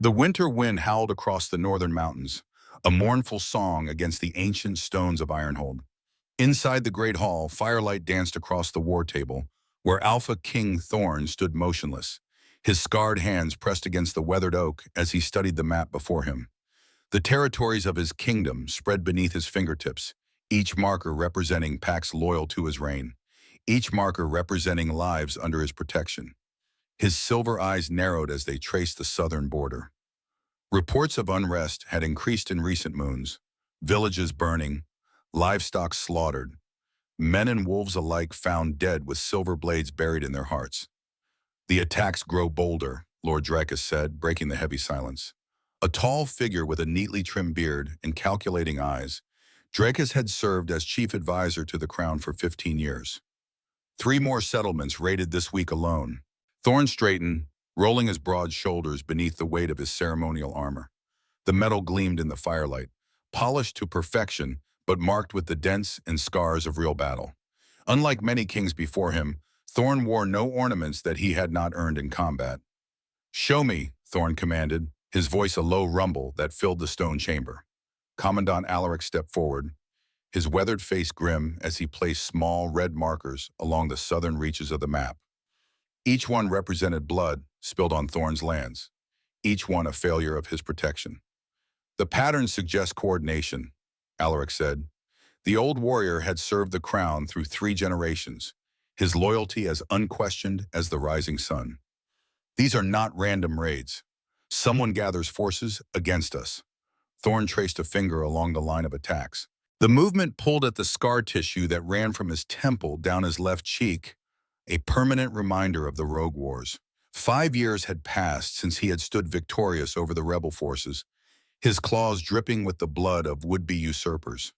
The winter wind howled across the northern mountains, a mournful song against the ancient stones of Ironhold. Inside the great hall, firelight danced across the war table, where Alpha King Thorn stood motionless, his scarred hands pressed against the weathered oak as he studied the map before him. The territories of his kingdom spread beneath his fingertips, each marker representing packs loyal to his reign, each marker representing lives under his protection. His silver eyes narrowed as they traced the southern border. Reports of unrest had increased in recent moons, villages burning, livestock slaughtered, men and wolves alike found dead with silver blades buried in their hearts. The attacks grow bolder, Lord Dracus said, breaking the heavy silence. A tall figure with a neatly trimmed beard and calculating eyes, Dracus had served as chief advisor to the crown for 15 years. 3 more settlements raided this week alone. Thorn straightened, rolling his broad shoulders beneath the weight of his ceremonial armor. The metal gleamed in the firelight, polished to perfection, but marked with the dents and scars of real battle. Unlike many kings before him, Thorn wore no ornaments that he had not earned in combat. "Show me," Thorn commanded, his voice a low rumble that filled the stone chamber. Commandant Alaric stepped forward, his weathered face grim as he placed small red markers along the southern reaches of the map. Each one represented blood spilled on Thorn's lands, each one a failure of his protection. "The patterns suggest coordination," Alaric said. The old warrior had served the crown through 3 generations, his loyalty as unquestioned as the rising sun. "These are not random raids. Someone gathers forces against us." Thorn traced a finger along the line of attacks. The movement pulled at the scar tissue that ran from his temple down his left cheek, a permanent reminder of the rogue wars. 5 years had passed since he had stood victorious over the rebel forces, his claws dripping with the blood of would-be usurpers.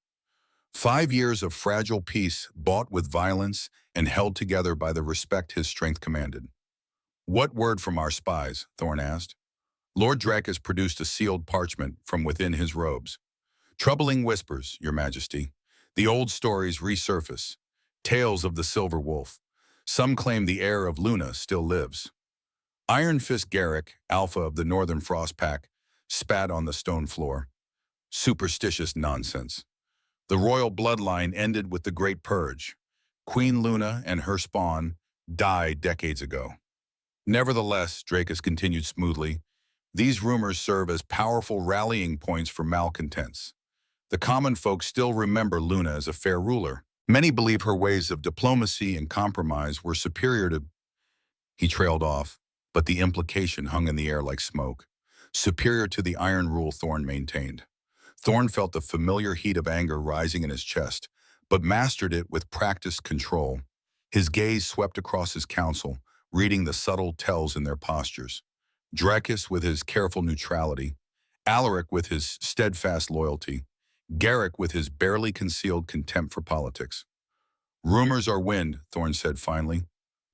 5 years of fragile peace bought with violence and held together by the respect his strength commanded. "What word from our spies?" Thorn asked. Lord Dracus produced a sealed parchment from within his robes. "Troubling whispers, Your Majesty. The old stories resurface. Tales of the Silver Wolf. Some claim the heir of Luna still lives." Iron Fist Garrick, alpha of the Northern Frost Pack, spat on the stone floor. "Superstitious nonsense. The royal bloodline ended with the Great Purge. Queen Luna and her spawn died decades ago." "Nevertheless," Dracus continued smoothly, "these rumors serve as powerful rallying points for malcontents. The common folk still remember Luna as a fair ruler. Many believe her ways of diplomacy and compromise were superior to—" He trailed off, but the implication hung in the air like smoke. Superior to the iron rule Thorn maintained. Thorn felt the familiar heat of anger rising in his chest, but mastered it with practiced control. His gaze swept across his council, reading the subtle tells in their postures. Dracus with his careful neutrality, Alaric with his steadfast loyalty, Garrick with his barely concealed contempt for politics. "Rumors are wind," Thorn said finally.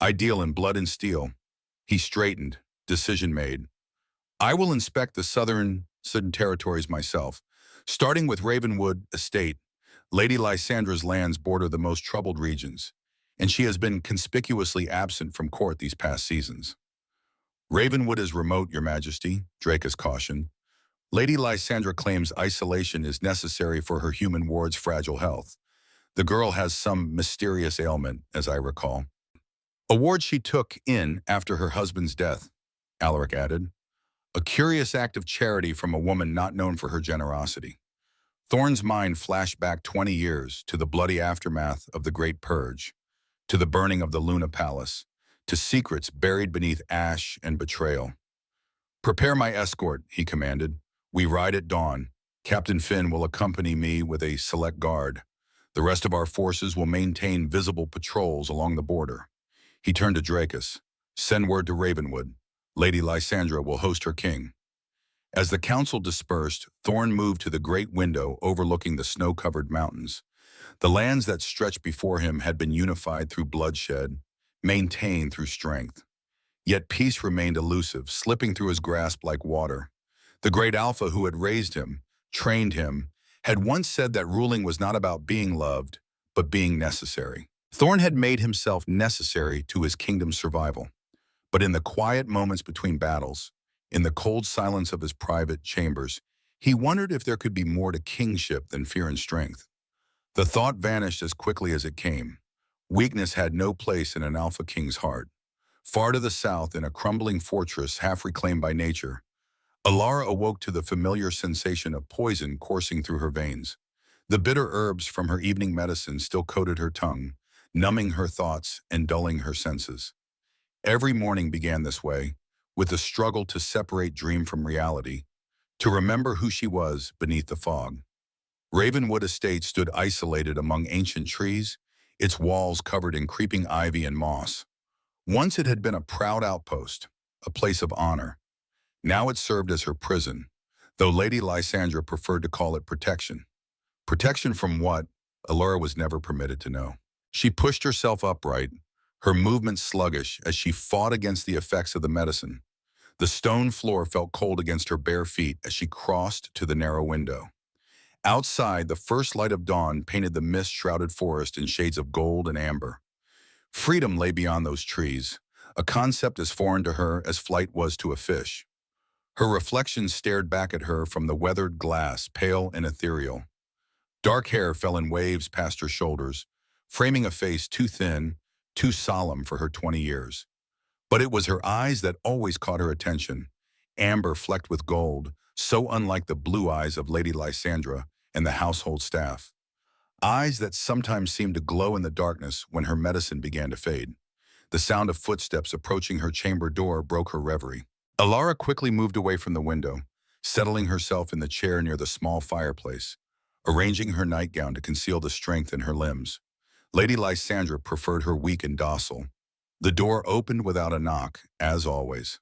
"I deal in blood and steel." He straightened, decision made. "I will inspect the southern territories myself, starting with Ravenwood Estate. Lady Lysandra's lands border the most troubled regions, and she has been conspicuously absent from court these past seasons." "Ravenwood is remote, Your Majesty," Dracus cautioned. "Lady Lysandra claims isolation is necessary for her human ward's fragile health. The girl has some mysterious ailment, as I recall. A ward she took in after her husband's death," Alaric added. "A curious act of charity from a woman not known for her generosity." Thorn's mind flashed back 20 years to the bloody aftermath of the Great Purge, to the burning of the Luna Palace, to secrets buried beneath ash and betrayal. "Prepare my escort," he commanded. "We ride at dawn. Captain Finn will accompany me with a select guard. The rest of our forces will maintain visible patrols along the border." He turned to Dracus. "Send word to Ravenwood. Lady Lysandra will host her king." As the council dispersed, Thorn moved to the great window overlooking the snow-covered mountains. The lands that stretched before him had been unified through bloodshed, maintained through strength. Yet peace remained elusive, slipping through his grasp like water. The great Alpha who had raised him, trained him, had once said that ruling was not about being loved, but being necessary. Thorn had made himself necessary to his kingdom's survival. But in the quiet moments between battles, In the cold silence of his private chambers, he wondered if there could be more to kingship than fear and strength. The thought vanished as quickly as it came. Weakness had no place in an Alpha King's heart. Far to the south, in a crumbling fortress half reclaimed by nature, Alara awoke to the familiar sensation of poison coursing through her veins. The bitter herbs from her evening medicine still coated her tongue, numbing her thoughts and dulling her senses. Every morning began this way, with the struggle to separate dream from reality, to remember who she was beneath the fog. Ravenwood Estate stood isolated among ancient trees, its walls covered in creeping ivy and moss. Once it had been a proud outpost, a place of honor. Now it served as her prison, though Lady Lysandra preferred to call it protection. Protection from what? Allura was never permitted to know. She pushed herself upright, her movements sluggish as she fought against the effects of the medicine. The stone floor felt cold against her bare feet as she crossed to the narrow window. Outside, the first light of dawn painted the mist-shrouded forest in shades of gold and amber. Freedom lay beyond those trees, a concept as foreign to her as flight was to a fish. Her reflection stared back at her from the weathered glass, pale and ethereal. Dark hair fell in waves past her shoulders, framing a face too thin, too solemn for her 20 years. But it was her eyes that always caught her attention, amber flecked with gold, so unlike the blue eyes of Lady Lysandra and the household staff. Eyes that sometimes seemed to glow in the darkness when her medicine began to fade. The sound of footsteps approaching her chamber door broke her reverie. Alara quickly moved away from the window, settling herself in the chair near the small fireplace, arranging her nightgown to conceal the strength in her limbs. Lady Lysandra preferred her weak and docile. The door opened without a knock, as always.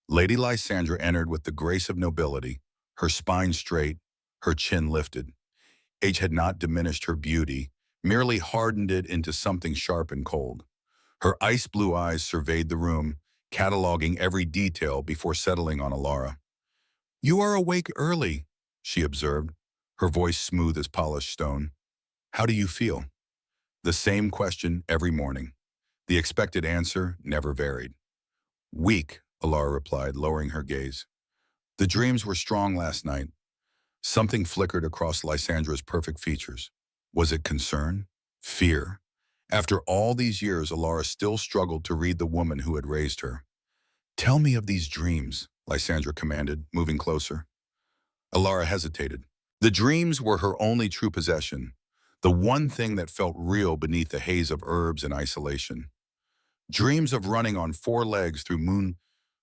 Lady Lysandra entered with the grace of nobility, her spine straight, her chin lifted. Age had not diminished her beauty, merely hardened it into something sharp and cold. Her ice-blue eyes surveyed the room, cataloging every detail before settling on Alara. "You are awake early," she observed, her voice smooth as polished stone. "How do you feel?" The same question every morning. The expected answer never varied. "Weak," Alara replied, lowering her gaze. "The dreams were strong last night." Something flickered across Lysandra's perfect features. Was it concern? Fear? After all these years, Alara still struggled to read the woman who had raised her. "Tell me of these dreams," Lysandra commanded, moving closer. Alara hesitated. The dreams were her only true possession, the one thing that felt real beneath the haze of herbs and isolation. Dreams of running on four legs through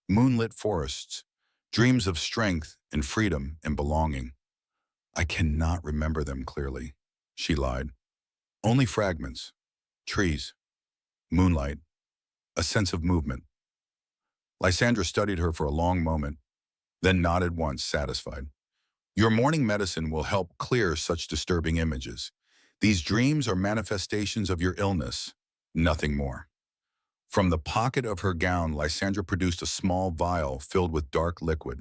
moonlit forests. Dreams of strength and freedom and belonging. "I cannot remember them clearly," she lied. "Only fragments. Trees. Moonlight. A sense of movement." Lysandra studied her for a long moment, then nodded once, satisfied. "Your morning medicine will help clear such disturbing images. These dreams are manifestations of your illness, nothing more." From the pocket of her gown, Lysandra produced a small vial filled with dark liquid.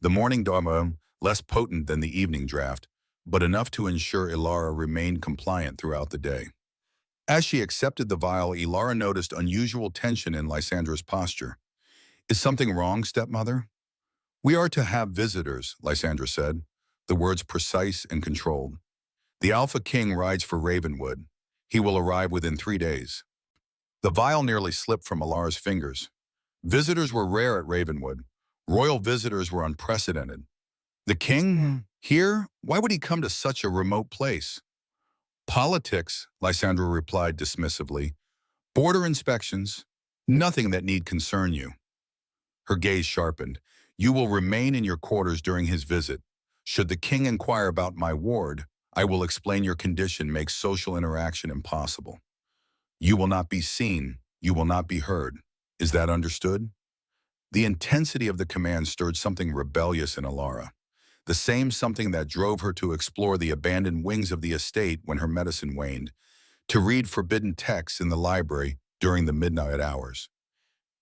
The morning dharma, less potent than the evening draught, but enough to ensure Ilara remained compliant throughout the day. As she accepted the vial, Ilara noticed unusual tension in Lysandra's posture. "Is something wrong, stepmother?" "We are to have visitors," Lysandra said, the words precise and controlled. "The Alpha King rides for Ravenwood. He will arrive within 3 days." The vial nearly slipped from Alara's fingers. Visitors were rare at Ravenwood. Royal visitors were unprecedented. The king? Here? Why would he come to such a remote place? "Politics," Lysandra replied dismissively. "Border inspections. Nothing that need concern you." Her gaze sharpened. "You will remain in your quarters during his visit. Should the king inquire about my ward, I will explain your condition makes social interaction impossible. You will not be seen. You will not be heard. Is that understood?" The intensity of the command stirred something rebellious in Alara, the same something that drove her to explore the abandoned wings of the estate when her medicine waned, to read forbidden texts in the library during the midnight hours.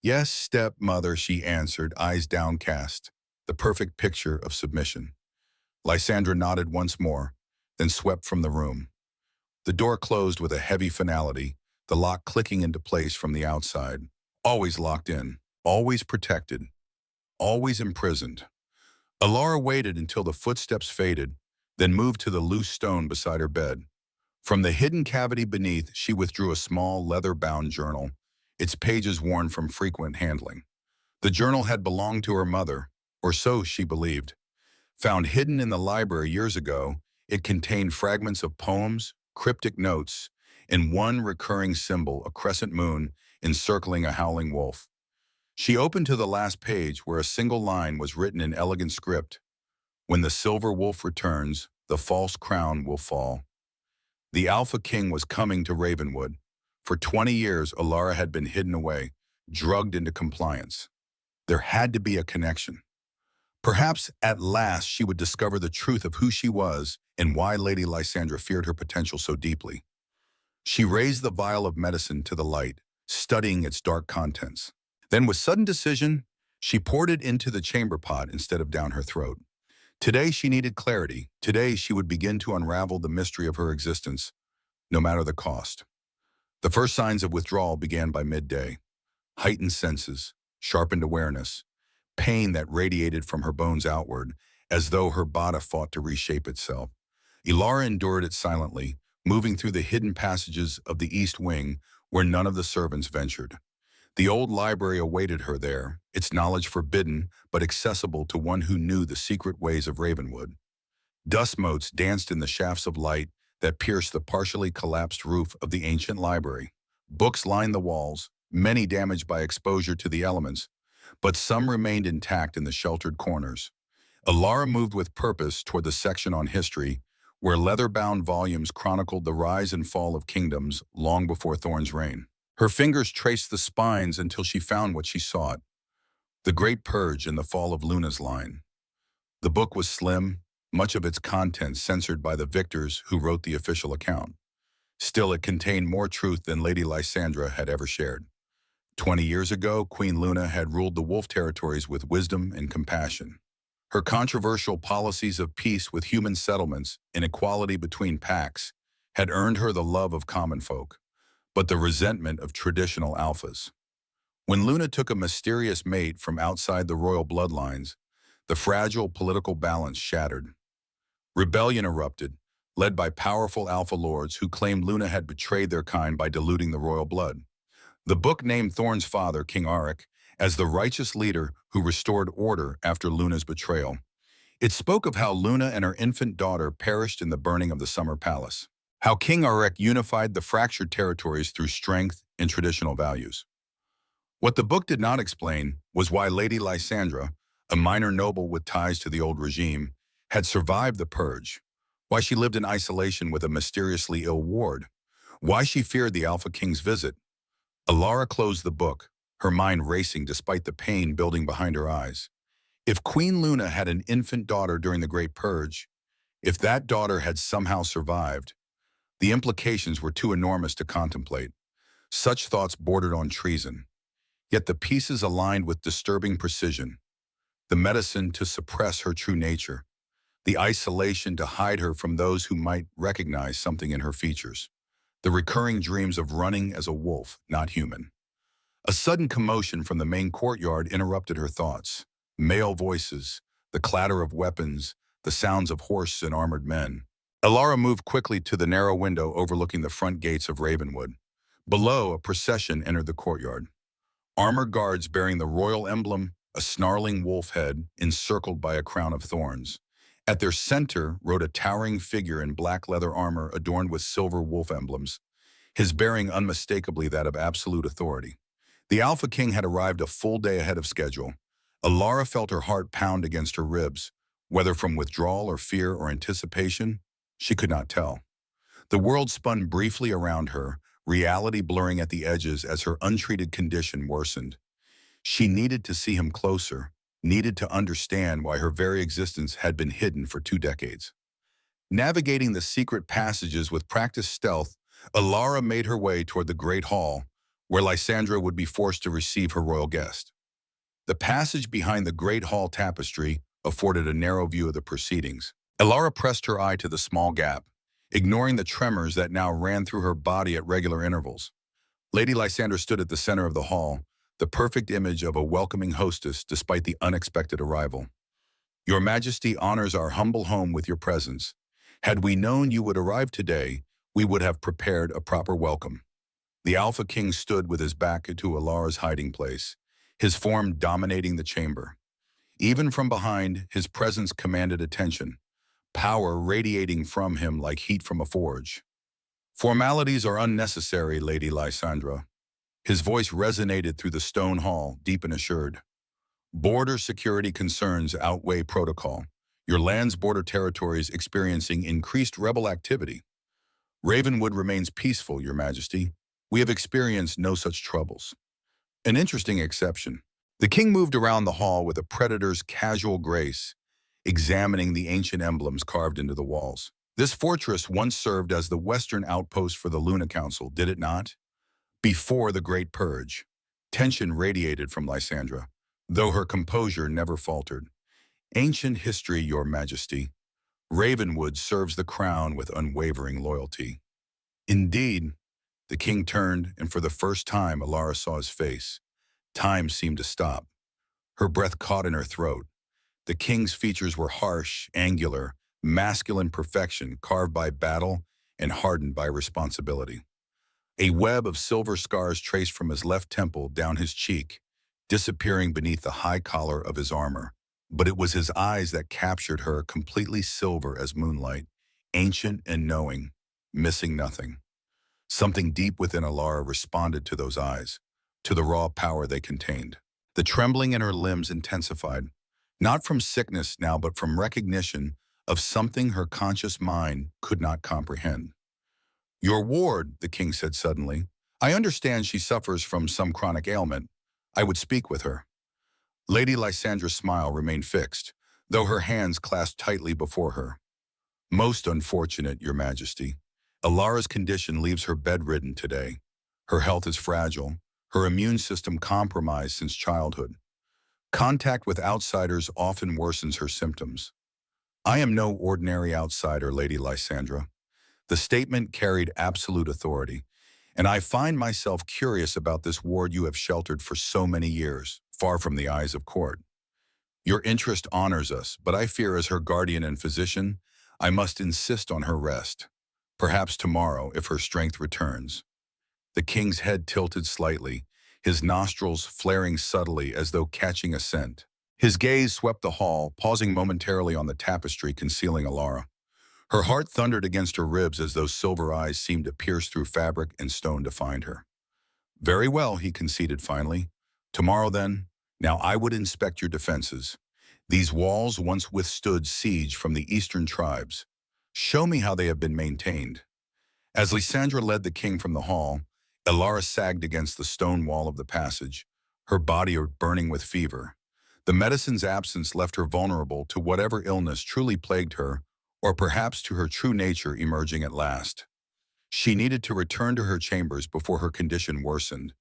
"Yes, stepmother," she answered, eyes downcast, the perfect picture of submission. Lysandra nodded once more, then swept from the room. The door closed with a heavy finality, the lock clicking into place from the outside. Always locked in, always protected. always imprisoned. Alara waited until the footsteps faded, then moved to the loose stone beside her bed. From the hidden cavity beneath, she withdrew a small, leather-bound journal, its pages worn from frequent handling. The journal had belonged to her mother, or so she believed. Found hidden in the library years ago, it contained fragments of poems, cryptic notes, and one recurring symbol, a crescent moon, encircling a howling wolf. She opened to the last page where a single line was written in elegant script. When the silver wolf returns, the false crown will fall. The Alpha King was coming to Ravenwood. For 20 years, Alara had been hidden away, drugged into compliance. There had to be a connection. Perhaps at last she would discover the truth of who she was and why Lady Lysandra feared her potential so deeply. She raised the vial of medicine to the light, studying its dark contents. Then with sudden decision, she poured it into the chamber pot instead of down her throat. Today she needed clarity. Today she would begin to unravel the mystery of her existence, no matter the cost. The first signs of withdrawal began by midday. Heightened senses, sharpened awareness, pain that radiated from her bones outward, as though her body fought to reshape itself. Alara endured it silently, moving through the hidden passages of the East Wing where none of the servants ventured. The old library awaited her there, its knowledge forbidden but accessible to one who knew the secret ways of Ravenwood. Dust motes danced in the shafts of light that pierced the partially collapsed roof of the ancient library. Books lined the walls, many damaged by exposure to the elements, but some remained intact in the sheltered corners. Alara moved with purpose toward the section on history, where leather-bound volumes chronicled the rise and fall of kingdoms long before Thorn's reign. Her fingers traced the spines until she found what she sought: the Great Purge and the Fall of Luna's Line. The book was slim, much of its contents censored by the victors who wrote the official account. Still, it contained more truth than Lady Lysandra had ever shared. 20 years ago, Queen Luna had ruled the wolf territories with wisdom and compassion. Her controversial policies of peace with human settlements and equality between packs had earned her the love of common folk, but the resentment of traditional alphas. When Luna took a mysterious mate from outside the royal bloodlines, the fragile political balance shattered. Rebellion erupted, led by powerful alpha lords who claimed Luna had betrayed their kind by diluting the royal blood. The book named Thorn's father, King Auric, as the righteous leader who restored order after Luna's betrayal. It spoke of how Luna and her infant daughter perished in the burning of the Summer Palace, how King Auric unified the fractured territories through strength and traditional values. What the book did not explain was why Lady Lysandra, a minor noble with ties to the old regime, had survived the purge, why she lived in isolation with a mysteriously ill ward, why she feared the Alpha King's visit. Alara closed the book, her mind racing despite the pain building behind her eyes. If Queen Luna had an infant daughter during the Great Purge, if that daughter had somehow survived, the implications were too enormous to contemplate. Such thoughts bordered on treason. Yet the pieces aligned with disturbing precision. The medicine to suppress her true nature, the isolation to hide her from those who might recognize something in her features, the recurring dreams of running as a wolf, not human. A sudden commotion from the main courtyard interrupted her thoughts. Male voices, the clatter of weapons, the sounds of horse and armored men. Alara moved quickly to the narrow window overlooking the front gates of Ravenwood. Below, a procession entered the courtyard. Armored guards bearing the royal emblem, a snarling wolf head encircled by a crown of thorns. At their center rode a towering figure in black leather armor adorned with silver wolf emblems, his bearing unmistakably that of absolute authority. The Alpha King had arrived a full day ahead of schedule. Alara felt her heart pound against her ribs, whether from withdrawal or fear or anticipation, she could not tell. The world spun briefly around her, reality blurring at the edges as her untreated condition worsened. She needed to see him closer, needed to understand why her very existence had been hidden for 2 decades. Navigating the secret passages with practiced stealth, Alara made her way toward the Great Hall, where Lysandra would be forced to receive her royal guest. The passage behind the Great Hall tapestry afforded a narrow view of the proceedings. Alara pressed her eye to the small gap, ignoring the tremors that now ran through her body at regular intervals. Lady Lysandra stood at the center of the hall, the perfect image of a welcoming hostess despite the unexpected arrival. Your Majesty honors our humble home with your presence. Had we known you would arrive today, we would have prepared a proper welcome. The Alpha King stood with his back to Alara's hiding place, his form dominating the chamber. Even from behind, his presence commanded attention, power radiating from him like heat from a forge. Formalities are unnecessary, Lady Lysandra. His voice resonated through the stone hall, deep and assured. Border security concerns outweigh protocol. Your land's border territories experiencing increased rebel activity. Ravenwood remains peaceful, Your Majesty. We have experienced no such troubles. An interesting exception. The king moved around the hall with a predator's casual grace, examining the ancient emblems carved into the walls. This fortress once served as the western outpost for the Luna Council, did it not? Before the Great Purge, tension radiated from Lysandra, though her composure never faltered. Ancient history, Your Majesty. Ravenwood serves the crown with unwavering loyalty. Indeed, the king turned, and for the first time Alara saw his face. Time seemed to stop. Her breath caught in her throat. The king's features were harsh, angular, masculine perfection carved by battle and hardened by responsibility. A web of silver scars traced from his left temple down his cheek, disappearing beneath the high collar of his armor. But it was his eyes that captured her, completely silver as moonlight, ancient and knowing, missing nothing. Something deep within Alara responded to those eyes, to the raw power they contained. The trembling in her limbs intensified, not from sickness now, but from recognition of something her conscious mind could not comprehend. Your ward, the king said suddenly. I understand she suffers from some chronic ailment. I would speak with her. Lady Lysandra's smile remained fixed, though her hands clasped tightly before her. Most unfortunate, Your Majesty. Alara's condition leaves her bedridden today. Her health is fragile, her immune system compromised since childhood. Contact with outsiders often worsens her symptoms. I am no ordinary outsider, Lady Lysandra. The statement carried absolute authority, and I find myself curious about this ward you have sheltered for so many years, far from the eyes of court. Your interest honors us, but I fear as her guardian and physician, I must insist on her rest. Perhaps tomorrow, if her strength returns. The king's head tilted slightly, his nostrils flaring subtly as though catching a scent. His gaze swept the hall, pausing momentarily on the tapestry concealing Alara. Her heart thundered against her ribs as those silver eyes seemed to pierce through fabric and stone to find her. Very well, he conceded finally. Tomorrow then, now I would inspect your defenses. These walls once withstood siege from the eastern tribes. Show me how they have been maintained. As Lysandra led the king from the hall, Alara sagged against the stone wall of the passage, her body burning with fever. The medicine's absence left her vulnerable to whatever illness truly plagued her, or perhaps to her true nature emerging at last. She needed to return to her chambers before her condition worsened,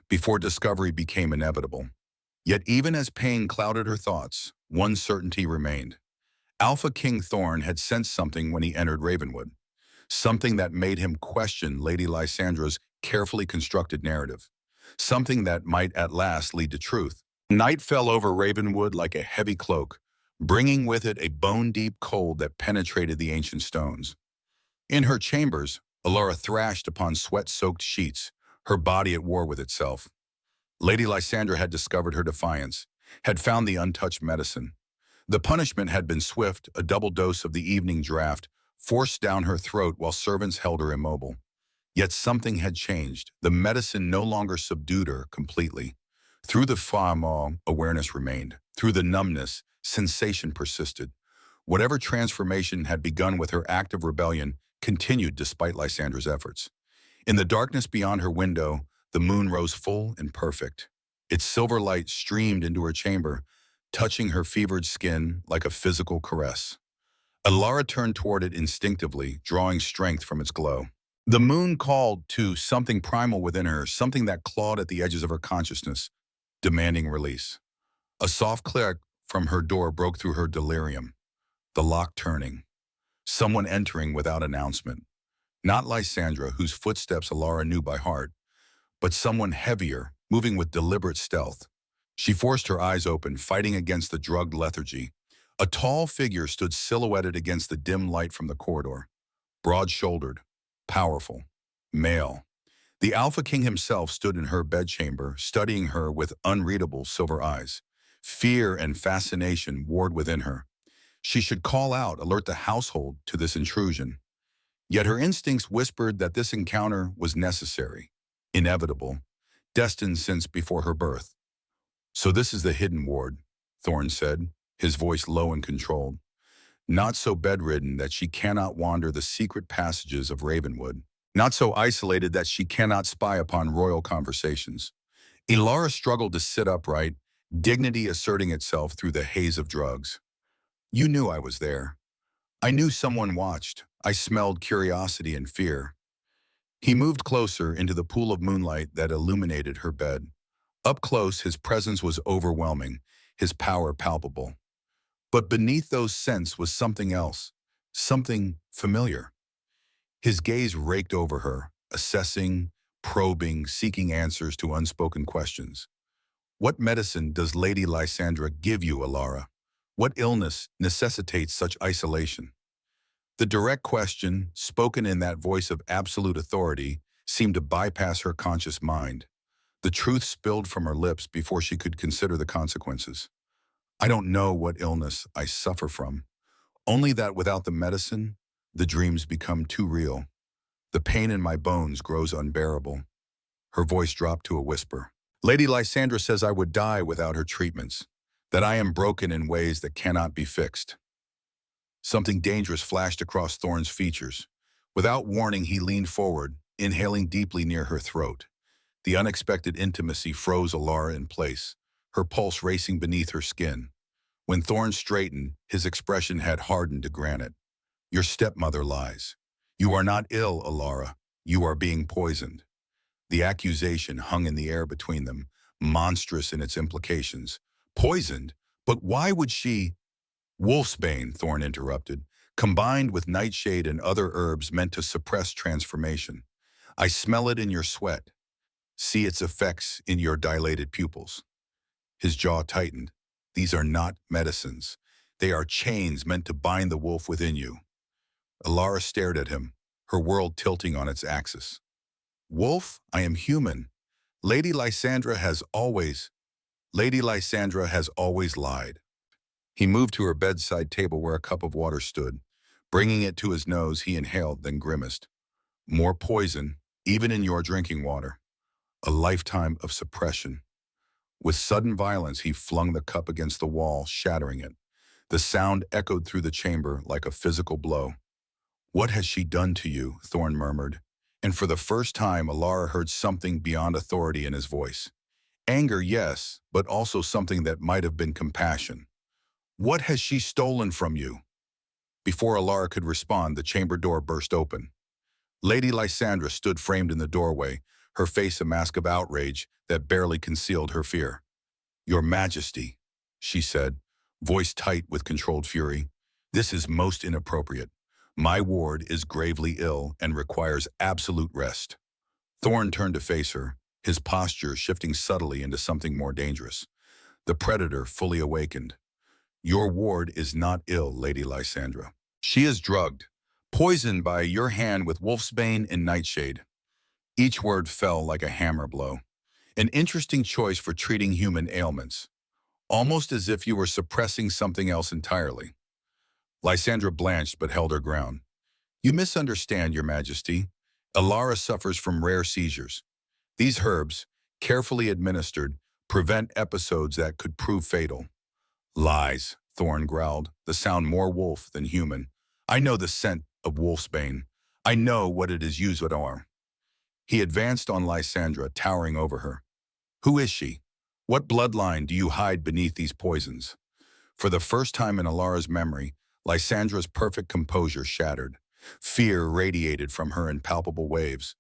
before discovery became inevitable. Yet even as pain clouded her thoughts, one certainty remained. Alpha King Thorn had sensed something when he entered Ravenwood, something that made him question Lady Lysandra's carefully constructed narrative, something that might at last lead to truth. Night fell over Ravenwood like a heavy cloak, bringing with it a bone-deep cold that penetrated the ancient stones. In her chambers, Alara thrashed upon sweat-soaked sheets, her body at war with itself. Lady Lysandra had discovered her defiance, had found the untouched medicine. The punishment had been swift, a double dose of the evening draught, forced down her throat while servants held her immobile. Yet something had changed. The medicine no longer subdued her completely. Through the famine, awareness remained. Through the numbness, sensation persisted. Whatever transformation had begun with her act of rebellion continued despite Lysandra's efforts. In the darkness beyond her window, the moon rose full and perfect. Its silver light streamed into her chamber, touching her fevered skin like a physical caress. Alara turned toward it instinctively, drawing strength from its glow. The moon called to something primal within her, something that clawed at the edges of her consciousness, demanding release. A soft click from her door broke through her delirium, the lock turning. Someone entering without announcement. Not Lysandra, whose footsteps Alara knew by heart, but someone heavier, moving with deliberate stealth. She forced her eyes open, fighting against the drugged lethargy. A tall figure stood silhouetted against the dim light from the corridor. Broad-shouldered, powerful, male. The Alpha King himself stood in her bedchamber, studying her with unreadable silver eyes. Fear and fascination warred within her. She should call out, alert the household to this intrusion. Yet her instincts whispered that this encounter was necessary, inevitable, destined since before her birth. "So this is the hidden ward," Thorne said, his voice low and controlled. "Not so bedridden that she cannot wander the secret passages of Ravenwood. Not so isolated that she cannot spy upon royal conversations." Ilara struggled to sit upright, dignity asserting itself through the haze of drugs. "You knew I was there. I knew someone watched. I smelled curiosity and fear." He moved closer into the pool of moonlight that illuminated her bed. Up close, his presence was overwhelming, his power palpable. But beneath those scents was something else, something familiar. His gaze raked over her, assessing, probing, seeking answers to unspoken questions. "What medicine does Lady Lysandra give you, Alara? What illness necessitates such isolation?" The direct question, spoken in that voice of absolute authority, seemed to bypass her conscious mind. The truth spilled from her lips before she could consider the consequences. "I don't know what illness I suffer from. Only that without the medicine, the dreams become too real. The pain in my bones grows unbearable." Her voice dropped to a whisper. "Lady Lysandra says I would die without her treatments, that I am broken in ways that cannot be fixed." Something dangerous flashed across Thorne's features. Without warning, he leaned forward, inhaling deeply near her throat. The unexpected intimacy froze Alara in place, her pulse racing beneath her skin. When Thorne straightened, his expression had hardened to granite. "Your stepmother lies. You are not ill, Alara. You are being poisoned." The accusation hung in the air between them, monstrous in its implications. "Poisoned? But why would she—" "Wolfsbane," Thorne interrupted, "combined with nightshade and other herbs meant to suppress transformation. I smell it in your sweat. See its effects in your dilated pupils." His jaw tightened. "These are not medicines. They are chains meant to bind the wolf within you." Alara stared at him, her world tilting on its axis. "Wolf, I am human. Lady Lysandra has always... Lady Lysandra has always lied." He moved to her bedside table where a cup of water stood. Bringing it to his nose, he inhaled, then grimaced. "More poison, even in your drinking water. A lifetime of suppression." With sudden violence, he flung the cup against the wall, shattering it. The sound echoed through the chamber like a physical blow. "What has she done to you?" Thorne murmured. And for the first time, Alara heard something beyond authority in his voice. Anger, yes, but also something that might have been compassion. "What has she stolen from you?" Before Alara could respond, the chamber door burst open. Lady Lysandra stood framed in the doorway, her face a mask of outrage that barely concealed her fear. "Your Majesty," she said, voice tight with controlled fury, "this is most inappropriate. My ward is gravely ill and requires absolute rest." Thorne turned to face her, his posture shifting subtly into something more dangerous. The predator fully awakened. "Your ward is not ill, Lady Lysandra. She is drugged, poisoned by your hand with wolfsbane and nightshade." Each word fell like a hammer blow. An interesting choice for treating human ailments, almost as if you were suppressing something else entirely. Lysandra blanched but held her ground. "You misunderstand, Your Majesty. Alara suffers from rare seizures. These herbs, carefully administered, prevent episodes that could prove fatal." "Lies," Thorne growled, the sound more wolf than human. "I know the scent of wolfsbane. I know what it is used for." He advanced on Lysandra, towering over her. "Who is she? What bloodline do you hide beneath these poisons?" For the first time in Alara's memory, Lysandra's perfect composure shattered. Fear radiated from her in palpable waves.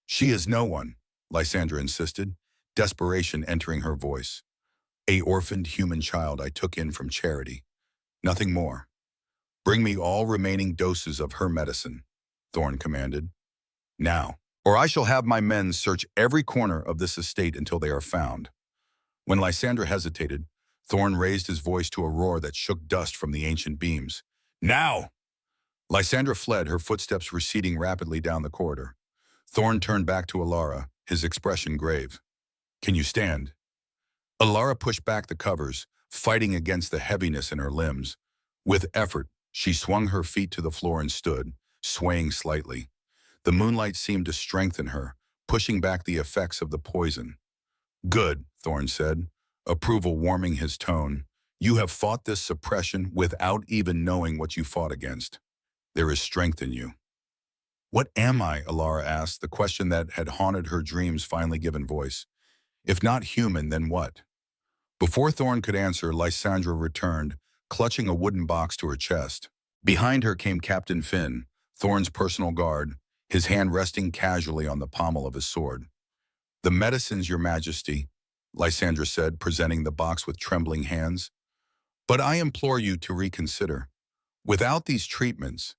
"She is no one," Lysandra insisted, desperation entering her voice. "A orphaned human child I took in from charity. Nothing more." "Bring me all remaining doses of her medicine," Thorne commanded. "Now." or I shall have my men search every corner of this estate until they are found." When Lysandra hesitated, Thorn raised his voice to a roar that shook dust from the ancient beams. "Now!" Lysandra fled, her footsteps receding rapidly down the corridor. Thorn turned back to Alara, his expression grave. "Can you stand?" Alara pushed back the covers, fighting against the heaviness in her limbs. With effort, she swung her feet to the floor and stood, swaying slightly. The moonlight seemed to strengthen her, pushing back the effects of the poison. "Good," Thorn said, approval warming his tone. "You have fought this suppression without even knowing what you fought against. There is strength in you." "What am I?" Alara asked, the question that had haunted her dreams finally given voice. "If not human, then what?" Before Thorn could answer, Lysandra returned, clutching a wooden box to her chest. Behind her came Captain Finn, Thorn's personal guard, his hand resting casually on the pommel of his sword. "The medicines, Your Majesty," Lysandra said, presenting the box with trembling hands. "But I implore you to reconsider. Without these treatments—"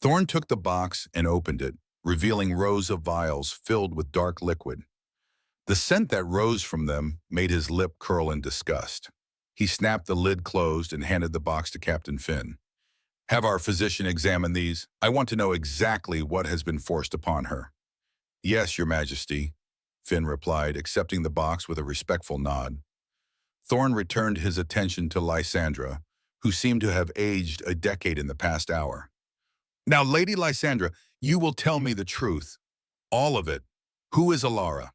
Thorn took the box and opened it, revealing rows of vials filled with dark liquid. The scent that rose from them made his lip curl in disgust. He snapped the lid closed and handed the box to Captain Finn. "Have our physician examine these. I want to know exactly what has been forced upon her." "Yes, Your Majesty," Finn replied, accepting the box with a respectful nod. Thorn returned his attention to Lysandra, who seemed to have aged a decade in the past hour. "Now, Lady Lysandra, you will tell me the truth. All of it. Who is Alara?"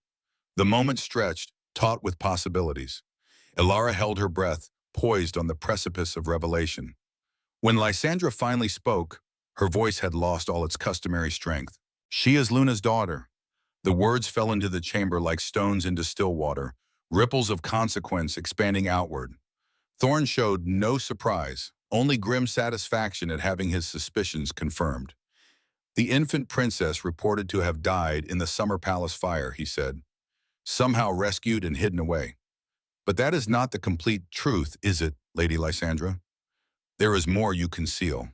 The moment stretched, taut with possibilities. Alara held her breath, poised on the precipice of revelation. When Lysandra finally spoke, her voice had lost all its customary strength. "She is Luna's daughter." The words fell into the chamber like stones into still water, ripples of consequence expanding outward. Thorn showed no surprise, only grim satisfaction at having his suspicions confirmed. "The infant princess reported to have died in the Summer Palace fire," he said. "Somehow rescued and hidden away. But that is not the complete truth, is it, Lady Lysandra? There is more you conceal."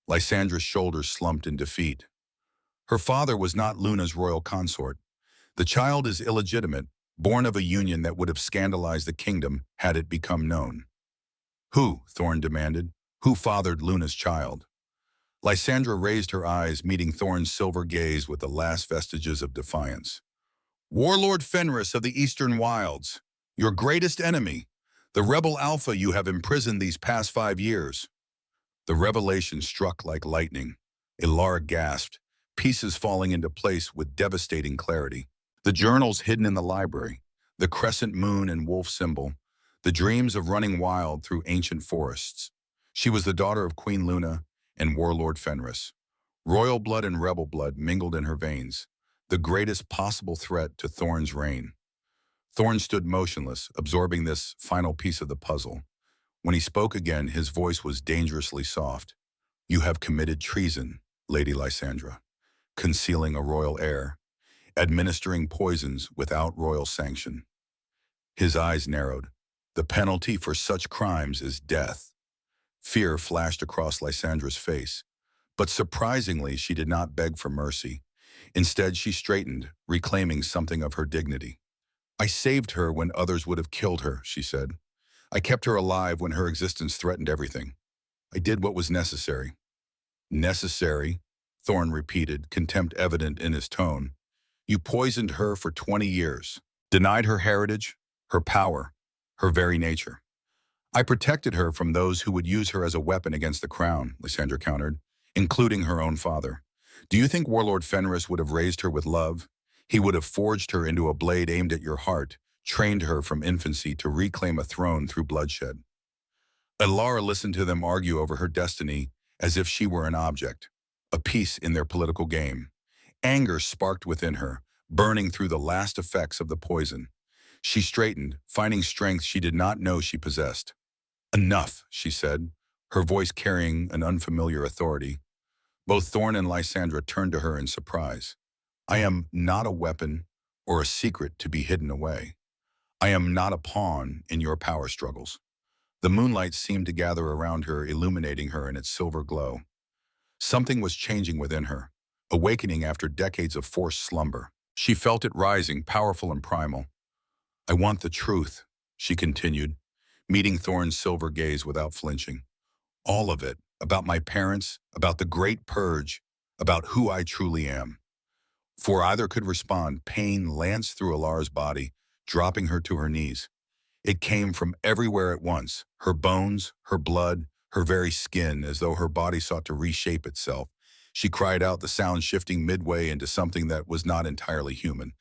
Lysandra's shoulders slumped in defeat. "Her father was not Luna's royal consort. The child is illegitimate, born of a union that would have scandalized the kingdom had it become known." "Who?" Thorn demanded. "Who fathered Luna's child?" Lysandra raised her eyes, meeting Thorn's silver gaze with the last vestiges of defiance. "Warlord Fenris of the Eastern Wilds, your greatest enemy, the rebel alpha you have imprisoned these past 5 years." The revelation struck like lightning. Alara gasped, pieces falling into place with devastating clarity. The journals hidden in the library, the crescent moon and wolf symbol, the dreams of running wild through ancient forests. She was the daughter of Queen Luna and Warlord Fenris. Royal blood and rebel blood mingled in her veins, the greatest possible threat to Thorn's reign. Thorn stood motionless, absorbing this final piece of the puzzle. When he spoke again, his voice was dangerously soft. "You have committed treason, Lady Lysandra, concealing a royal heir, administering poisons without royal sanction." His eyes narrowed. "The penalty for such crimes is death." Fear flashed across Lysandra's face, but surprisingly, she did not beg for mercy. Instead, she straightened, reclaiming something of her dignity. "I saved her when others would have killed her," she said. "I kept her alive when her existence threatened everything. I did what was necessary." "Necessary?" Thorn repeated, contempt evident in his tone. "You poisoned her for 20 years, denied her heritage, her power, her very nature." "I protected her from those who would use her as a weapon against the crown," Lysandra countered, "including her own father. Do you think Warlord Fenris would have raised her with love? He would have forged her into a blade aimed at your heart, trained her from infancy to reclaim a throne through bloodshed." Alara listened to them argue over her destiny as if she were an object, a piece in their political game. Anger sparked within her, burning through the last effects of the poison. She straightened, finding strength she did not know she possessed. "Enough," she said, her voice carrying an unfamiliar authority. Both Thorn and Lysandra turned to her in surprise. "I am not a weapon or a secret to be hidden away. I am not a pawn in your power struggles." The moonlight seemed to gather around her, illuminating her in its silver glow. Something was changing within her, awakening after decades of forced slumber. She felt it rising, powerful and primal. "I want the truth," she continued, meeting Thorne's silver gaze without flinching. "All of it, about my parents, about the Great Purge, about who I truly am." Before either could respond, pain lanced through Alara's body, dropping her to her knees. It came from everywhere at once, her bones, her blood, her very skin, as though her body sought to reshape itself. She cried out, the sound shifting midway into something that was not entirely human.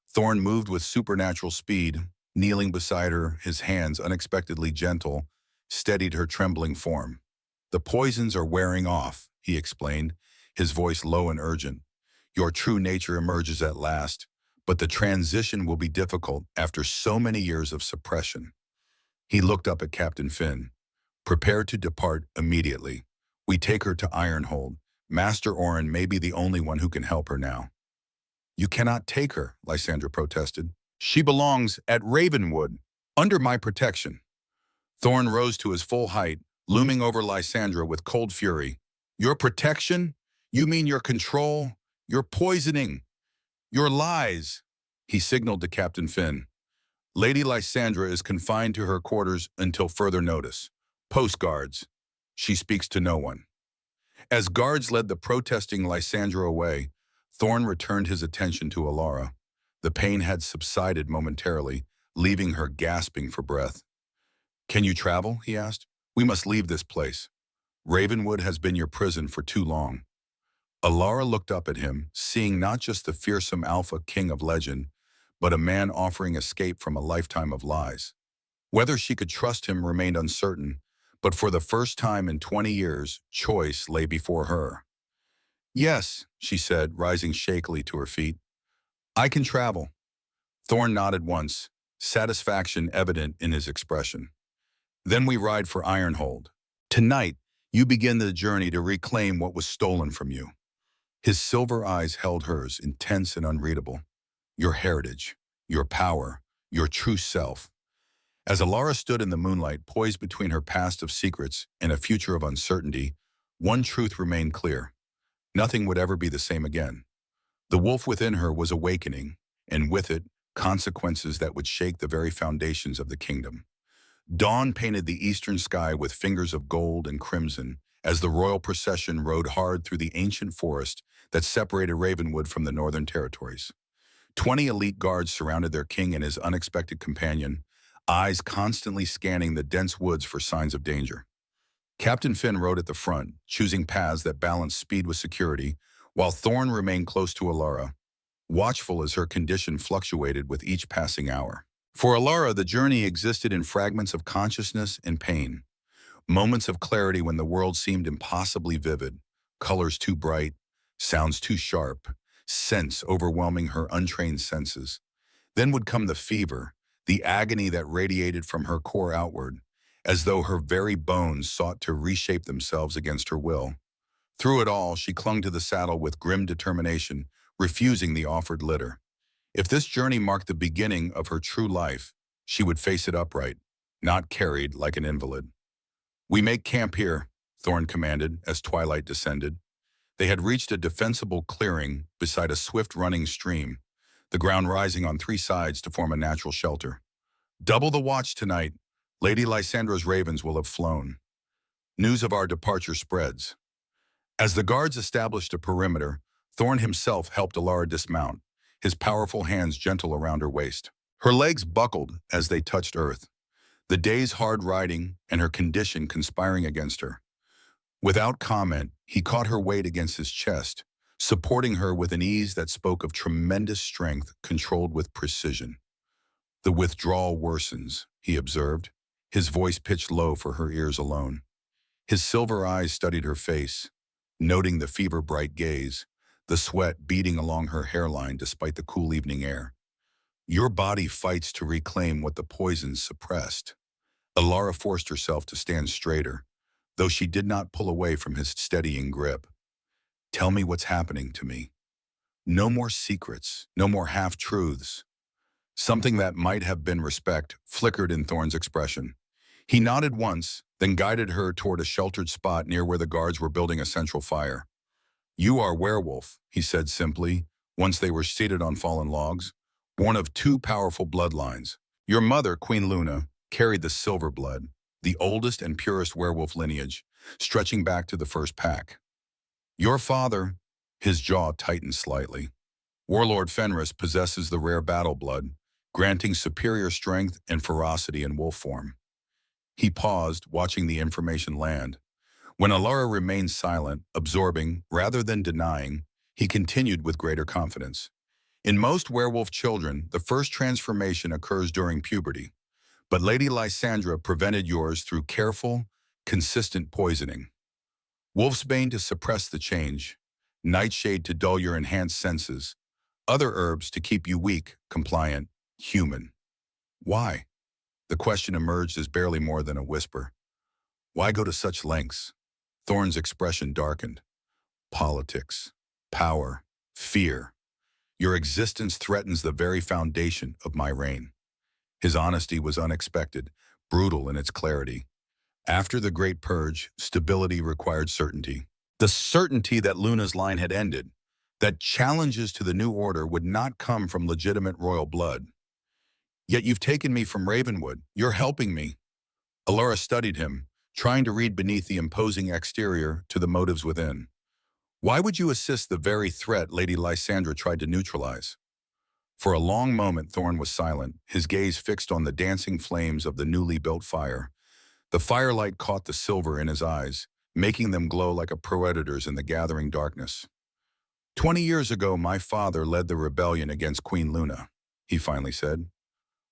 Thorne moved with supernatural speed, kneeling beside her, his hands unexpectedly gentle, steadied her trembling form. "The poisons are wearing off," he explained, his voice low and urgent. "Your true nature emerges at last, but the transition will be difficult after so many years of suppression." He looked up at Captain Finn. "Prepare to depart immediately. We take her to Ironhold. Master Orin may be the only one who can help her now." "You cannot take her," Lysandra protested. "She belongs at Ravenwood, under my protection." Thorne rose to his full height, looming over Lysandra with cold fury. "Your protection? You mean your control? Your poisoning? Your lies?" He signaled to Captain Finn. "Lady Lysandra is confined to her quarters until further notice. Post guards. She speaks to no one." As guards led the protesting Lysandra away, Thorne returned his attention to Alara. The pain had subsided momentarily, leaving her gasping for breath. "Can you travel?" he asked. "We must leave this place. Ravenwood has been your prison for too long." Alara looked up at him, seeing not just the fearsome alpha king of legend, but a man offering escape from a lifetime of lies. Whether she could trust him remained uncertain, but for the first time in 20 years, choice lay before her. "Yes," she said, rising shakily to her feet. "I can travel." Thorne nodded once, satisfaction evident in his expression. "Then we ride for Ironhold. Tonight, you begin the journey to reclaim what was stolen from you." His silver eyes held hers, intense and unreadable. "Your heritage, your power, your true self." As Alara stood in the moonlight, poised between her past of secrets and a future of uncertainty, one truth remained clear. Nothing would ever be the same again. The wolf within her was awakening, and with it, consequences that would shake the very foundations of the kingdom. Dawn painted the eastern sky with fingers of gold and crimson as the royal procession rode hard through the ancient forest that separated Ravenwood from the northern territories. 20 elite guards surrounded their king and his unexpected companion, eyes constantly scanning the dense woods for signs of danger. Captain Finn rode at the front, choosing paths that balanced speed with security, while Thorne remained close to Alara, watchful as her condition fluctuated with each passing hour. For Alara, the journey existed in fragments of consciousness and pain, moments of clarity when the world seemed impossibly vivid, colors too bright, sounds too sharp, scents overwhelming her untrained senses. Then would come the fever, the agony that radiated from her core outward, as though her very bones sought to reshape themselves against her will. Through it all, she clung to the saddle with grim determination, refusing the offered litter. If this journey marked the beginning of her true life, she would face it upright, not carried like an invalid. "We make camp here," Thorne commanded as twilight descended. They had reached a defensible clearing beside a swift-running stream, the ground rising on three sides to form a natural shelter. "Double the watch tonight. Lady Lysandra's ravens will have flown. News of our departure spreads." As the guards established a perimeter, Thorne himself helped Alara dismount, his powerful hands gentle around her waist. Her legs buckled as they touched earth, the day's hard riding and her condition conspiring against her. Without comment, he caught her weight against his chest, supporting her with an ease that spoke of tremendous strength controlled with precision. "The withdrawal worsens," he observed, his voice pitched low for her ears alone. His silver eyes studied her face, noting the fever-bright gaze, the sweat beading along her hairline despite the cool evening air. "Your body fights to reclaim what the poisons suppressed." Alara forced herself to stand straighter, though she did not pull away from his steadying grip. "Tell me what's happening to me. No more secrets, no more half-truths." Something that might have been respect flickered in Thorne's expression. He nodded once, then guided her toward a sheltered spot near where the guards were building a central fire. "You are werewolf," he said simply, once they were seated on fallen logs, born of two powerful bloodlines. Your mother, Queen Luna, carried the silver blood, the oldest and purest werewolf lineage, stretching back to the first pack. Your father, his jaw tightened slightly. Warlord Fenris possesses the rare battle blood, granting superior strength and ferocity in wolf form. He paused, watching the information land. When Alara remained silent, absorbing rather than denying, he continued with greater confidence. In most werewolf children, the first transformation occurs during puberty, but Lady Lysandra prevented yours through careful, consistent poisoning. Wolfsbane to suppress the change, nightshade to dull your enhanced senses, other herbs to keep you weak, compliant, human. Why? The question emerged as barely more than a whisper. Why go to such lengths? Thorn's expression darkened. Politics, power, fear. Your existence threatens the very foundation of my reign. His honesty was unexpected, brutal in its clarity. After the Great Purge, stability required certainty. The certainty that Luna's line had ended, that challenges to the new order would not come from legitimate royal blood. Yet you've taken me from Ravenwood. You're helping me. Alara studied him, trying to read beneath the imposing exterior to the motives within. Why would you assist the very threat Lady Lysandra tried to neutralize? For a long moment, Thorn was silent, his gaze fixed on the dancing flames of the newly built fire. The firelight caught the silver in his eyes, making them glow like a predator's in the gathering darkness. 20 years ago, my father led the rebellion against Queen Luna, he finally said.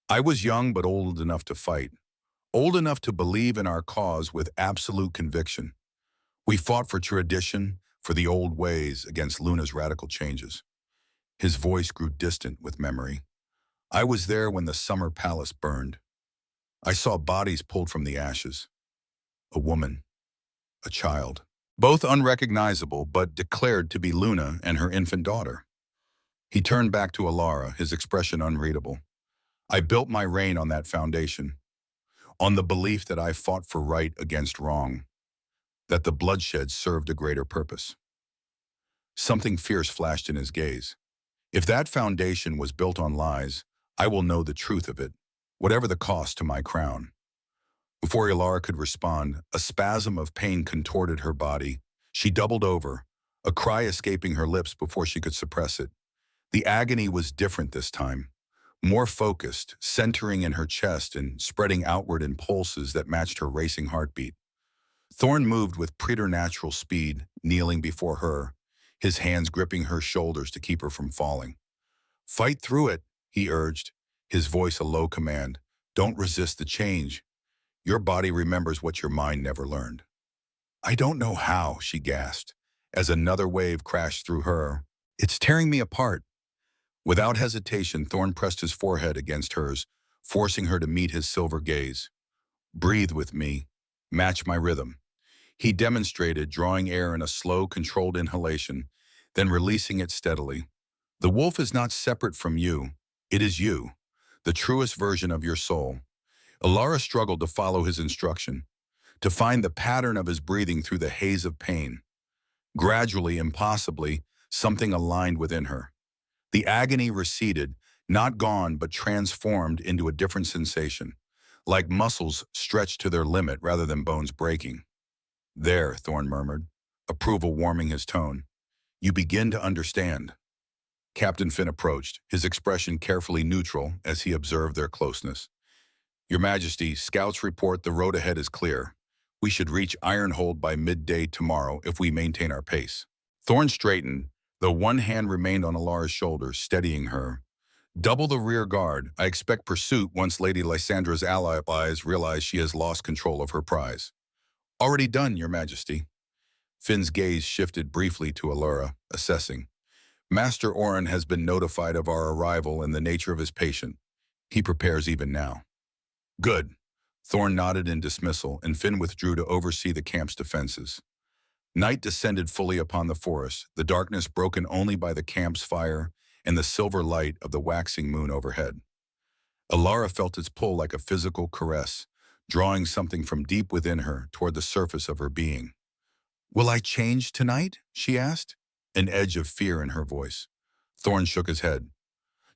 I was young but old enough to fight, old enough to believe in our cause with absolute conviction. We fought for tradition, for the old ways, against Luna's radical changes. His voice grew distant with memory. I was there when the summer palace burned. I saw bodies pulled from the ashes. A woman, a child, both unrecognizable but declared to be Luna and her infant daughter. He turned back to Alara, his expression unreadable. I built my reign on that foundation, on the belief that I fought for right against wrong, that the bloodshed served a greater purpose. Something fierce flashed in his gaze. If that foundation was built on lies, I will know the truth of it, whatever the cost to my crown. Before Alara could respond, a spasm of pain contorted her body. She doubled over, a cry escaping her lips before she could suppress it. The agony was different this time, more focused, centering in her chest and spreading outward in pulses that matched her racing heartbeat. Thorn moved with preternatural speed, kneeling before her, his hands gripping her shoulders to keep her from falling. Fight through it, he urged, his voice a low command. Don't resist the change. Your body remembers what your mind never learned. I don't know how, she gasped, as another wave crashed through her. It's tearing me apart. Without hesitation, Thorn pressed his forehead against hers, forcing her to meet his silver gaze. Breathe with me. Match my rhythm. He demonstrated, drawing air in a slow, controlled inhalation, then releasing it steadily. The wolf is not separate from you. It is you, the truest version of your soul. Alara struggled to follow his instruction, to find the pattern of his breathing through the haze of pain. Gradually, impossibly, something aligned within her. The agony receded, not gone but transformed into a different sensation, like muscles stretched to their limit rather than bones breaking. There, Thorn murmured, approval warming his tone. You begin to understand. Captain Finn approached, his expression carefully neutral as he observed their closeness. Your Majesty, scouts report the road ahead is clear. We should reach Ironhold by midday tomorrow if we maintain our pace. Thorn straightened, though one hand remained on Alara's shoulder, steadying her. Double the rear guard. I expect pursuit once Lady Lysandra's allies realize she has lost control of her prize. Already done, Your Majesty. Finn's gaze shifted briefly to Alara, assessing. Master Orin has been notified of our arrival and the nature of his patient. He prepares even now. Good. Thorn nodded in dismissal, and Finn withdrew to oversee the camp's defenses. Night descended fully upon the forest, the darkness broken only by the camp's fire and the silver light of the waxing moon overhead. Alara felt its pull like a physical caress, drawing something from deep within her toward the surface of her being. Will I change tonight? She asked. an edge of fear in her voice. Thorn shook his head.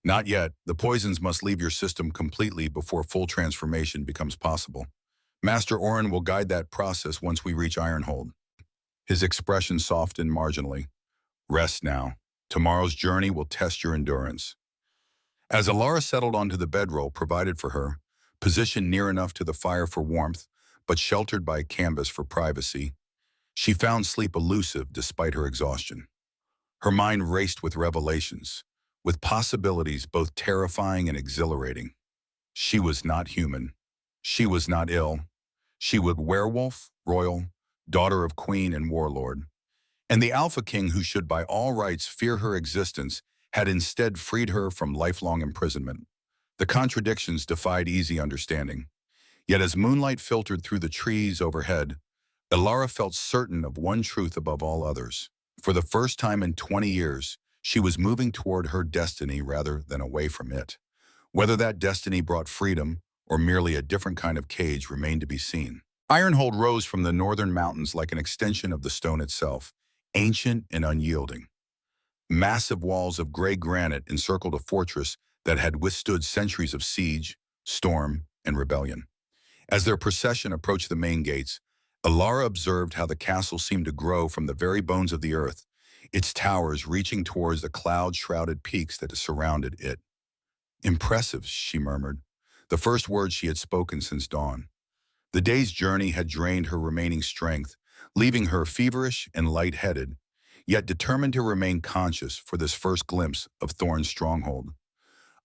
Not yet. The poisons must leave your system completely before full transformation becomes possible. Master Orin will guide that process once we reach Ironhold. His expression softened marginally. Rest now. Tomorrow's journey will test your endurance. As Alara settled onto the bedroll provided for her, positioned near enough to the fire for warmth, but sheltered by canvas for privacy, she found sleep elusive despite her exhaustion. Her mind raced with revelations, with possibilities both terrifying and exhilarating. She was not human. She was not ill. She was werewolf, royal, daughter of queen and warlord. And the Alpha King, who should by all rights fear her existence, had instead freed her from lifelong imprisonment. The contradictions defied easy understanding. Yet as moonlight filtered through the trees overhead, Ilara felt certain of one truth above all others. For the first time in 20 years, she was moving toward her destiny rather than away from it. Whether that destiny brought freedom or merely a different kind of cage remained to be seen. Ironhold rose from the northern mountains like an extension of the stone itself, ancient and unyielding. Massive walls of gray granite encircled a fortress that had withstood centuries of siege, storm, and rebellion. As their procession approached the main gates, Alara observed how the castle seemed to grow from the very bones of the earth, its towers reaching towards the cloud-shrouded peaks that surrounded it. Impressive, she murmured, the first words she had spoken since dawn. The day's journey had drained her remaining strength, leaving her feverish and light-headed, yet determined to remain conscious for this first glimpse of Thorn's stronghold.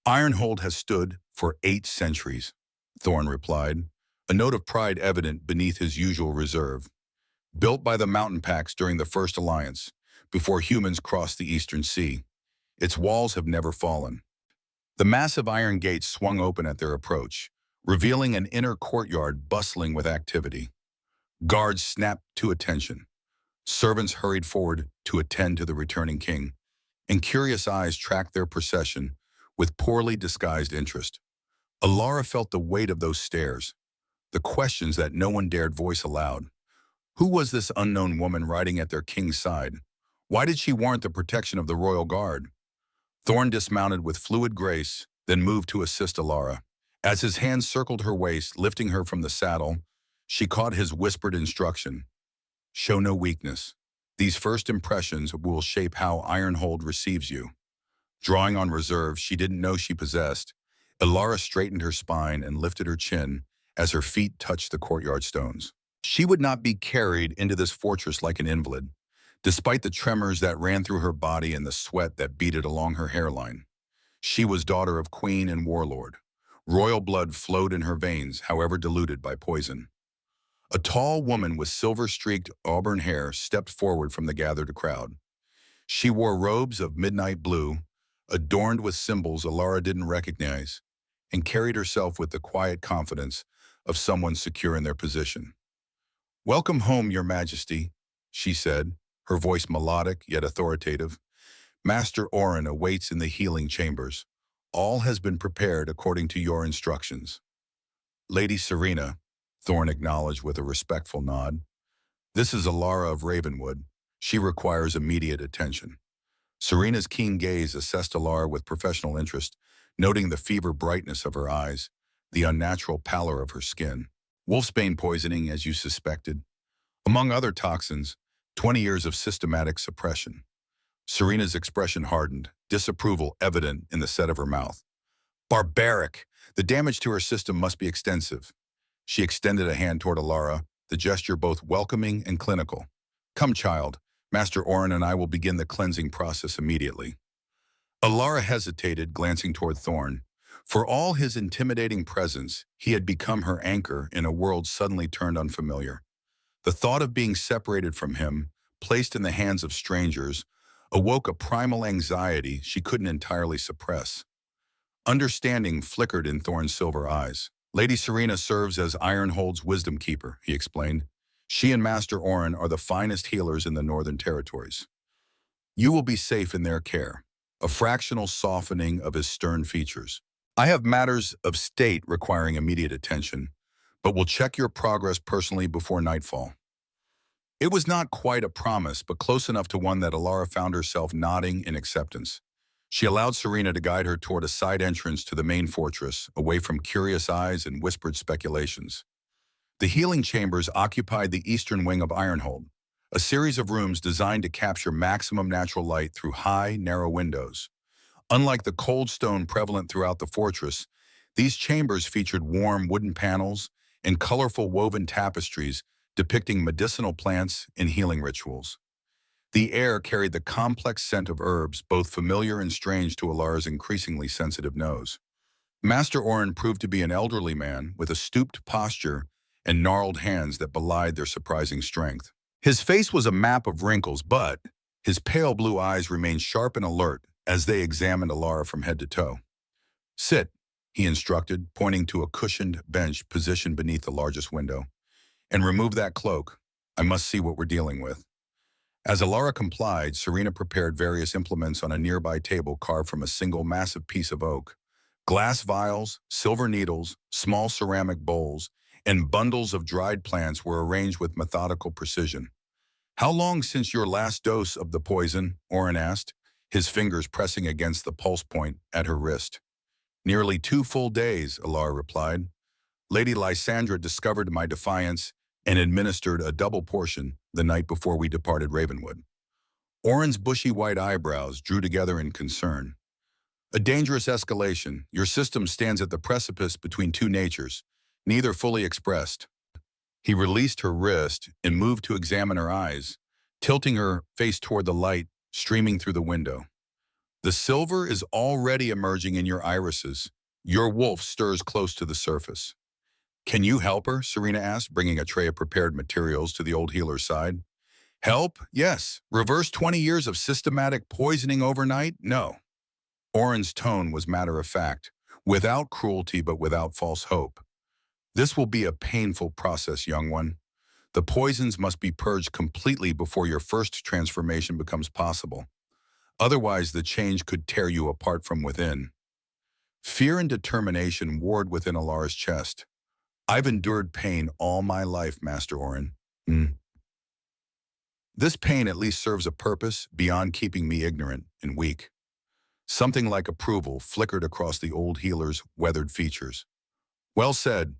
Ironhold has stood for 8 centuries, Thorn replied, a note of pride evident beneath his usual reserve. Built by the mountain packs during the First Alliance, before humans crossed the Eastern Sea, its walls have never fallen. The massive iron gates swung open at their approach, revealing an inner courtyard bustling with activity. Guards snapped to attention. Servants hurried forward to attend to the returning king, and curious eyes tracked their procession with poorly disguised interest. Alara felt the weight of those stares, the questions that no one dared voice aloud. Who was this unknown woman riding at their king's side? Why did she warrant the protection of the royal guard? Thorn dismounted with fluid grace, then moved to assist Alara. As his hands circled her waist, lifting her from the saddle, she caught his whispered instruction. Show no weakness. These first impressions will shape how Ironhold receives you. Drawing on reserve she didn't know she possessed, Ilara straightened her spine and lifted her chin as her feet touched the courtyard stones. She would not be carried into this fortress like an invalid, despite the tremors that ran through her body and the sweat that beaded along her hairline. She was daughter of queen and warlord. Royal blood flowed in her veins, however diluted by poison. A tall woman with silver-streaked auburn hair stepped forward from the gathered crowd. She wore robes of midnight blue, adorned with symbols Alara didn't recognize, and carried herself with the quiet confidence of someone secure in their position. Welcome home, Your Majesty, she said, her voice melodic yet authoritative. Master Orin awaits in the healing chambers. All has been prepared according to your instructions. Lady Serena, Thorn acknowledged with a respectful nod. This is Alara of Ravenwood. She requires immediate attention. Serena's keen gaze assessed Alara with professional interest, noting the fever brightness of her eyes, the unnatural pallor of her skin. Wolfsbane poisoning, as you suspected. Among other toxins, 20 years of systematic suppression. Serena's expression hardened, disapproval evident in the set of her mouth. Barbaric! The damage to her system must be extensive. She extended a hand toward Alara, the gesture both welcoming and clinical. Come, child. Master Orin and I will begin the cleansing process immediately. Alara hesitated, glancing toward Thorn. For all his intimidating presence, he had become her anchor in a world suddenly turned unfamiliar. The thought of being separated from him, placed in the hands of strangers, awoke a primal anxiety she couldn't entirely suppress. Understanding flickered in Thorn's silver eyes. Lady Serena serves as Ironhold's wisdom keeper, he explained. She and Master Orin are the finest healers in the Northern Territories. You will be safe in their care. A fractional softening of his stern features. I have matters of state requiring immediate attention, but will check your progress personally before nightfall. It was not quite a promise, but close enough to one that Alara found herself nodding in acceptance. She allowed Serena to guide her toward a side entrance to the main fortress, away from curious eyes and whispered speculations. The healing chambers occupied the eastern wing of Ironhold, a series of rooms designed to capture maximum natural light through high, narrow windows. Unlike the cold stone prevalent throughout the fortress, these chambers featured warm wooden panels and colorful woven tapestries depicting medicinal plants and healing rituals. The air carried the complex scent of herbs, both familiar and strange to Alara's increasingly sensitive nose. Master Orin proved to be an elderly man with a stooped posture and gnarled hands that belied their surprising strength. His face was a map of wrinkles, but his pale blue eyes remained sharp and alert as they examined Alara from head to toe. "Sit," he instructed, pointing to a cushioned bench positioned beneath the largest window. "And remove that cloak. I must see what we're dealing with." As Alara complied, Serena prepared various implements on a nearby table carved from a single massive piece of oak. Glass vials, silver needles, small ceramic bowls, and bundles of dried plants were arranged with methodical precision. "How long since your last dose of the poison?" Orin asked, his fingers pressing against the pulse point at her wrist. "Nearly 2 full days," Alara replied. "Lady Lysandra discovered my defiance and administered a double portion the night before we departed Ravenwood." Orin's bushy white eyebrows drew together in concern. "A dangerous escalation. Your system stands at the precipice between two natures, neither fully expressed." He released her wrist and moved to examine her eyes, tilting her face toward the light streaming through the window. "The silver is already emerging in your irises. Your wolf stirs close to the surface." "Can you help her?" Serena asked, bringing a tray of prepared materials to the old healer's side. "Help? Yes. Reverse 20 years of systematic poisoning overnight? No." Orin's tone was matter-of-fact, without cruelty but without false hope. "This will be a painful process, young one. The poisons must be purged completely before your first transformation becomes possible. Otherwise, the change could tear you apart from within." Fear and determination warred within Alara's chest. "I've endured pain all my life, Master Orin. This pain at least serves a purpose beyond keeping me ignorant and weak." Something like approval flickered across the old healer's weathered features. "Well said."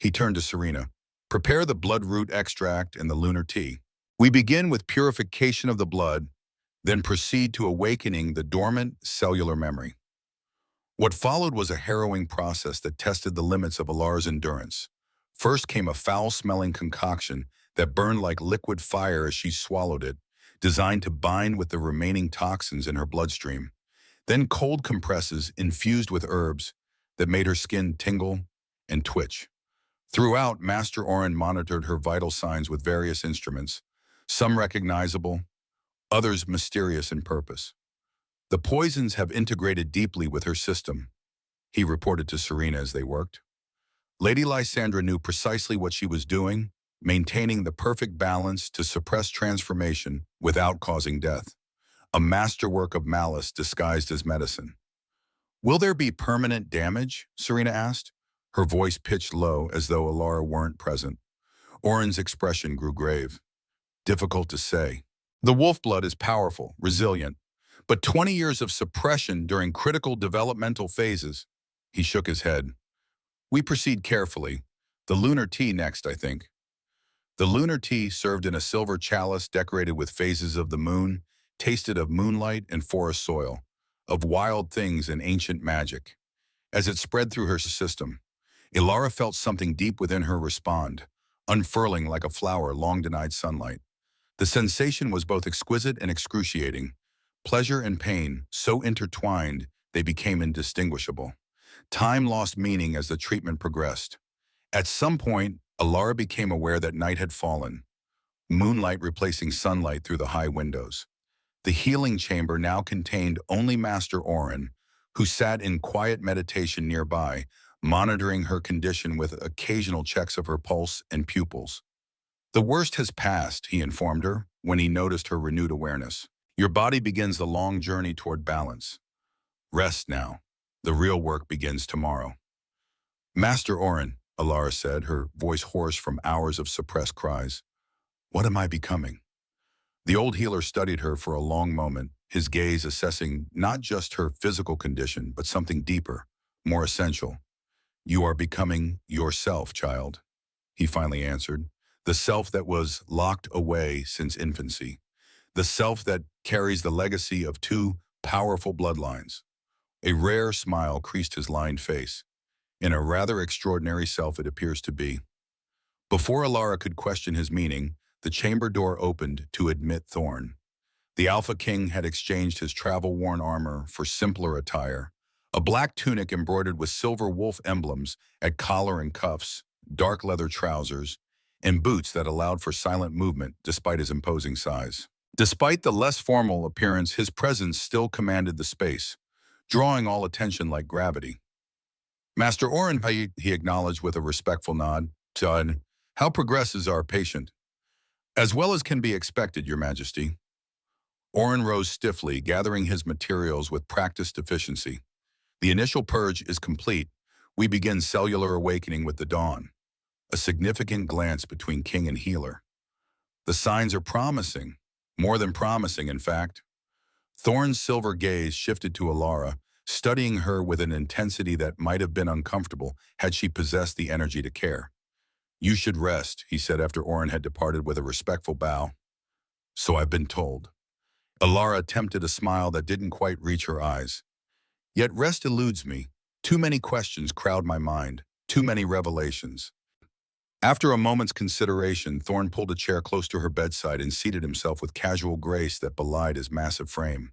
He turned to Serena. "Prepare the bloodroot extract and the lunar tea. We begin with purification of the blood, then proceed to awakening the dormant cellular memory." What followed was a harrowing process that tested the limits of Alara's endurance. First came a foul-smelling concoction that burned like liquid fire as she swallowed it, designed to bind with the remaining toxins in her bloodstream. Then cold compresses infused with herbs that made her skin tingle and twitch. Throughout, Master Orin monitored her vital signs with various instruments, some recognizable, others mysterious in purpose. "The poisons have integrated deeply with her system," he reported to Serena as they worked. Lady Lysandra knew precisely what she was doing, maintaining the perfect balance to suppress transformation without causing death. A masterwork of malice disguised as medicine. "Will there be permanent damage?" Serena asked, her voice pitched low as though Alara weren't present. Orin's expression grew grave. "Difficult to say. The wolf blood is powerful, resilient, but 20 years of suppression during critical developmental phases." He shook his head. "We proceed carefully. The lunar tea next, I think." The lunar tea, served in a silver chalice decorated with phases of the moon, tasted of moonlight and forest soil, of wild things and ancient magic. As it spread through her system, Ilara felt something deep within her respond, unfurling like a flower long denied sunlight. The sensation was both exquisite and excruciating. Pleasure and pain, so intertwined, they became indistinguishable. Time lost meaning as the treatment progressed. At some point, Alara became aware that night had fallen, moonlight replacing sunlight through the high windows. The healing chamber now contained only Master Orin, who sat in quiet meditation nearby, monitoring her condition with occasional checks of her pulse and pupils. "The worst has passed," he informed her, when he noticed her renewed awareness. "Your body begins the long journey toward balance. Rest now. The real work begins tomorrow." "Master Orin," Alara said, her voice hoarse from hours of suppressed cries. What am I becoming? The old healer studied her for a long moment, his gaze assessing not just her physical condition, but something deeper, more essential. You are becoming yourself, child, he finally answered. The self that was locked away since infancy. The self that carries the legacy of two powerful bloodlines. A rare smile creased his lined face. In a rather extraordinary self it appears to be. Before Alara could question his meaning, the chamber door opened to admit Thorn. The Alpha King had exchanged his travel-worn armor for simpler attire, a black tunic embroidered with silver wolf emblems at collar and cuffs, dark leather trousers, and boots that allowed for silent movement despite his imposing size. Despite the less formal appearance, his presence still commanded the space, drawing all attention like gravity. Master Oren, he acknowledged with a respectful nod. Son, how progresses our patient? As well as can be expected, Your Majesty. Oren rose stiffly, gathering his materials with practiced efficiency. The initial purge is complete. We begin cellular awakening with the dawn. A significant glance between king and healer. The signs are promising, more than promising, in fact. Thorn's silver gaze shifted to Alara, studying her with an intensity that might have been uncomfortable had she possessed the energy to care. You should rest, he said after Oren had departed with a respectful bow. So I've been told. Alara attempted a smile that didn't quite reach her eyes. Yet rest eludes me. Too many questions crowd my mind. Too many revelations. After a moment's consideration, Thorn pulled a chair close to her bedside and seated himself with casual grace that belied his massive frame.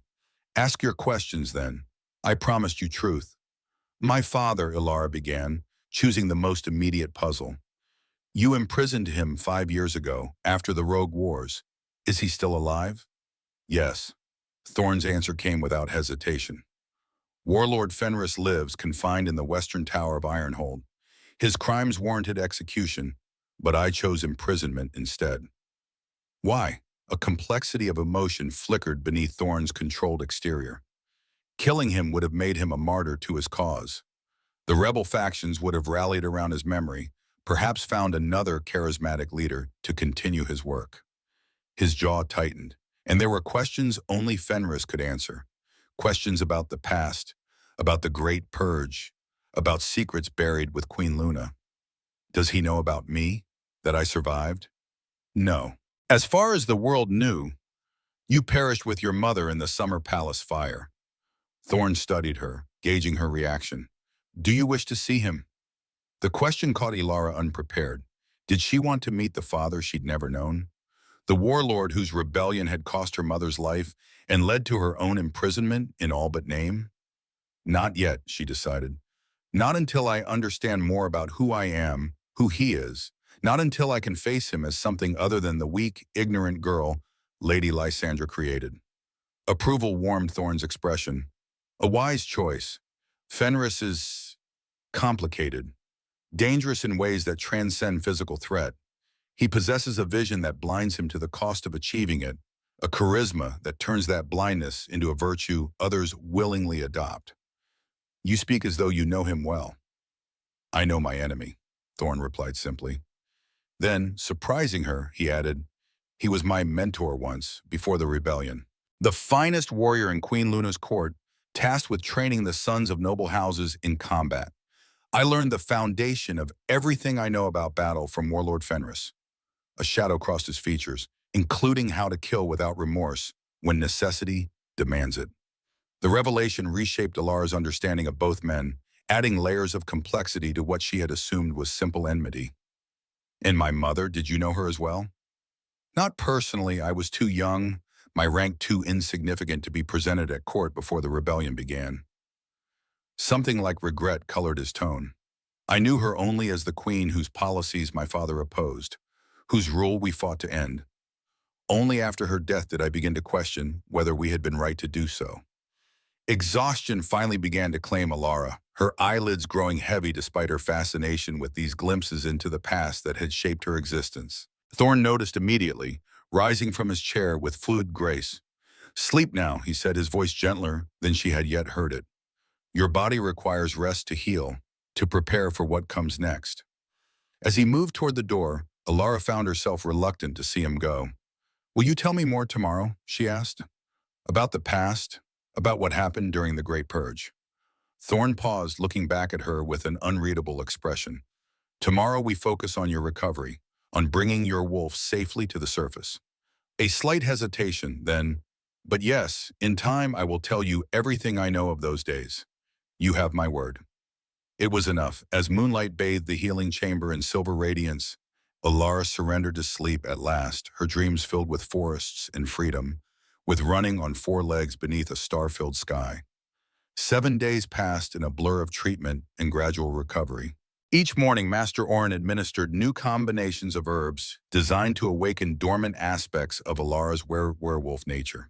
Ask your questions, then. I promised you truth. My father, Ilara began, choosing the most immediate puzzle. You imprisoned him 5 years ago, after the Rogue Wars. Is he still alive? Yes. Thorn's answer came without hesitation. Warlord Fenris lives confined in the western tower of Ironhold. His crimes warranted execution, but I chose imprisonment instead. Why? A complexity of emotion flickered beneath Thorn's controlled exterior. Killing him would have made him a martyr to his cause. The rebel factions would have rallied around his memory, perhaps found another charismatic leader to continue his work. His jaw tightened, and there were questions only Fenris could answer. Questions about the past, about the Great Purge, about secrets buried with Queen Luna. Does he know about me, that I survived? No. As far as the world knew, you perished with your mother in the Summer Palace fire. Thorn studied her, gauging her reaction. Do you wish to see him? The question caught Ilara unprepared. Did she want to meet the father she'd never known? The warlord whose rebellion had cost her mother's life and led to her own imprisonment in all but name? Not yet, she decided. Not until I understand more about who I am, who he is. Not until I can face him as something other than the weak, ignorant girl Lady Lysandra created. Approval warmed Thorn's expression. A wise choice. Fenris is complicated, dangerous in ways that transcend physical threat. He possesses a vision that blinds him to the cost of achieving it, a charisma that turns that blindness into a virtue others willingly adopt. You speak as though you know him well. I know my enemy, Thorn replied simply. Then, surprising her, he added, he was my mentor once, before the rebellion. The finest warrior in Queen Luna's court, tasked with training the sons of noble houses in combat. I learned the foundation of everything I know about battle from Warlord Fenris. A shadow crossed his features, including how to kill without remorse when necessity demands it. The revelation reshaped Alara's understanding of both men, adding layers of complexity to what she had assumed was simple enmity. And my mother, did you know her as well? Not personally, I was too young, my rank too insignificant to be presented at court before the rebellion began. Something like regret colored his tone. I knew her only as the queen whose policies my father opposed, whose rule we fought to end. Only after her death did I begin to question whether we had been right to do so. Exhaustion finally began to claim Alara, her eyelids growing heavy despite her fascination with these glimpses into the past that had shaped her existence. Thorn noticed immediately, rising from his chair with fluid grace. Sleep now, he said, his voice gentler than she had yet heard it. Your body requires rest to heal, to prepare for what comes next. As he moved toward the door, Alara found herself reluctant to see him go. "Will you tell me more tomorrow?" she asked. "About the past? About what happened during the Great Purge?" Thorn paused, looking back at her with an unreadable expression. "Tomorrow we focus on your recovery, on bringing your wolf safely to the surface." A slight hesitation, then, "But yes, in time I will tell you everything I know of those days. You have my word." It was enough. As moonlight bathed the healing chamber in silver radiance, Alara surrendered to sleep at last, her dreams filled with forests and freedom, with running on four legs beneath a star-filled sky. 7 days passed in a blur of treatment and gradual recovery. Each morning, Master Orin administered new combinations of herbs designed to awaken dormant aspects of Alara's werewolf nature.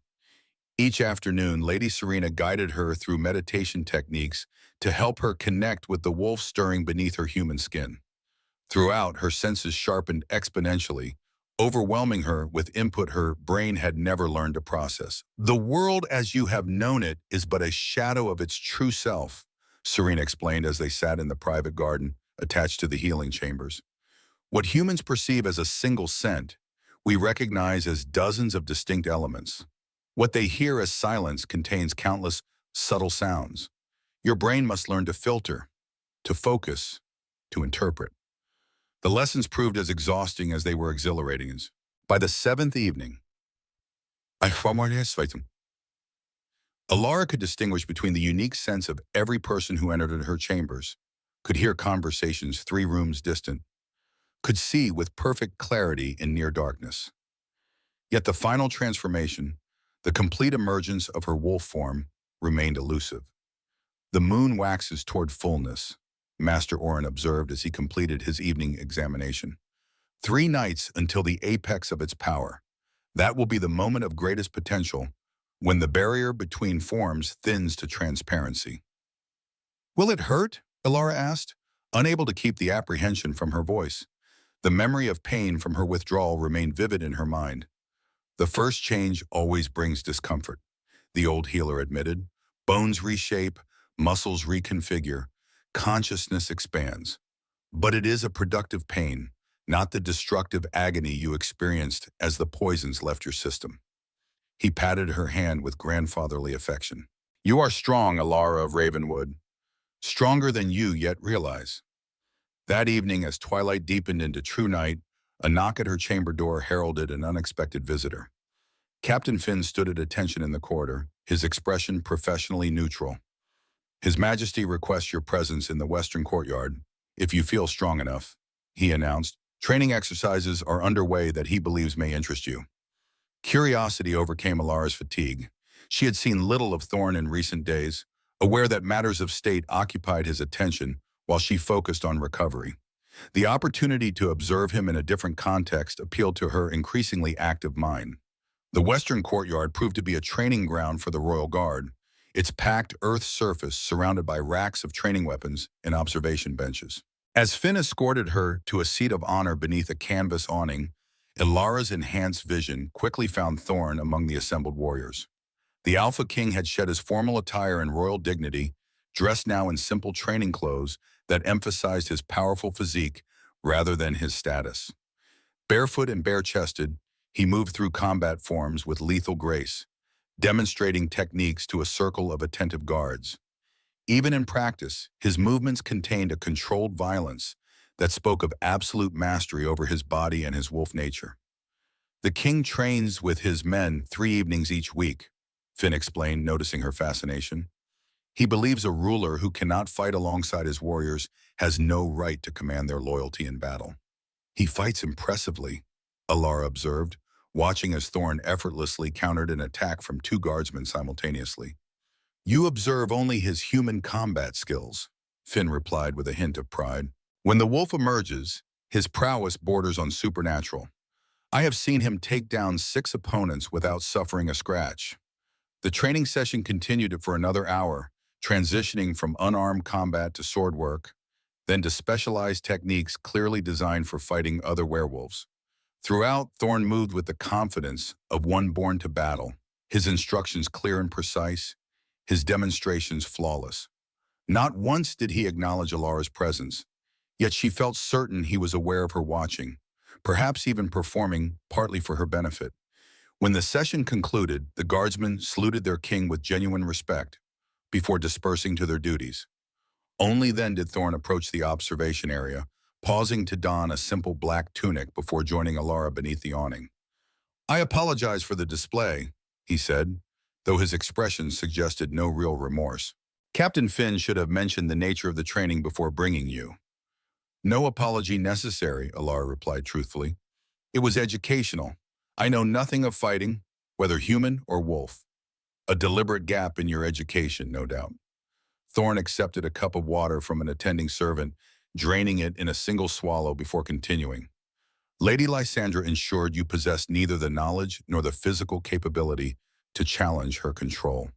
Each afternoon, Lady Serena guided her through meditation techniques to help her connect with the wolf stirring beneath her human skin. Throughout, her senses sharpened exponentially, overwhelming her with input her brain had never learned to process. "The world as you have known it is but a shadow of its true self," Serena explained as they sat in the private garden attached to the healing chambers. "What humans perceive as a single scent, we recognize as dozens of distinct elements. What they hear as silence contains countless subtle sounds. Your brain must learn to filter, to focus, to interpret." The lessons proved as exhausting as they were exhilarating. By the seventh evening, Alara could distinguish between the unique sense of every person who entered her chambers, could hear conversations 3 rooms distant, could see with perfect clarity in near darkness. Yet the final transformation, the complete emergence of her wolf form, remained elusive. "The moon waxes toward fullness," Master Orin observed as he completed his evening examination. 3 nights until the apex of its power. That will be the moment of greatest potential, when the barrier between forms thins to transparency. "Will it hurt?" Alara asked, unable to keep the apprehension from her voice. The memory of pain from her withdrawal remained vivid in her mind. "The first change always brings discomfort," the old healer admitted. "Bones reshape, muscles reconfigure, consciousness expands. But it is a productive pain, not the destructive agony you experienced as the poisons left your system." He patted her hand with grandfatherly affection. "You are strong, Alara of Ravenwood. Stronger than you yet realize." That evening, as twilight deepened into true night, a knock at her chamber door heralded an unexpected visitor. Captain Finn stood at attention in the corridor, his expression professionally neutral. "His Majesty requests your presence in the western courtyard, if you feel strong enough," he announced. "Training exercises are underway that he believes may interest you." Curiosity overcame Alara's fatigue. She had seen little of Thorn in recent days, aware that matters of state occupied his attention while she focused on recovery. The opportunity to observe him in a different context appealed to her increasingly active mind. The western courtyard proved to be a training ground for the Royal Guard, its packed earth surface surrounded by racks of training weapons and observation benches. As Finn escorted her to a seat of honor beneath a canvas awning, Ilara's enhanced vision quickly found Thorn among the assembled warriors. The Alpha King had shed his formal attire and royal dignity, dressed now in simple training clothes that emphasized his powerful physique rather than his status. Barefoot and bare-chested, he moved through combat forms with lethal grace, demonstrating techniques to a circle of attentive guards. Even in practice, his movements contained a controlled violence that spoke of absolute mastery over his body and his wolf nature. "The king trains with his men 3 evenings each week," Finn explained, noticing her fascination. "He believes a ruler who cannot fight alongside his warriors has no right to command their loyalty in battle." "He fights impressively," Alara observed, watching as Thorn effortlessly countered an attack from 2 guardsmen simultaneously. "You observe only his human combat skills," Finn replied with a hint of pride. "When the wolf emerges, his prowess borders on supernatural. I have seen him take down 6 opponents without suffering a scratch." The training session continued for another hour, transitioning from unarmed combat to sword work, then to specialized techniques clearly designed for fighting other werewolves. Throughout, Thorn moved with the confidence of one born to battle, his instructions clear and precise, his demonstrations flawless. Not once did he acknowledge Alara's presence, yet she felt certain he was aware of her watching, perhaps even performing partly for her benefit. When the session concluded, the guardsmen saluted their king with genuine respect before dispersing to their duties. Only then did Thorn approach the observation area, pausing to don a simple black tunic before joining Alara beneath the awning. "I apologize for the display," he said, though his expression suggested no real remorse. "Captain Finn should have mentioned the nature of the training before bringing you." "No apology necessary," Alara replied truthfully. "It was educational. I know nothing of fighting, whether human or wolf. A deliberate gap in your education, no doubt." Thorn accepted a cup of water from an attending servant, draining it in a single swallow before continuing. "Lady Lysandra ensured you possessed neither the knowledge nor the physical capability to challenge her control.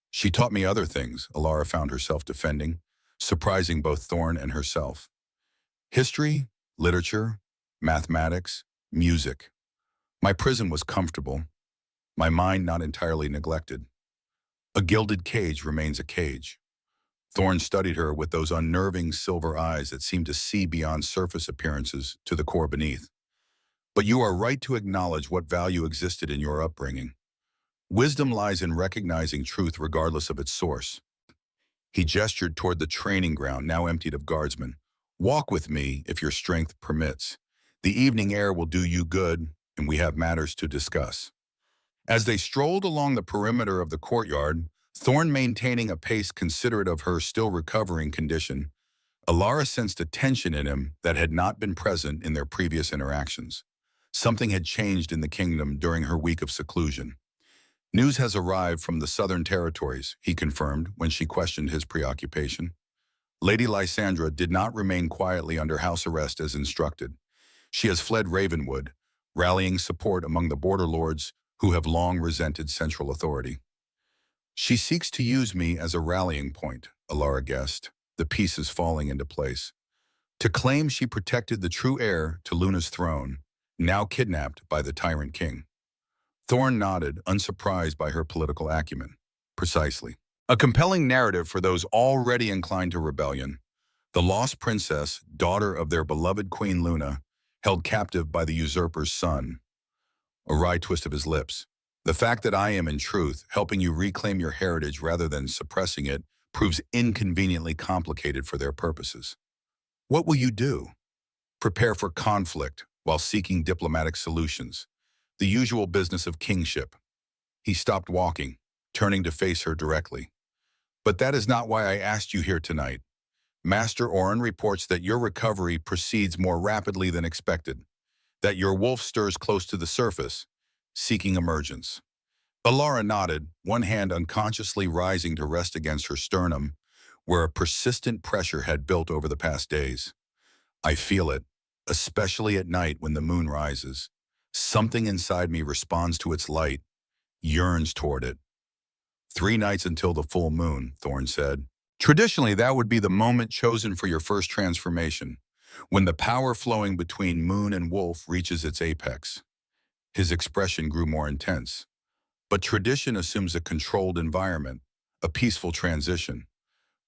She taught me other things," Alara found herself defending, surprising both Thorn and herself. "History, literature, mathematics, music. My prison was comfortable, my mind not entirely neglected. A gilded cage remains a cage." Thorn studied her with those unnerving silver eyes that seemed to see beyond surface appearances to the core beneath. "But you are right to acknowledge what value existed in your upbringing. Wisdom lies in recognizing truth regardless of its source." He gestured toward the training ground, now emptied of guardsmen. "Walk with me if your strength permits. The evening air will do you good, and we have matters to discuss." As they strolled along the perimeter of the courtyard, Thorn maintaining a pace considerate of her still recovering condition, Alara sensed a tension in him that had not been present in their previous interactions. Something had changed in the kingdom during her week of seclusion. "News has arrived from the southern territories," he confirmed when she questioned his preoccupation. "Lady Lysandra did not remain quietly under house arrest as instructed. She has fled Ravenwood, rallying support among the border lords who have long resented central authority." "She seeks to use me as a rallying point," Alara guessed, the pieces falling into place. "To claim she protected the true heir to Luna's throne, now kidnapped by the tyrant king." Thorn nodded, unsurprised by her political acumen. "Precisely. A compelling narrative for those already inclined to rebellion. The lost princess, daughter of their beloved Queen Luna, held captive by the usurper's son." A wry twist of his lips. "The fact that I am, in truth, helping you reclaim your heritage rather than suppressing it proves inconveniently complicated for their purposes. What will you do? Prepare for conflict while seeking diplomatic solutions. The usual business of kingship." He stopped walking, turning to face her directly. "But that is not why I asked you here tonight. Master Oren reports that your recovery proceeds more rapidly than expected, that your wolf stirs close to the surface, seeking emergence." Alara nodded, one hand unconsciously rising to rest against her sternum, where a persistent pressure had built over the past days. "I feel it, especially at night when the moon rises. Something inside me responds to its light, yearns toward it." "3 nights until the full moon," Thorn said. "Traditionally, that would be the moment chosen for your first transformation, when the power flowing between moon and wolf reaches its apex." His expression grew more intense. "But tradition assumes a controlled environment, a peaceful transition.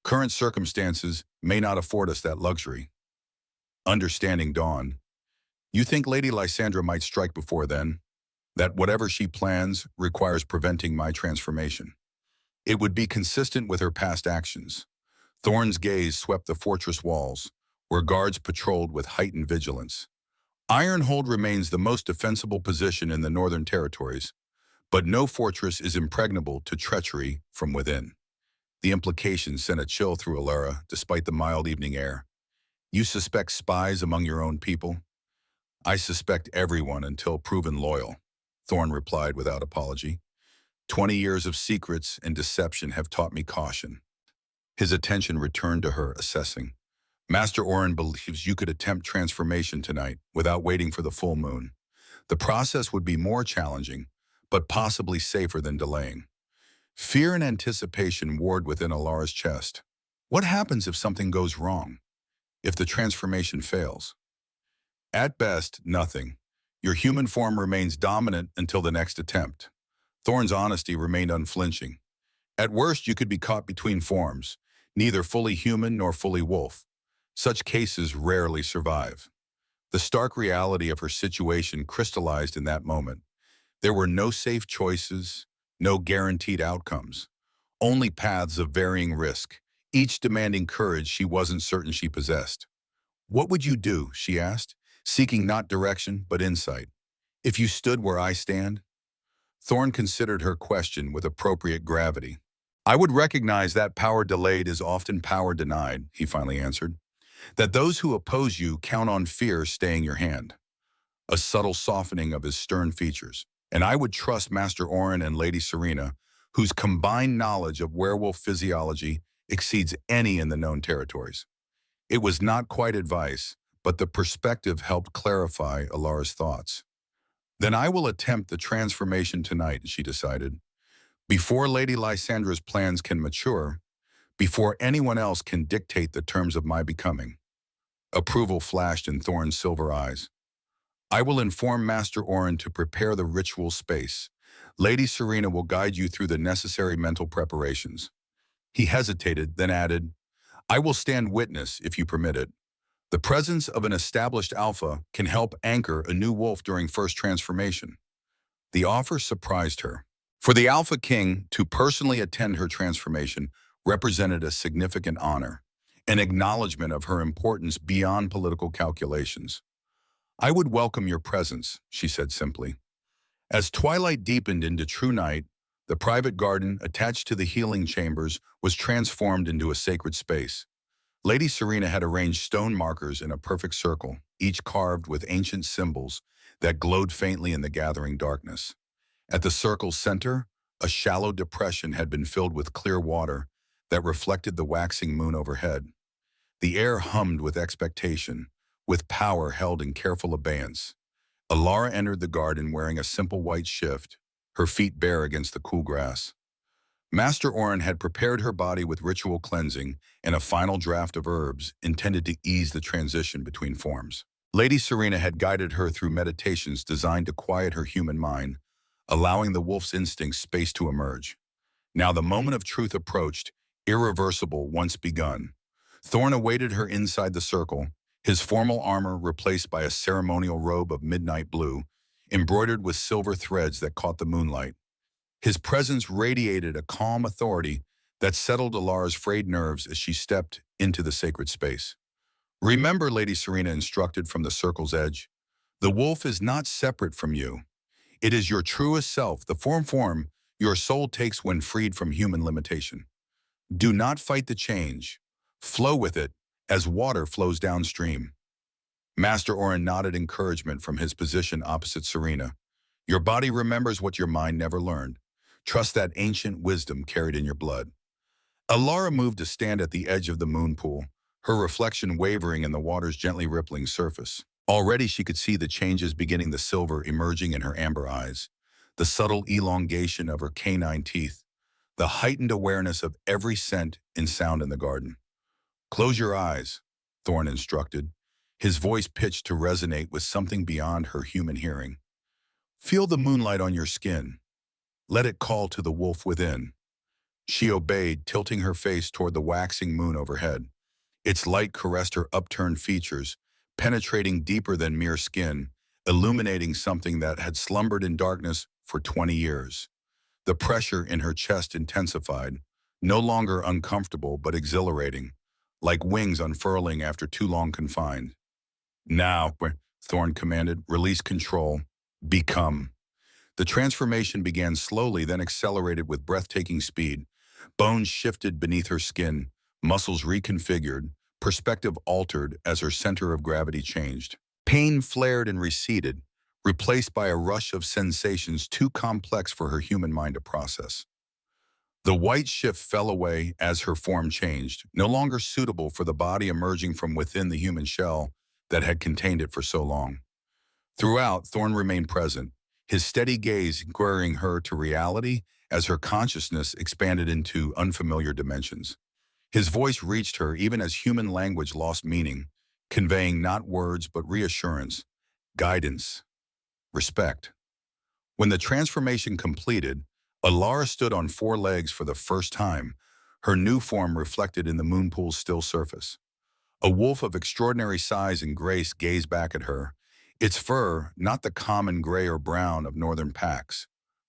Current circumstances may not afford us that luxury." Understanding dawned. "You think Lady Lysandra might strike before then? That whatever she plans requires preventing my transformation? It would be consistent with her past actions." Thorn's gaze swept the fortress walls, where guards patrolled with heightened vigilance. "Ironhold remains the most defensible position in the Northern Territories, but no fortress is impregnable to treachery from within." The implication sent a chill through Alara, despite the mild evening air. "You suspect spies among your own people?" "I suspect everyone until proven loyal," Thorn replied without apology. 20 years of secrets and deception have taught me caution." His attention returned to her, assessing. "Master Oren believes you could attempt transformation tonight without waiting for the full moon. The process would be more challenging, but possibly safer than delaying." Fear and anticipation warred within Alara's chest. What happens if something goes wrong? If the transformation fails? "At best, nothing. Your human form remains dominant until the next attempt." Thorn's honesty remained unflinching. "At worst, you could be caught between forms, neither fully human nor fully wolf. Such cases rarely survive." The stark reality of her situation crystallized in that moment. There were no safe choices, no guaranteed outcomes, only paths of varying risk, each demanding courage she wasn't certain she possessed. "What would you do?" she asked, seeking not direction but insight. "If you stood where I stand?" Thorne considered her question with appropriate gravity. "I would recognize that power delayed is often power denied," he finally answered. "That those who oppose you count on fear staying your hand." A subtle softening of his stern features. "And I would trust Master Orin and Lady Serena, whose combined knowledge of werewolf physiology exceeds any in the known territories." It was not quite advice, but the perspective helped clarify Alara's thoughts. "Then I will attempt the transformation tonight," she decided. "Before Lady Lysandra's plans can mature, before anyone else can dictate the terms of my becoming." Approval flashed in Thorne's silver eyes. "I will inform Master Orin to prepare the ritual space. Lady Serena will guide you through the necessary mental preparations." He hesitated, then added, "I will stand witness if you permit it. The presence of an established alpha can help anchor a new wolf during first transformation." The offer surprised her. For the Alpha King to personally attend her transformation represented a significant honor, an acknowledgement of her importance beyond political calculations. "I would welcome your presence," she said simply. As twilight deepened into true night, the private garden attached to the healing chambers was transformed into a sacred space. Lady Serena had arranged stone markers in a perfect circle, each carved with ancient symbols that glowed faintly in the gathering darkness. At the circle's center, a shallow depression had been filled with clear water that reflected the waxing moon overhead. The air hummed with expectation, with power held in careful abeyance. Alara entered the garden wearing a simple white shift, her feet bare against the cool grass. Master Orin had prepared her body with ritual cleansing and a final draft of herbs intended to ease the transition between forms. Lady Serena had guided her through meditations designed to quiet her human mind, allowing the wolf's instincts space to emerge. Now the moment of truth approached, irreversible once begun. Thorne awaited her inside the circle, his formal armor replaced by a ceremonial robe of midnight blue, embroidered with silver threads that caught the moonlight. His presence radiated a calm authority that settled Alara's frayed nerves as she stepped into the sacred space. "Remember," Lady Serena instructed from the circle's edge, "the wolf is not separate from you. It is your truest self, the form your soul takes when freed from human limitation. Do not fight the change. Flow with it as water flows downstream." Master Orin nodded encouragement from his position opposite Serena. "Your body remembers what your mind never learned. Trust that ancient wisdom carried in your blood." Alara moved to stand at the edge of the moon pool, her reflection wavering in the water's gently rippling surface. Already she could see the changes beginning, the silver emerging in her amber eyes, the subtle elongation of her canine teeth, the heightened awareness of every scent and sound in the garden. "Close your eyes," Thorne instructed, his voice pitched to resonate with something beyond her human hearing. "Feel the moonlight on your skin. Let it call to the wolf within." She obeyed, tilting her face toward the waxing moon overhead. Its light caressed her upturned features, penetrating deeper than mere skin, illuminating something that had slumbered in darkness for 20 years. The pressure in her chest intensified, no longer uncomfortable but exhilarating, like wings unfurling after too long confined. "Now," Thorne commanded, "release control. Become." The transformation began slowly, then accelerated with breathtaking speed. Bones shifted beneath her skin, muscles reconfigured, perspective altered as her center of gravity changed. Pain flared and receded, replaced by a rush of sensations too complex for her human mind to process. The white shift fell away as her form changed, no longer suitable for the body emerging from within the human shell that had contained it for so long. Throughout, Thorne remained present, his steady gaze carrying her to reality as her consciousness expanded into unfamiliar dimensions. His voice reached her even as human language lost meaning, conveying not words but reassurance, guidance, respect. When the transformation completed, Alara stood on four legs for the first time, her new form reflected in the moon pool's still surface. A wolf of extraordinary size and grace gazed back at her, its fur not the common gray or brown of northern packs,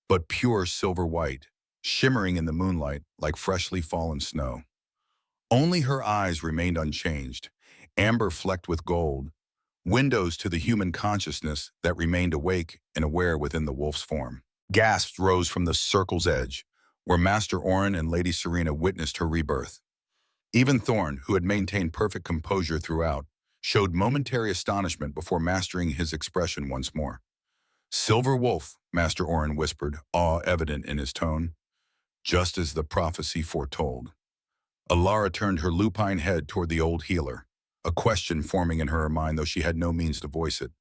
but pure silver white, shimmering in the moonlight like freshly fallen snow. Only her eyes remained unchanged, amber flecked with gold, windows to the human consciousness that remained awake and aware within the wolf's form. Gasps rose from the circle's edge, where Master Orin and Lady Serena witnessed her rebirth. Even Thorn, who had maintained perfect composure throughout, showed momentary astonishment before mastering his expression once more. "Silver Wolf," Master Orin whispered, awe evident in his tone, just as the prophecy foretold. Alara turned her lupine head toward the old healer, a question forming in her mind though she had no means to voice it.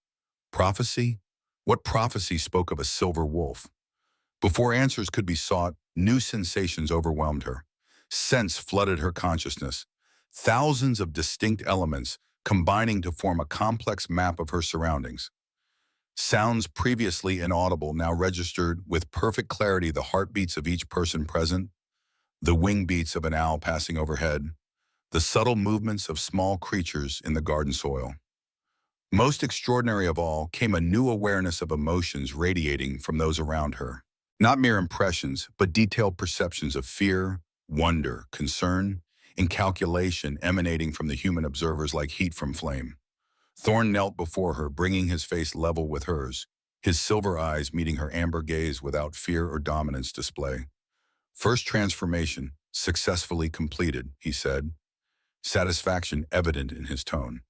Prophecy? What prophecy spoke of a silver wolf? Before answers could be sought, new sensations overwhelmed her. Scents flooded her consciousness, thousands of distinct elements combining to form a complex map of her surroundings. Sounds previously inaudible now registered with perfect clarity the heartbeats of each person present, the wing beats of an owl passing overhead, the subtle movements of small creatures in the garden soil. Most extraordinary of all came a new awareness of emotions radiating from those around her. Not mere impressions, but detailed perceptions of fear, wonder, concern, and calculation emanating from the human observers like heat from flame. Thorn knelt before her, bringing his face level with hers, his silver eyes meeting her amber gaze without fear or dominance display. "First transformation, successfully completed," he said, satisfaction evident in his tone.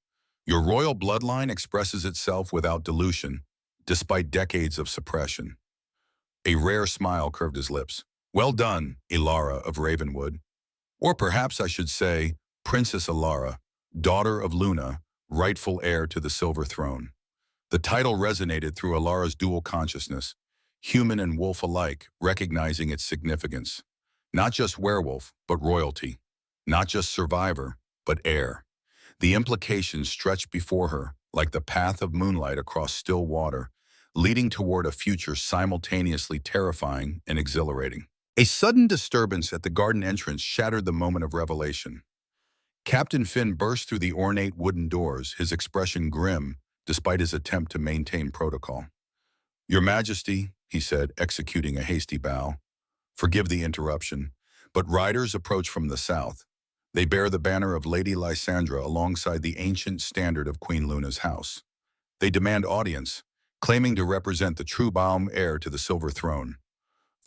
"Your royal bloodline expresses itself without dilution, despite decades of suppression." A rare smile curved his lips. "Well done, Ilara of Ravenwood. Or perhaps I should say, Princess Ilara, daughter of Luna, rightful heir to the silver throne." The title resonated through Alara's dual consciousness, human and wolf alike, recognizing its significance. Not just werewolf, but royalty. Not just survivor, but heir. The implications stretched before her, like the path of moonlight across still water, leading toward a future simultaneously terrifying and exhilarating. A sudden disturbance at the garden entrance shattered the moment of revelation. Captain Finn burst through the ornate wooden doors, his expression grim despite his attempt to maintain protocol. "Your Majesty," he said, executing a hasty bow, "forgive the interruption, but riders approach from the south. They bear the banner of Lady Lysandra alongside the ancient standard of Queen Luna's house. They demand audience, claiming to represent the true Baum heir to the silver throne."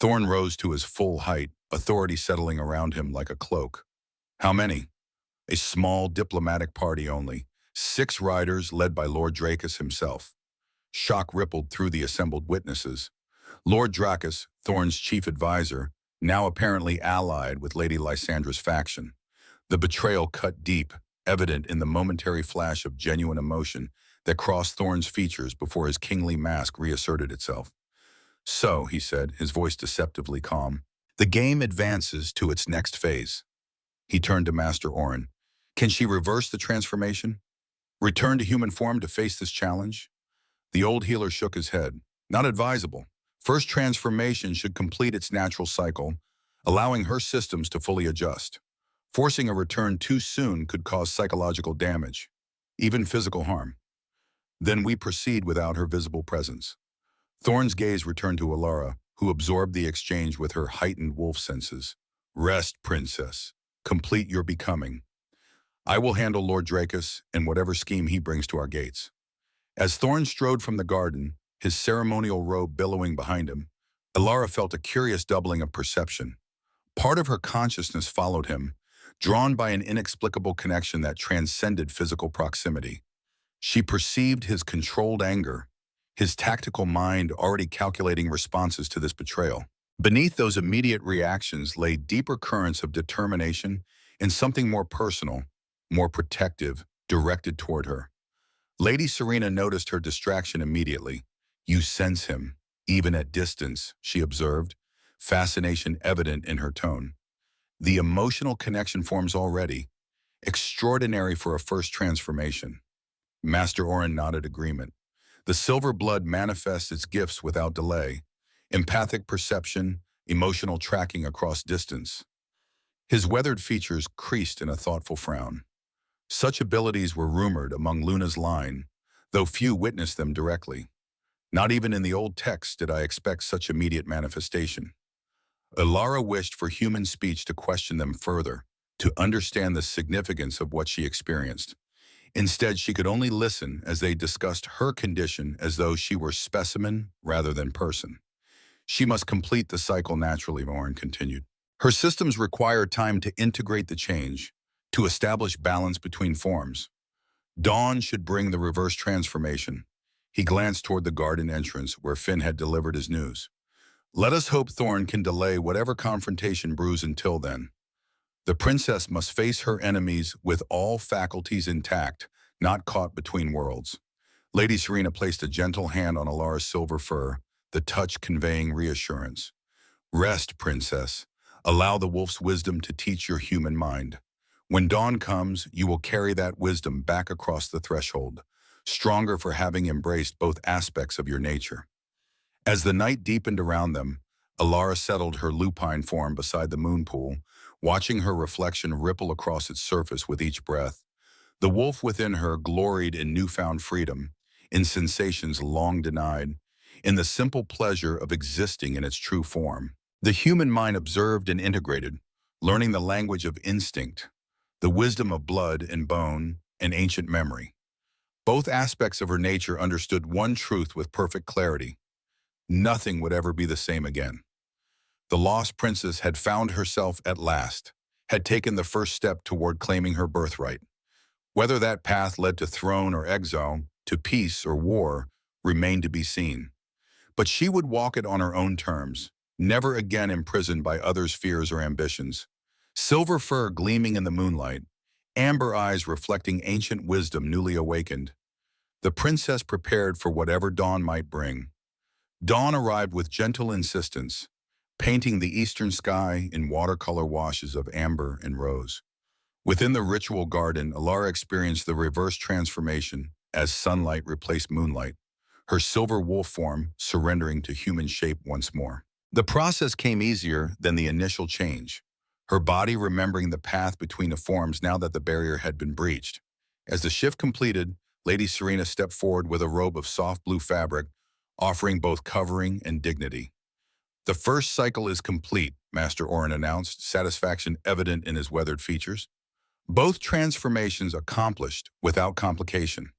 Thorn rose to his full height, authority settling around him like a cloak. "How many?" "A small diplomatic party only, 6 riders led by Lord Dracus himself." Shock rippled through the assembled witnesses. Lord Dracus, Thorn's chief advisor, now apparently allied with Lady Lysandra's faction. The betrayal cut deep, evident in the momentary flash of genuine emotion that crossed Thorn's features before his kingly mask reasserted itself. "So," he said, his voice deceptively calm, "the game advances to its next phase." He turned to Master Orin. "Can she reverse the transformation? Return to human form to face this challenge?" The old healer shook his head. "Not advisable. First transformation should complete its natural cycle, allowing her systems to fully adjust. Forcing a return too soon could cause psychological damage, even physical harm. Then we proceed without her visible presence." Thorn's gaze returned to Alara, who absorbed the exchange with her heightened wolf senses. "Rest, princess. Complete your becoming. I will handle Lord Dracus and whatever scheme he brings to our gates." As Thorn strode from the garden, his ceremonial robe billowing behind him, Alara felt a curious doubling of perception. Part of her consciousness followed him, drawn by an inexplicable connection that transcended physical proximity. She perceived his controlled anger, his tactical mind already calculating responses to this betrayal. Beneath those immediate reactions lay deeper currents of determination and something more personal, more protective, directed toward her. Lady Serena noticed her distraction immediately. "You sense him, even at distance," she observed, fascination evident in her tone. "The emotional connection forms already. Extraordinary for a first transformation." Master Orin nodded agreement. "The silver blood manifests its gifts without delay. Empathic perception, emotional tracking across distance." His weathered features creased in a thoughtful frown. Such abilities were rumored among Luna's line, though few witnessed them directly. Not even in the old texts did I expect such immediate manifestation. Alara wished for human speech to question them further, to understand the significance of what she experienced. Instead, she could only listen as they discussed her condition as though she were specimen rather than person. She must complete the cycle naturally, Warren continued. Her systems require time to integrate the change, to establish balance between forms. Dawn should bring the reverse transformation. He glanced toward the garden entrance where Finn had delivered his news. Let us hope Thorn can delay whatever confrontation brews until then. The princess must face her enemies with all faculties intact, not caught between worlds. Lady Serena placed a gentle hand on Alara's silver fur, the touch conveying reassurance. Rest, princess. Allow the wolf's wisdom to teach your human mind. When dawn comes, you will carry that wisdom back across the threshold, stronger for having embraced both aspects of your nature. As the night deepened around them, Alara settled her lupine form beside the moon pool, watching her reflection ripple across its surface with each breath. The wolf within her gloried in newfound freedom, in sensations long denied, in the simple pleasure of existing in its true form. The human mind observed and integrated, learning the language of instinct, the wisdom of blood and bone and ancient memory. Both aspects of her nature understood one truth with perfect clarity. Nothing would ever be the same again. The lost princess had found herself at last, had taken the first step toward claiming her birthright. Whether that path led to throne or exile, to peace or war, remained to be seen. But she would walk it on her own terms, never again imprisoned by others' fears or ambitions. Silver fur gleaming in the moonlight, amber eyes reflecting ancient wisdom newly awakened. The princess prepared for whatever dawn might bring. Dawn arrived with gentle insistence, painting the eastern sky in watercolor washes of amber and rose. Within the ritual garden, Alara experienced the reverse transformation as sunlight replaced moonlight, her silver wolf form surrendering to human shape once more. The process came easier than the initial change, her body remembering the path between the forms now that the barrier had been breached. As the shift completed, Lady Serena stepped forward with a robe of soft blue fabric, offering both covering and dignity. The first cycle is complete, Master Orin announced, satisfaction evident in his weathered features. Both transformations accomplished without complication.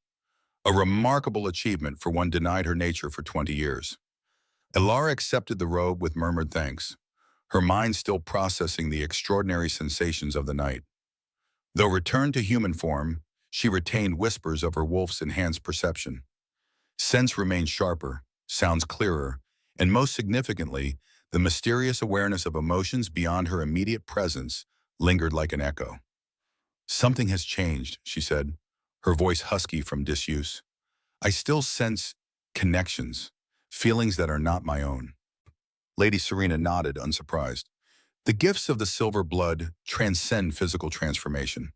A remarkable achievement for one denied her nature for 20 years. Alara accepted the robe with murmured thanks, her mind still processing the extraordinary sensations of the night. Though returned to human form, she retained whispers of her wolf's enhanced perception. Sense remained sharper, sounds clearer, and most significantly, the mysterious awareness of emotions beyond her immediate presence lingered like an echo. Something has changed, she said, her voice husky from disuse. I still sense connections, feelings that are not my own. Lady Serena nodded, unsurprised. The gifts of the silver blood transcend physical transformation.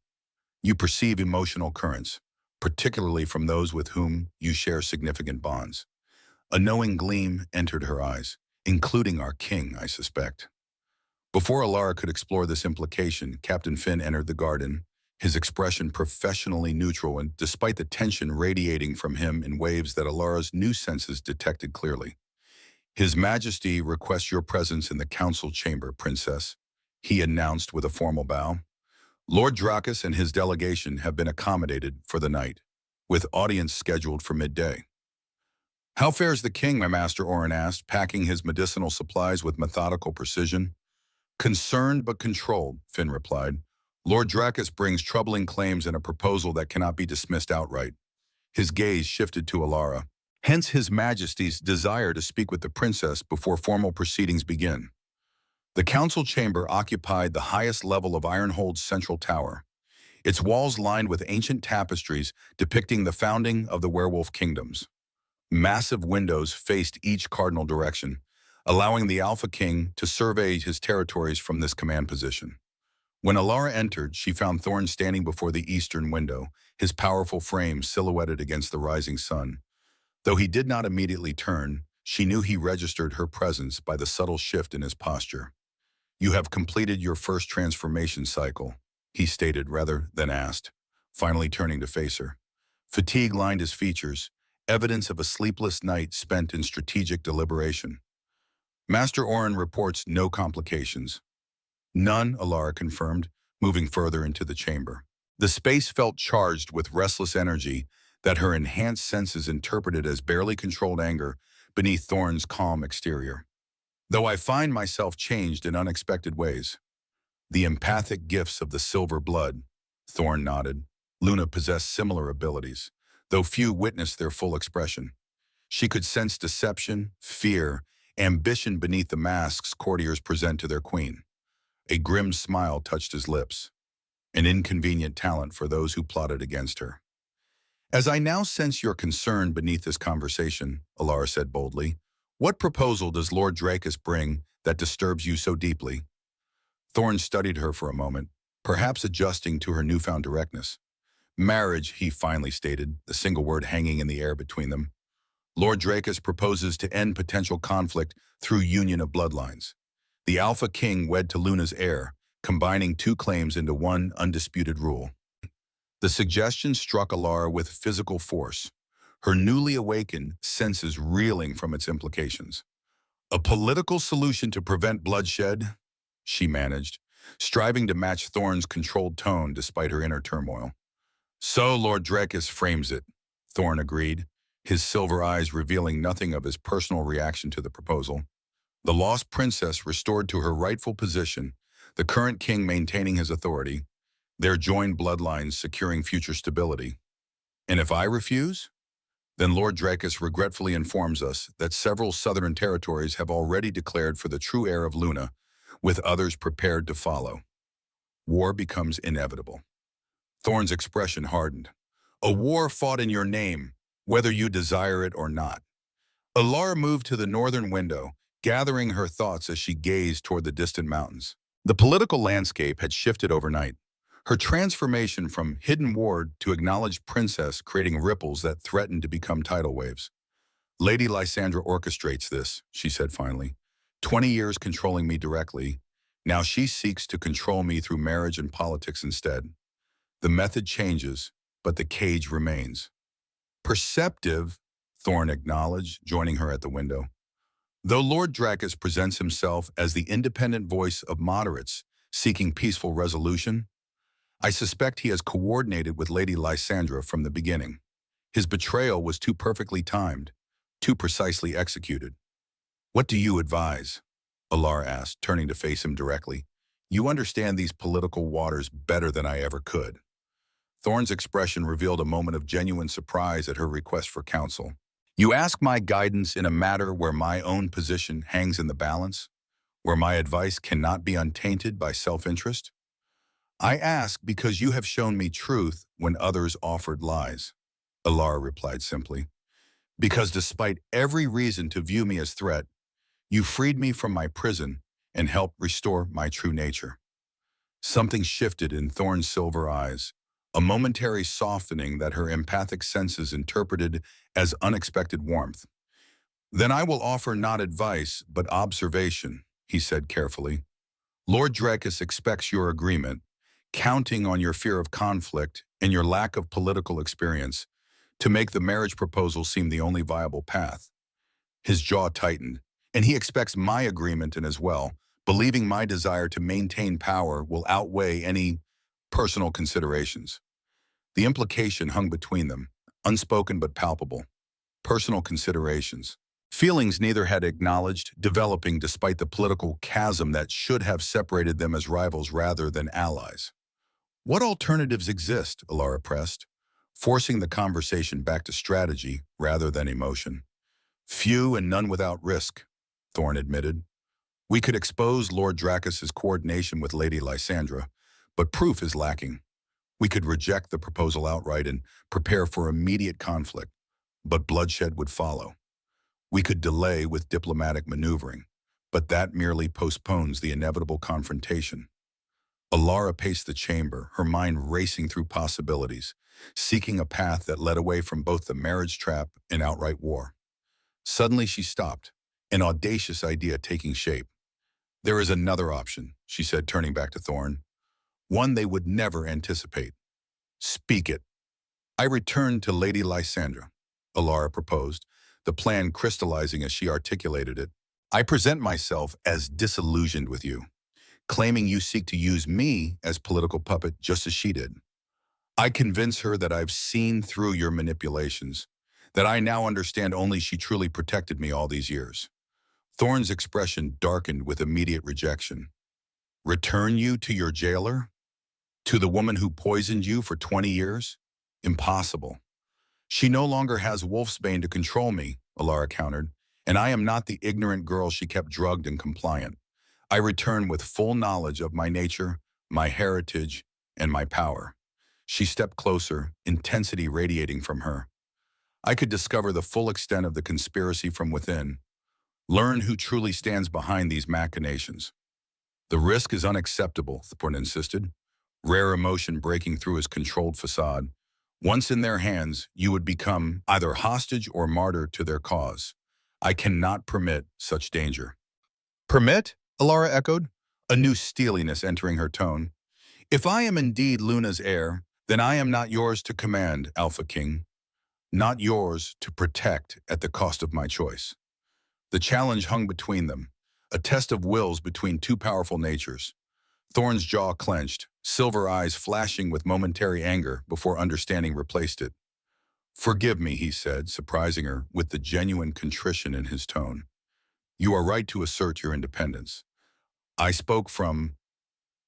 You perceive emotional currents, particularly from those with whom you share significant bonds. A knowing gleam entered her eyes, including our king, I suspect. Before Alara could explore this implication, Captain Finn entered the garden, his expression professionally neutral and despite the tension radiating from him in waves that Alara's new senses detected clearly. His Majesty requests your presence in the council chamber, Princess, he announced with a formal bow. Lord Dracus and his delegation have been accommodated for the night, with audience scheduled for midday. How fares the king, my master, Orin asked, packing his medicinal supplies with methodical precision. Concerned but controlled, Finn replied. Lord Dracus brings troubling claims and a proposal that cannot be dismissed outright. His gaze shifted to Alara. Hence His Majesty's desire to speak with the princess before formal proceedings begin. The council chamber occupied the highest level of Ironhold's central tower, its walls lined with ancient tapestries depicting the founding of the werewolf kingdoms. Massive windows faced each cardinal direction, allowing the Alpha King to survey his territories from this command position. When Alara entered, she found Thorn standing before the eastern window, his powerful frame silhouetted against the rising sun. Though he did not immediately turn, she knew he registered her presence by the subtle shift in his posture. You have completed your first transformation cycle, he stated rather than asked. finally turning to face her. Fatigue lined his features, evidence of a sleepless night spent in strategic deliberation. Master Oren reports no complications. None, Alara confirmed, moving further into the chamber. The space felt charged with restless energy that her enhanced senses interpreted as barely controlled anger beneath Thorn's calm exterior. Though I find myself changed in unexpected ways. The empathic gifts of the silver blood, Thorn nodded. Luna possessed similar abilities, though few witnessed their full expression. She could sense deception, fear, ambition beneath the masks courtiers present to their queen. A grim smile touched his lips, an inconvenient talent for those who plotted against her. As I now sense your concern beneath this conversation, Alara said boldly, what proposal does Lord Drakus bring that disturbs you so deeply? Thorn studied her for a moment, perhaps adjusting to her newfound directness. Marriage, he finally stated, the single word hanging in the air between them. Lord Drakus proposes to end potential conflict through union of bloodlines. The Alpha King wed to Luna's heir, combining two claims into one undisputed rule. The suggestion struck Alara with physical force, her newly awakened senses reeling from its implications. A political solution to prevent bloodshed, she managed, striving to match Thorn's controlled tone despite her inner turmoil. So Lord Drakus frames it, Thorn agreed, his silver eyes revealing nothing of his personal reaction to the proposal. The lost princess restored to her rightful position, the current king maintaining his authority, their joined bloodlines securing future stability. And if I refuse? Then Lord Drakus regretfully informs us that several southern territories have already declared for the true heir of Luna, with others prepared to follow. War becomes inevitable. Thorn's expression hardened. A war fought in your name, whether you desire it or not. Alara moved to the northern window, gathering her thoughts as she gazed toward the distant mountains. The political landscape had shifted overnight. Her transformation from hidden ward to acknowledged princess creating ripples that threatened to become tidal waves. Lady Lysandra orchestrates this, she said finally. 20 years controlling me directly. Now she seeks to control me through marriage and politics instead. The method changes, but the cage remains. Perceptive, Thorn acknowledged, joining her at the window. Though Lord Drakus presents himself as the independent voice of moderates seeking peaceful resolution, I suspect he has coordinated with Lady Lysandra from the beginning. His betrayal was too perfectly timed, too precisely executed. What do you advise? Alara asked, turning to face him directly. You understand these political waters better than I ever could. Thorn's expression revealed a moment of genuine surprise at her request for counsel. You ask my guidance in a matter where my own position hangs in the balance, where my advice cannot be untainted by self-interest? I ask because you have shown me truth when others offered lies, Alara replied simply. Because despite every reason to view me as threat, you freed me from my prison and helped restore my true nature. Something shifted in Thorn's silver eyes, a momentary softening that her empathic senses interpreted as unexpected warmth. Then I will offer not advice, but observation, he said carefully. Lord Drakus expects your agreement, counting on your fear of conflict and your lack of political experience to make the marriage proposal seem the only viable path. His jaw tightened, and he expects my agreement in as well, believing my desire to maintain power will outweigh any personal considerations. The implication hung between them, unspoken but palpable. Personal considerations. Feelings neither had acknowledged, developing despite the political chasm that should have separated them as rivals rather than allies. What alternatives exist, Alara pressed, forcing the conversation back to strategy rather than emotion. Few and none without risk, Thorn admitted. We could expose Lord Drakus's coordination with Lady Lysandra, but proof is lacking. We could reject the proposal outright and prepare for immediate conflict, but bloodshed would follow. We could delay with diplomatic maneuvering, but that merely postpones the inevitable confrontation. Alara paced the chamber, her mind racing through possibilities, seeking a path that led away from both the marriage trap and outright war. Suddenly she stopped, an audacious idea taking shape. There is another option, she said, turning back to Thorn. One they would never anticipate. Speak it. I returned to Lady Lysandra, Alara proposed, the plan crystallizing as she articulated it. I present myself as disillusioned with you, claiming you seek to use me as political puppet just as she did. I convince her that I've seen through your manipulations, that I now understand only she truly protected me all these years. Thorne's expression darkened with immediate rejection. Return you to your jailer? To the woman who poisoned you for 20 years? Impossible. She no longer has Wolfsbane to control me, Alara countered, and I am not the ignorant girl she kept drugged and compliant. I return with full knowledge of my nature, my heritage, and my power. She stepped closer, intensity radiating from her. I could discover the full extent of the conspiracy from within, learn who truly stands behind these machinations. The risk is unacceptable, Thorne insisted, rare emotion breaking through his controlled facade. Once in their hands, you would become either hostage or martyr to their cause. I cannot permit such danger. Permit? Alara echoed, a new steeliness entering her tone. If I am indeed Luna's heir, then I am not yours to command, Alpha King. Not yours to protect at the cost of my choice. The challenge hung between them, a test of wills between two powerful natures. Thorne's jaw clenched, silver eyes flashing with momentary anger before understanding replaced it. Forgive me, he said, surprising her with the genuine contrition in his tone. You are right to assert your independence. I spoke from,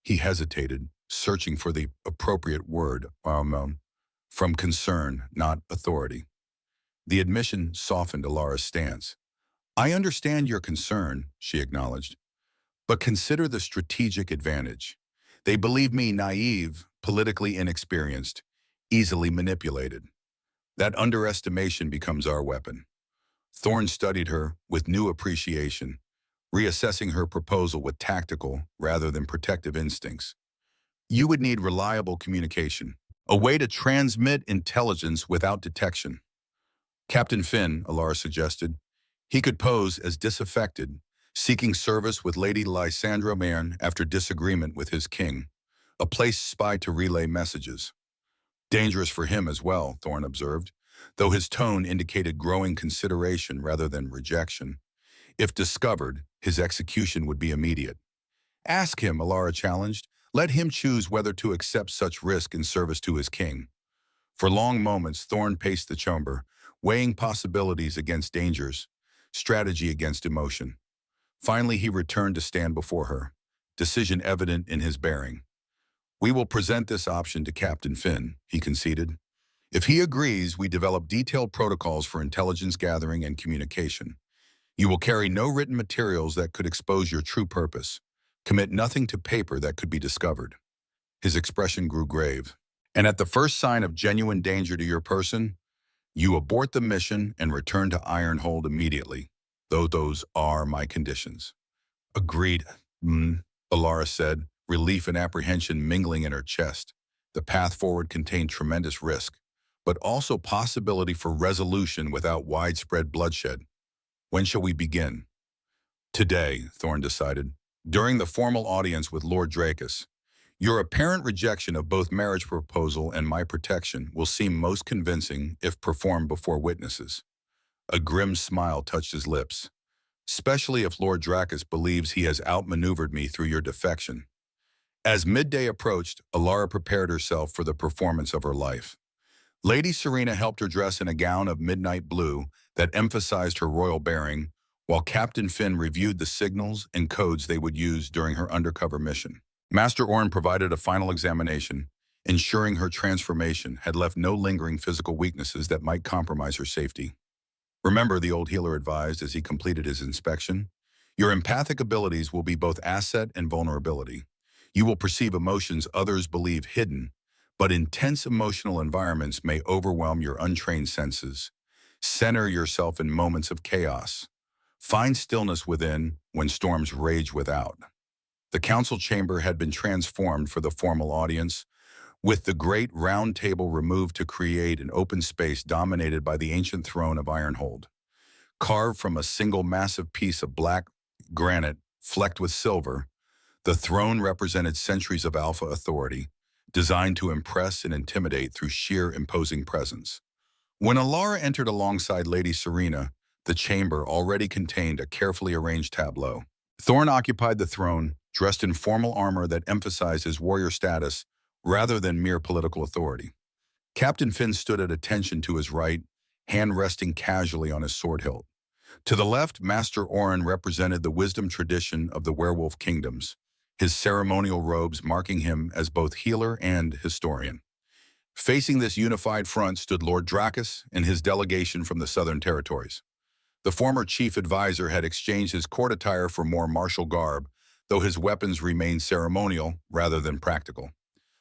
he hesitated, searching for the appropriate word, from concern, not authority. The admission softened Alara's stance. I understand your concern, she acknowledged, but consider the strategic advantage. They believe me naive, politically inexperienced, easily manipulated. That underestimation becomes our weapon. Thorne studied her with new appreciation, reassessing her proposal with tactical rather than protective instincts. You would need reliable communication, a way to transmit intelligence without detection. Captain Finn, Alara suggested. He could pose as disaffected, seeking service with Lady Lysandra Mairn after disagreement with his king, a placed spy to relay messages. Dangerous for him as well, Thorne observed, though his tone indicated growing consideration rather than rejection. If discovered, his execution would be immediate. Ask him, Alara challenged. Let him choose whether to accept such risk in service to his king. For long moments, Thorne paced the chamber, weighing possibilities against dangers, strategy against emotion. Finally, he returned to stand before her, decision evident in his bearing. We will present this option to Captain Finn, he conceded. If he agrees, we develop detailed protocols for intelligence gathering and communication. You will carry no written materials that could expose your true purpose. Commit nothing to paper that could be discovered. His expression grew grave. And at the first sign of genuine danger to your person, you abort the mission and return to Ironhold immediately, though those are my conditions. Agreed, Alara said, relief and apprehension mingling in her chest. The path forward contained tremendous risk, but also possibility for resolution without widespread bloodshed. When shall we begin? Today, Thorne decided, during the formal audience with Lord Dracus. Your apparent rejection of both marriage proposal and my protection will seem most convincing if performed before witnesses. A grim smile touched his lips, especially if Lord Dracus believes he has outmaneuvered me through your defection. As midday approached, Alara prepared herself for the performance of her life. Lady Serena helped her dress in a gown of midnight blue that emphasized her royal bearing, while Captain Finn reviewed the signals and codes they would use during her undercover mission. Master Orn provided a final examination, ensuring her transformation had left no lingering physical weaknesses that might compromise her safety. Remember, the old healer advised as he completed his inspection, your empathic abilities will be both asset and vulnerability. You will perceive emotions others believe hidden, but intense emotional environments may overwhelm your untrained senses. Center yourself in moments of chaos. Find stillness within when storms rage without. The council chamber had been transformed for the formal audience, with the great round table removed to create an open space dominated by the ancient throne of Ironhold. Carved from a single massive piece of black granite flecked with silver, the throne represented centuries of alpha authority, designed to impress and intimidate through sheer imposing presence. When Alara entered alongside Lady Serena, the chamber already contained a carefully arranged tableau. Thorn occupied the throne, dressed in formal armor that emphasized his warrior status rather than mere political authority. Captain Finn stood at attention to his right, hand resting casually on his sword hilt. To the left, Master Orin represented the wisdom tradition of the werewolf kingdoms, his ceremonial robes marking him as both healer and historian. Facing this unified front stood Lord Dracus and his delegation from the Southern Territories. The former chief advisor had exchanged his court attire for more martial garb, though his weapons remained ceremonial rather than practical.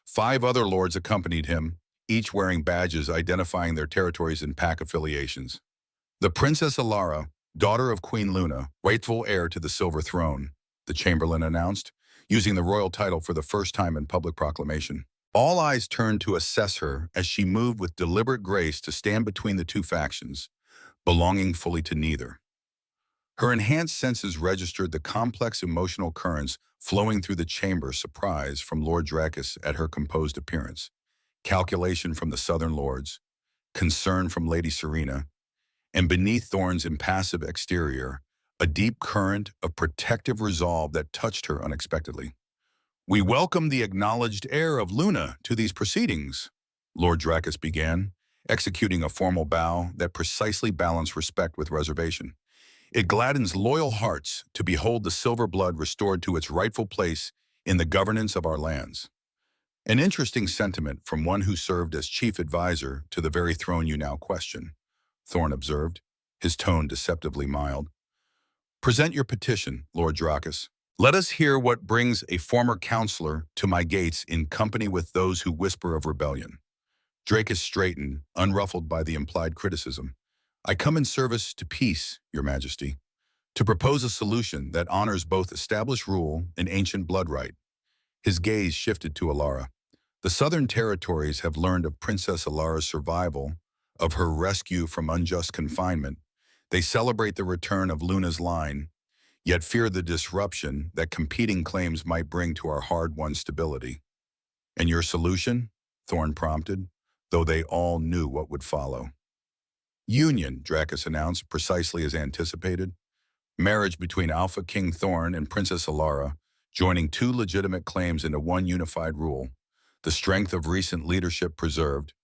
5 other lords accompanied him, each wearing badges identifying their territories and pack affiliations. The Princess Alara, daughter of Queen Luna, rightful heir to the Silver Throne, the Chamberlain announced, using the royal title for the first time in public proclamation. All eyes turned to assess her as she moved with deliberate grace to stand between the two factions, belonging fully to neither. Her enhanced senses registered the complex emotional currents flowing through the chamber: surprise from Lord Dracus at her composed appearance, calculation from the Southern Lords, concern from Lady Serena, and beneath Thorn's impassive exterior, a deep current of protective resolve that touched her unexpectedly. "We welcome the acknowledged heir of Luna to these proceedings," Lord Dracus began, executing a formal bow that precisely balanced respect with reservation. "It gladdens loyal hearts to behold the silver blood restored to its rightful place in the governance of our lands." An interesting sentiment from one who served as chief advisor to the very throne you now question, Thorn observed, his tone deceptively mild. "Present your petition, Lord Dracus. Let us hear what brings a former counselor to my gates in company with those who whisper of rebellion." Dracus straightened, unruffled by the implied criticism. "I come in service to peace, Your Majesty, to propose a solution that honors both established rule and ancient blood right." His gaze shifted to Alara. "The Southern Territories have learned of Princess Alara's survival, of her rescue from unjust confinement. They celebrate the return of Luna's line, yet fear the disruption that competing claims might bring to our hard-won stability." "And your solution?" Thorn prompted, though they all knew what would follow. "Union," Dracus announced, precisely as anticipated. Marriage between Alpha King Thorn and Princess Alara, joining 2 legitimate claims into one unified rule, the strength of recent leadership preserved,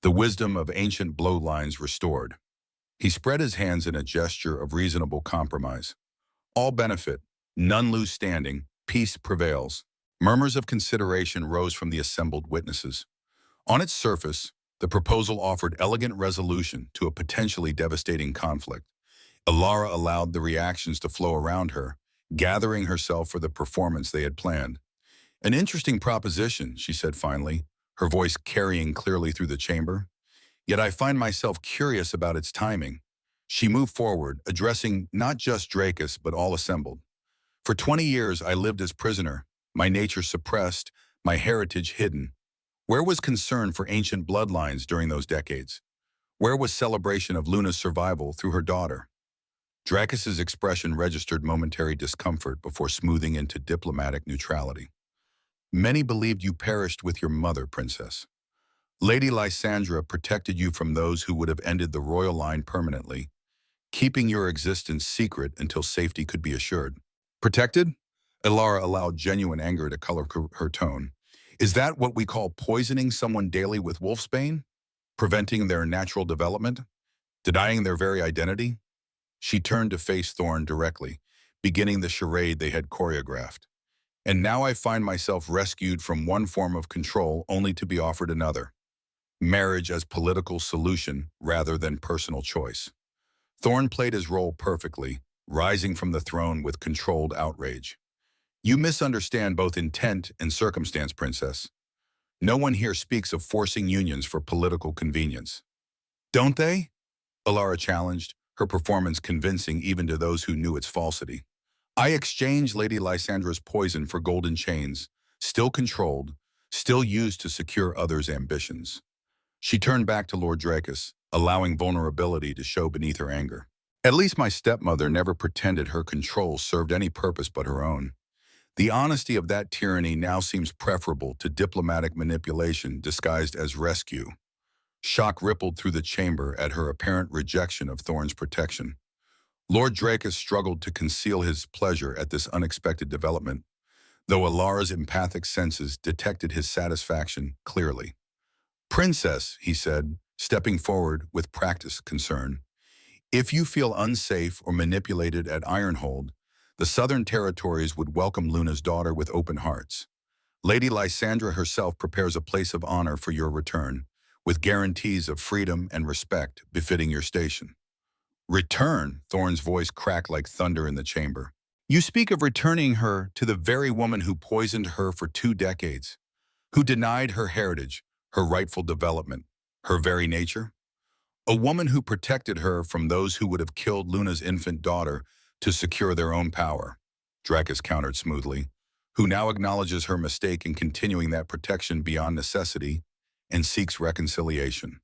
the wisdom of ancient bloodlines restored. He spread his hands in a gesture of reasonable compromise. "All benefit, none lose standing, peace prevails." Murmurs of consideration rose from the assembled witnesses. On its surface, the proposal offered elegant resolution to a potentially devastating conflict. Alara allowed the reactions to flow around her, gathering herself for the performance they had planned. "An interesting proposition," she said finally, her voice carrying clearly through the chamber. "Yet I find myself curious about its timing." She moved forward, addressing not just Dracus but all assembled. "For 20 years I lived as prisoner, my nature suppressed, my heritage hidden. Where was concern for ancient bloodlines during those decades? Where was celebration of Luna's survival through her daughter?" Dracus's expression registered momentary discomfort before smoothing into diplomatic neutrality. "Many believed you perished with your mother, Princess. Lady Lysandra protected you from those who would have ended the royal line permanently, keeping your existence secret until safety could be assured." "Protected?" Alara allowed genuine anger to color her tone. "Is that what we call poisoning someone daily with wolfsbane? Preventing their natural development? Denying their very identity?" She turned to face Thorn directly, beginning the charade they had choreographed. "And now I find myself rescued from one form of control only to be offered another. Marriage as political solution rather than personal choice." Thorn played his role perfectly, rising from the throne with controlled outrage. "You misunderstand both intent and circumstance, Princess. No one here speaks of forcing unions for political convenience." "Don't they?" Alara challenged, her performance convincing even to those who knew its falsity. "I exchanged Lady Lysandra's poison for golden chains, still controlled, still used to secure others' ambitions." She turned back to Lord Dracus, allowing vulnerability to show beneath her anger. "At least my stepmother never pretended her control served any purpose but her own. The honesty of that tyranny now seems preferable to diplomatic manipulation disguised as rescue. Shock rippled through the chamber at her apparent rejection of Thorne's protection. Lord Dracus struggled to conceal his pleasure at this unexpected development, though Alara's empathic senses detected his satisfaction clearly. "Princess," he said, stepping forward with practiced concern, "if you feel unsafe or manipulated at Ironhold, the Southern Territories would welcome Luna's daughter with open hearts. Lady Lysandra herself prepares a place of honor for your return, with guarantees of freedom and respect befitting your station." "Return?" Thorne's voice cracked like thunder in the chamber. "You speak of returning her to the very woman who poisoned her for 2 decades, who denied her heritage, her rightful development, her very nature? A woman who protected her from those who would have killed Luna's infant daughter to secure their own power," Dracus countered smoothly, "who now acknowledges her mistake in continuing that protection beyond necessity and seeks reconciliation."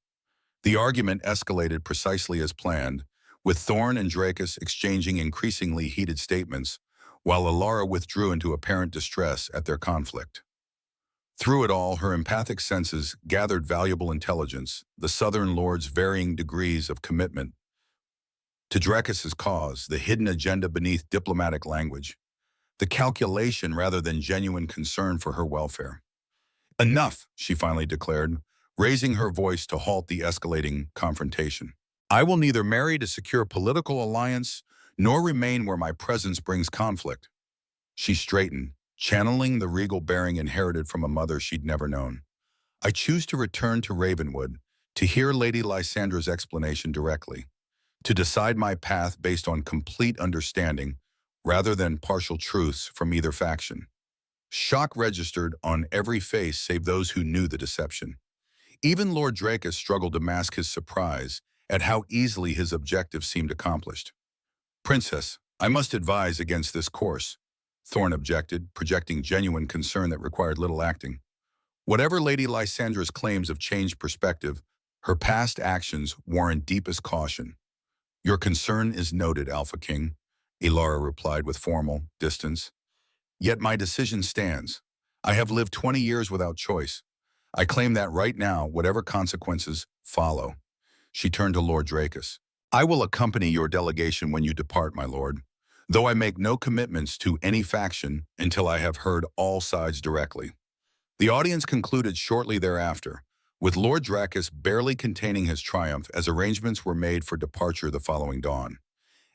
The argument escalated precisely as planned, with Thorne and Dracus exchanging increasingly heated statements, while Alara withdrew into apparent distress at their conflict. Through it all, her empathic senses gathered valuable intelligence, the Southern Lord's varying degrees of commitment to Dracus's cause, the hidden agenda beneath diplomatic language, the calculation rather than genuine concern for her welfare. "Enough," she finally declared, raising her voice to halt the escalating confrontation. "I will neither marry to secure political alliance nor remain where my presence brings conflict." She straightened, channeling the regal bearing inherited from a mother she'd never known. "I choose to return to Ravenwood, to hear Lady Lysandra's explanation directly, to decide my path based on complete understanding rather than partial truths from either faction." Shock registered on every face save those who knew the deception. Even Lord Dracus struggled to mask his surprise at how easily his objective seemed accomplished. "Princess, I must advise against this course," Thorne objected, projecting genuine concern that required little acting. "Whatever Lady Lysandra's claims of changed perspective, her past actions warrant deepest caution." "Your concern is noted, Alpha King," Alara replied with formal distance. "Yet my decision stands. I have lived 20 years without choice. I claim that right now, whatever consequences follow." She turned to Lord Dracus. "I will accompany your delegation when you depart, my lord, though I make no commitments to any faction until I have heard all sides directly." The audience concluded shortly thereafter, with Lord Dracus barely containing his triumph as arrangements were made for departure the following dawn.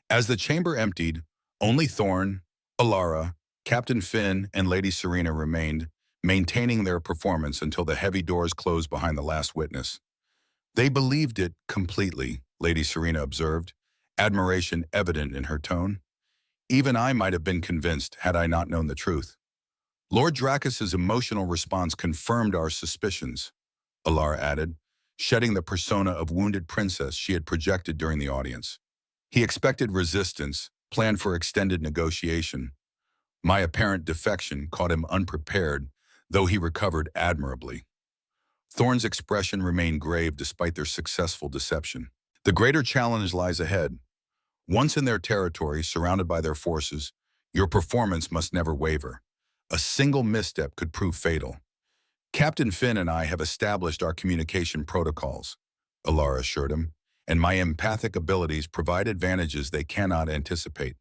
As the chamber emptied, only Thorne, Alara, Captain Finn, and Lady Serena remained, maintaining their performance until the heavy doors closed behind the last witness. "They believed it completely," Lady Serena observed, admiration evident in her tone. "Even I might have been convinced had I not known the truth." Lord Dracus's emotional response confirmed our suspicions, Alara added, shedding the persona of wounded princess she had projected during the audience. "He expected resistance, planned for extended negotiation. My apparent defection caught him unprepared, though he recovered admirably." Thorne's expression remained grave despite their successful deception. "The greater challenge lies ahead. Once in their territory, surrounded by their forces, your performance must never waver. A single misstep could prove fatal. Captain Finn and I have established our communication protocols," Alara assured him, "and my empathic abilities provide advantages they cannot anticipate.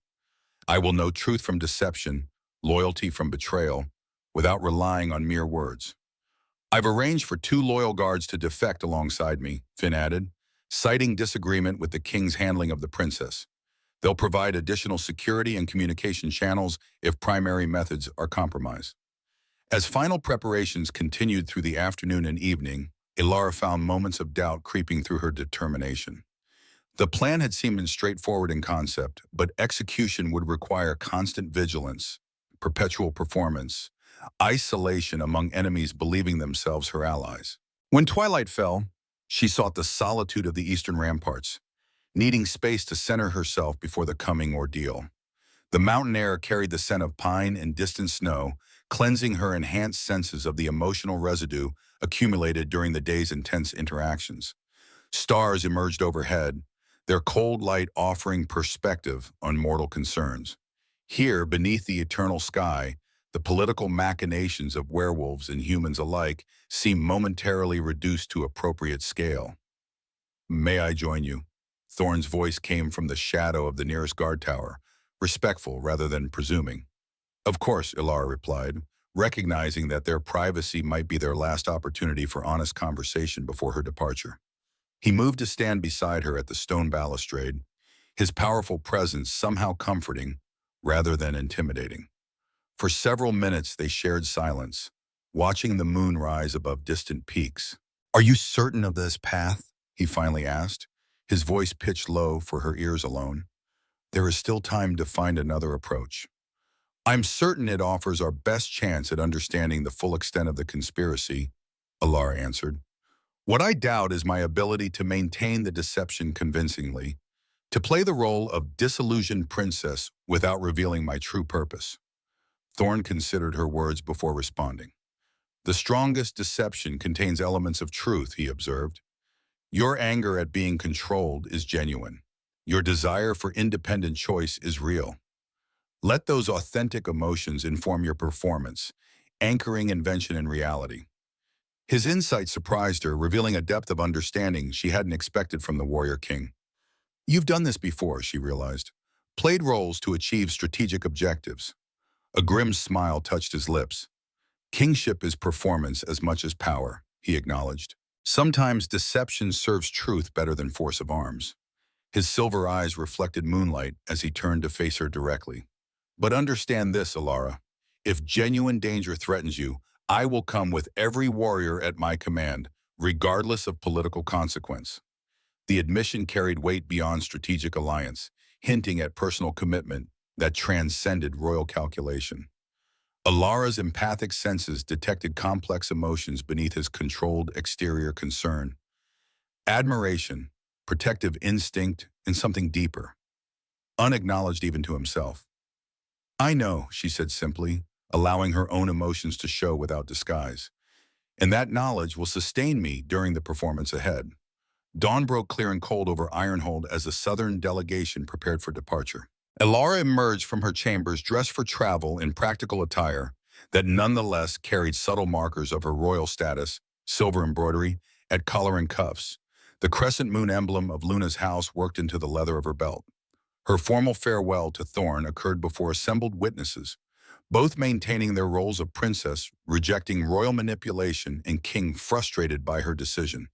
I will know truth from deception, loyalty from betrayal, without relying on mere words." "I've arranged for 2 loyal guards to defect alongside me," Finn added, citing disagreement with the king's handling of the princess. "They'll provide additional security and communication channels if primary methods are compromised." As final preparations continued through the afternoon and evening, Alara found moments of doubt creeping through her determination. The plan had seemed straightforward in concept, but execution would require constant vigilance, perpetual performance, isolation among enemies believing themselves her allies. When twilight fell, she sought the solitude of the eastern ramparts, needing space to center herself before the coming ordeal. The mountain air carried the scent of pine and distant snow, cleansing her enhanced senses of the emotional residue accumulated during the day's intense interactions. Stars emerged overhead, their cold light offering perspective on mortal concerns. Here, beneath the eternal sky, The political machinations of werewolves and humans alike seem momentarily reduced to appropriate scale. May I join you? Thorn's voice came from the shadow of the nearest guard tower, respectful rather than presuming. Of course, Ilara replied, recognizing that their privacy might be their last opportunity for honest conversation before her departure. He moved to stand beside her at the stone balustrade, his powerful presence somehow comforting rather than intimidating. For several minutes they shared silence, watching the moon rise above distant peaks. "Are you certain of this path?" he finally asked, his voice pitched low for her ears alone. "There is still time to find another approach." "I'm certain it offers our best chance at understanding the full extent of the conspiracy," Alar answered. "What I doubt is my ability to maintain the deception convincingly, to play the role of disillusioned princess without revealing my true purpose." Thorn considered her words before responding. "The strongest deception contains elements of truth," he observed. "Your anger at being controlled is genuine. Your desire for independent choice is real. Let those authentic emotions inform your performance, anchoring invention in reality." His insight surprised her, revealing a depth of understanding she hadn't expected from the warrior king. "You've done this before," she realized. "Played roles to achieve strategic objectives." A grim smile touched his lips. "Kingship is performance as much as power," he acknowledged. "Sometimes deception serves truth better than force of arms." His silver eyes reflected moonlight as he turned to face her directly. "But understand this, Alara. If genuine danger threatens you, I will come with every warrior at my command, regardless of political consequence." The admission carried weight beyond strategic alliance, hinting at personal commitment that transcended royal calculation. Alara's empathic senses detected complex emotions beneath his controlled exterior concern. Admiration, protective instinct, and something deeper, unacknowledged even to himself. "I know," she said simply, allowing her own emotions to show without disguise. "And that knowledge will sustain me during the performance ahead." Dawn broke clear and cold over Ironhold as the southern delegation prepared for departure. Elara emerged from her chambers dressed for travel in practical attire that nonetheless carried subtle markers of her royal status, silver embroidery, at collar and cuffs. The crescent moon emblem of Luna's house worked into the leather of her belt. Her formal farewell to Thorn occurred before assembled witnesses, both maintaining their roles of princess, rejecting royal manipulation, and king frustrated by her decision.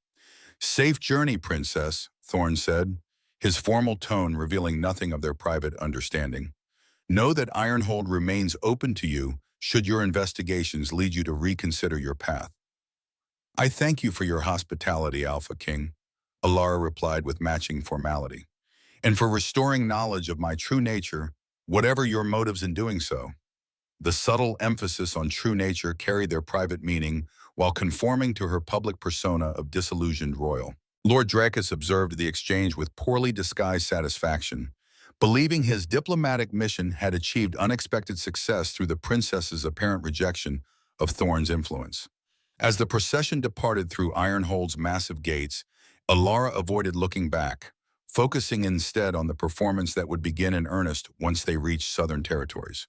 "Safe journey, princess," Thorn said, his formal tone revealing nothing of their private understanding. "Know that Ironhold remains open to you should your investigations lead you to reconsider your path." "I thank you for your hospitality, Alpha King," Alara replied with matching formality, "and for restoring knowledge of my true nature, whatever your motives in doing so." The subtle emphasis on true nature carried their private meaning while conforming to her public persona of disillusioned royal. Lord Dracus observed the exchange with poorly disguised satisfaction, believing his diplomatic mission had achieved unexpected success through the princess's apparent rejection of Thorn's influence. As the procession departed through Ironhold's massive gates, Alara avoided looking back, focusing instead on the performance that would begin in earnest once they reached southern territories.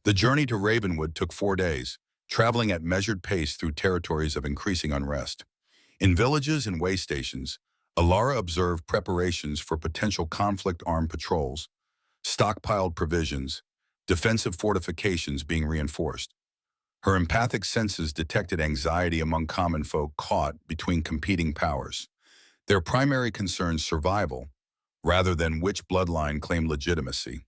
The journey to Ravenwood took 4 days, traveling at measured pace through territories of increasing unrest. In villages and way stations, Alara observed preparations for potential conflict-armed patrols, stockpiled provisions, defensive fortifications being reinforced. Her empathic senses detected anxiety among common folk caught between competing powers, their primary concern survival, rather than which bloodline claimed legitimacy.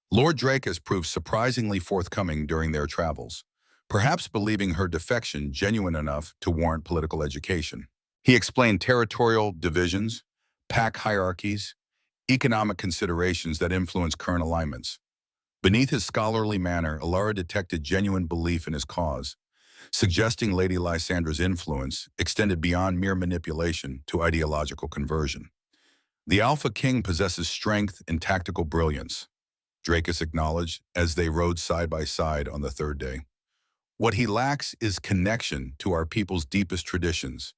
Lord Dracus proved surprisingly forthcoming during their travels, perhaps believing her defection genuine enough to warrant political education. He explained territorial divisions, pack hierarchies, economic considerations that influence current alignments. Beneath his scholarly manner, Alara detected genuine belief in his cause, suggesting Lady Lysandra's influence extended beyond mere manipulation to ideological conversion. "The Alpha King possesses strength and tactical brilliance," Dracus acknowledged as they rode side by side on the 3rd day. "What he lacks is connection to our people's deepest traditions,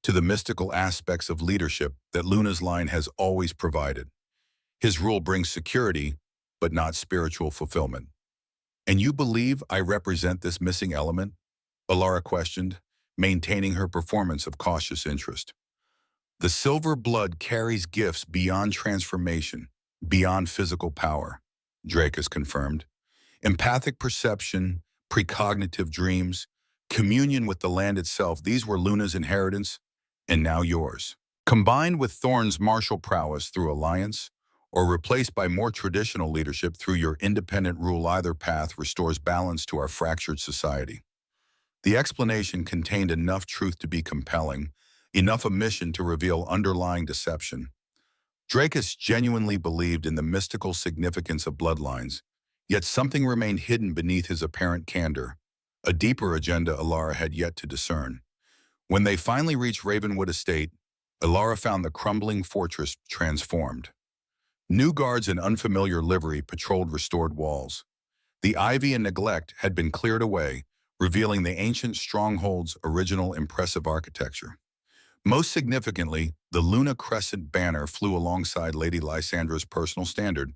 to the mystical aspects of leadership that Luna's line has always provided. His rule brings security, but not spiritual fulfillment." And you believe I represent this missing element? Alara questioned, maintaining her performance of cautious interest. The silver blood carries gifts beyond transformation, beyond physical power, Dracus confirmed. Empathic perception, precognitive dreams, communion with the land itself, these were Luna's inheritance, and now yours. Combined with Thorn's martial prowess through alliance, or replaced by more traditional leadership through your independent rule, either path restores balance to our fractured society. The explanation contained enough truth to be compelling, enough omission to reveal underlying deception. Dracus genuinely believed in the mystical significance of bloodlines, yet something remained hidden beneath his apparent candor, a deeper agenda Alara had yet to discern. When they finally reached Ravenwood Estate, Alara found the crumbling fortress transformed. New guards in unfamiliar livery patrolled restored walls. The ivy and neglect had been cleared away, revealing the ancient stronghold's original impressive architecture. Most significantly, the Luna Crescent banner flew alongside Lady Lysandra's personal standard,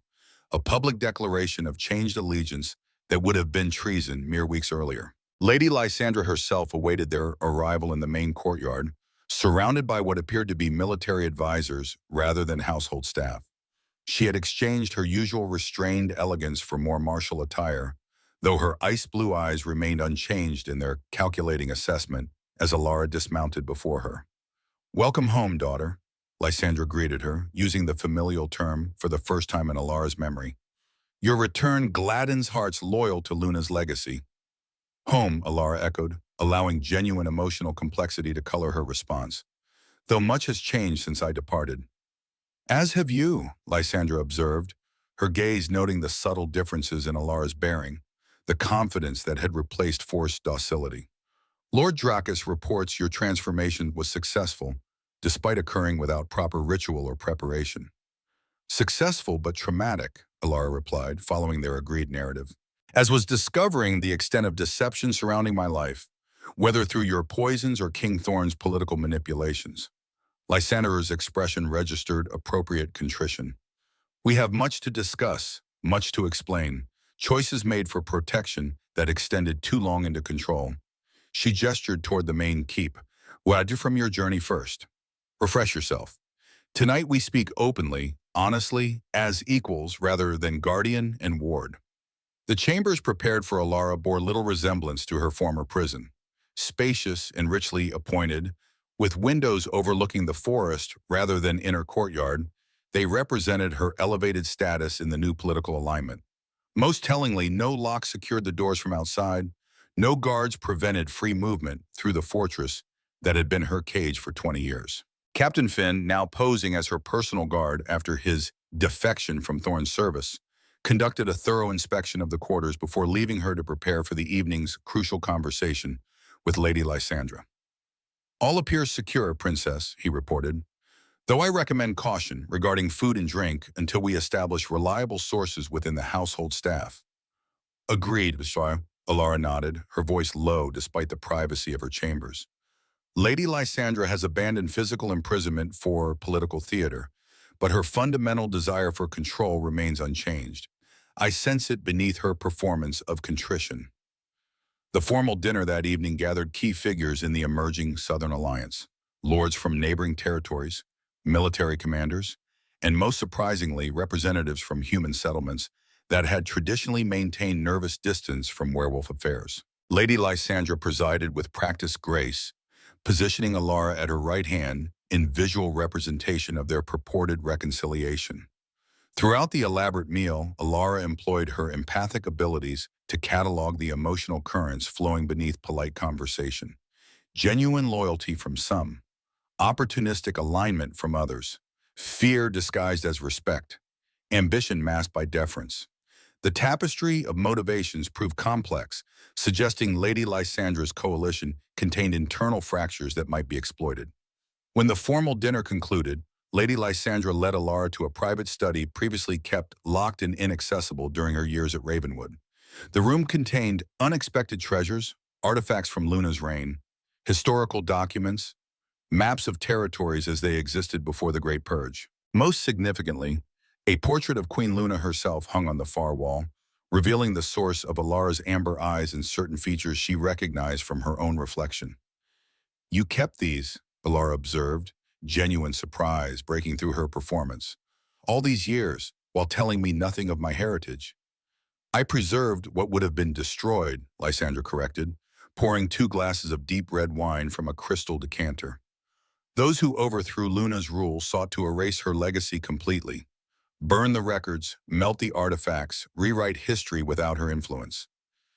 a public declaration of changed allegiance that would have been treason mere weeks earlier. Lady Lysandra herself awaited their arrival in the main courtyard, surrounded by what appeared to be military advisors rather than household staff. She had exchanged her usual restrained elegance for more martial attire, though her ice-blue eyes remained unchanged in their calculating assessment as Alara dismounted before her. "Welcome home, daughter," Lysandra greeted her, using the familial term for the first time in Alara's memory. "Your return gladdens hearts loyal to Luna's legacy." "Home," Alara echoed, allowing genuine emotional complexity to color her response. "Though much has changed since I departed." "As have you," Lysandra observed, her gaze noting the subtle differences in Alara's bearing, the confidence that had replaced forced docility. "Lord Dracus reports your transformation was successful, despite occurring without proper ritual or preparation." "Successful but traumatic," Alara replied, following their agreed narrative. "As was discovering the extent of deception surrounding my life, whether through your poisons or King Thorn's political manipulations." Lysandra's expression registered appropriate contrition. "We have much to discuss, much to explain, choices made for protection that extended too long into control." She gestured toward the main keep. "What I do from your journey first. Refresh yourself. Tonight we speak openly, honestly, as equals rather than guardian and ward." The chambers prepared for Alara bore little resemblance to her former prison. Spacious and richly appointed, with windows overlooking the forest rather than inner courtyard, they represented her elevated status in the new political alignment. Most tellingly, no lock secured the doors from outside, no guards prevented free movement through the fortress that had been her cage for 20 years. Captain Finn, now posing as her personal guard after his defection from Thorn's service, conducted a thorough inspection of the quarters before leaving her to prepare for the evening's crucial conversation with Lady Lysandra. "All appears secure, Princess," he reported, "though I recommend caution regarding food and drink until we establish reliable sources within the household staff." "Agreed, Monsieur," Alara nodded, her voice low despite the privacy of her chambers. "Lady Lysandra has abandoned physical imprisonment for political theater, but her fundamental desire for control remains unchanged. I sense it beneath her performance of contrition." The formal dinner that evening gathered key figures in the emerging Southern Alliance, lords from neighboring territories, military commanders, and most surprisingly, representatives from human settlements that had traditionally maintained nervous distance from werewolf affairs. Lady Lysandra presided with practiced grace, positioning Alara at her right hand in visual representation of their purported reconciliation. Throughout the elaborate meal, Alara employed her empathic abilities to catalog the emotional currents flowing beneath polite conversation. Genuine loyalty from some, opportunistic alignment from others, fear disguised as respect, ambition masked by deference. The tapestry of motivations proved complex, suggesting Lady Lysandra's coalition contained internal fractures that might be exploited. When the formal dinner concluded, Lady Lysandra led Alara to a private study previously kept locked and inaccessible during her years at Ravenwood. The room contained unexpected treasures, artifacts from Luna's reign, historical documents, maps of territories as they existed before the Great Purge. Most significantly, a portrait of Queen Luna herself hung on the far wall, revealing the source of Alara's amber eyes and certain features she recognized from her own reflection. "You kept these," Alara observed, genuine surprise breaking through her performance. "All these years, while telling me nothing of my heritage." "I preserved what would have been destroyed," Lysandra corrected, pouring 2 glasses of deep red wine from a crystal decanter. "Those who overthrew Luna's rule sought to erase her legacy completely, burn the records, melt the artifacts, rewrite history without her influence."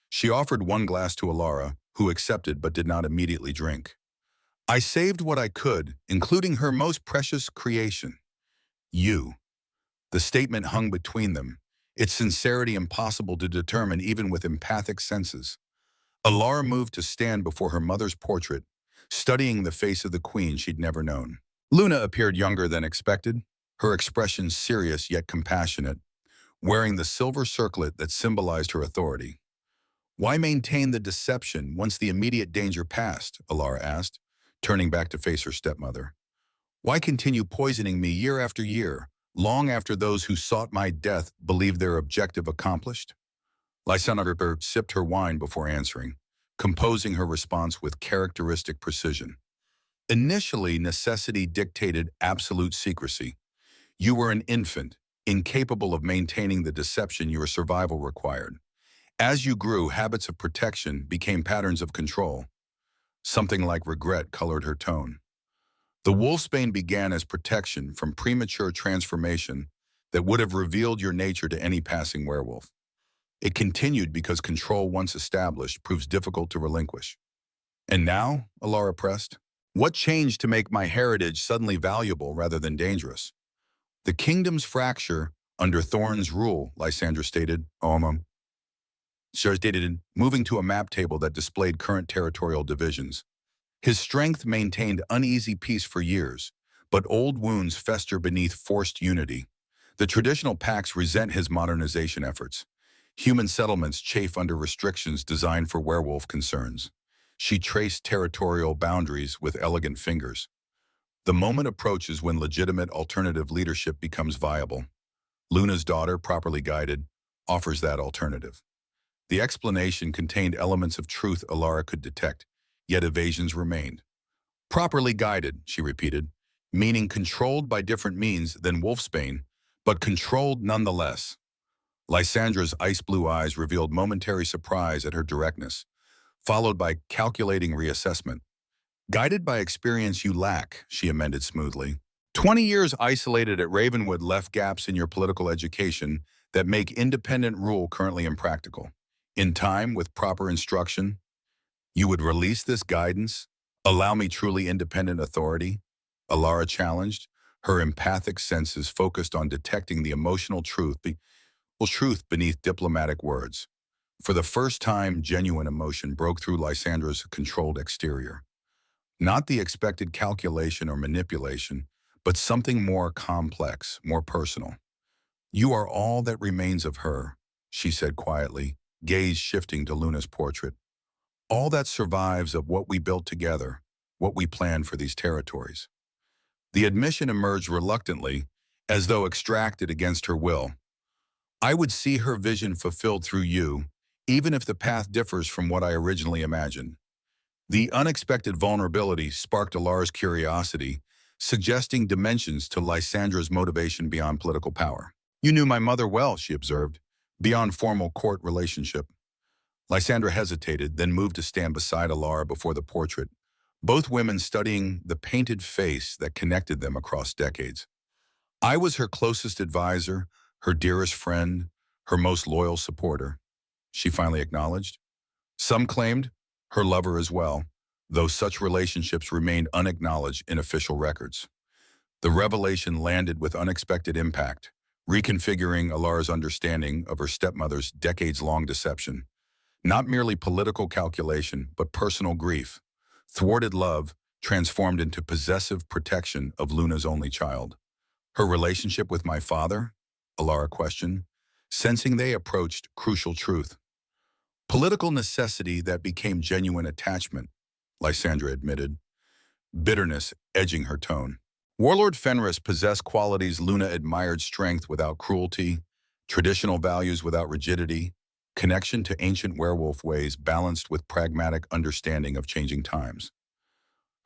She offered 1 glass to Alara, who accepted but did not immediately drink. "I saved what I could, including her most precious creation, you." The statement hung between them, its sincerity impossible to determine even with empathic senses. Alara moved to stand before her mother's portrait, studying the face of the queen she'd never known. Luna appeared younger than expected, her expression serious yet compassionate, wearing the silver circlet that symbolized her authority. "Why maintain the deception once the immediate danger passed?" Alara asked, turning back to face her stepmother. "Why continue poisoning me year after year, long after those who sought my death believed their objective accomplished?" Lysander sipped her wine before answering, composing her response with characteristic precision. "Initially, necessity dictated absolute secrecy. You were an infant, incapable of maintaining the deception your survival required. As you grew, habits of protection became patterns of control." Something like regret colored her tone. "The wolfsbane began as protection from premature transformation that would have revealed your nature to any passing werewolf. It continued because control once established proves difficult to relinquish." "And now," Alara pressed, "what changed to make my heritage suddenly valuable rather than dangerous?" "The kingdom's fracture under Thorn's rule," Lysandra stated, moving to a map table that displayed current territorial divisions. "His strength maintained uneasy peace for years, but old wounds fester beneath forced unity. The traditional pacts resent his modernization efforts. Human settlements chafe under restrictions designed for werewolf concerns." She traced territorial boundaries with elegant fingers. "The moment approaches when legitimate alternative leadership becomes viable. Luna's daughter, properly guided, offers that alternative." The explanation contained elements of truth Alara could detect, yet evasions remained. "Properly guided," she repeated, "meaning controlled by different means than wolfsbane, but controlled nonetheless." Lysandra's ice-blue eyes revealed momentary surprise at her directness, followed by calculating reassessment. "Guided by experience you lack," she amended smoothly. 20 years isolated at Ravenwood left gaps in your political education that make independent rule currently impractical. In time, with proper instruction, you would release this guidance, allow me truly independent authority?" Alara challenged, her empathic senses focused on detecting the emotional truth beneath diplomatic words. For the first time, genuine emotion broke through Lysandra's controlled exterior. Not the expected calculation or manipulation, but something more complex, more personal. "You are all that remains of her," she said quietly, gaze shifting to Luna's portrait. "All that survives of what we built together, what we planned for these territories." The admission emerged reluctantly, as though extracted against her will. "I would see her vision fulfilled through you, even if the path differs from what I originally imagined." The unexpected vulnerability sparked Alara's curiosity, suggesting dimensions to Lysandra's motivation beyond political power. "You knew my mother well," she observed, "beyond formal court relationship." Lysandra hesitated, then moved to stand beside Alara before the portrait, both women studying the painted face that connected them across decades. "I was her closest advisor, her dearest friend, her most loyal supporter," she finally acknowledged. Some claimed her lover as well, though such relationships remained unacknowledged in official records. The revelation landed with unexpected impact, reconfiguring Alara's understanding of her stepmother's decades-long deception. Not merely political calculation, but personal grief. Thwarted love transformed into possessive protection of Luna's only child. "Her relationship with my father?" Alara questioned, sensing they approached crucial truth. "Political necessity that became genuine attachment," Lysandra admitted, bitterness edging her tone. Warlord Fenris possessed qualities Luna admired: strength without cruelty, traditional values without rigidity, connection to ancient werewolf ways balanced with pragmatic understanding of changing times.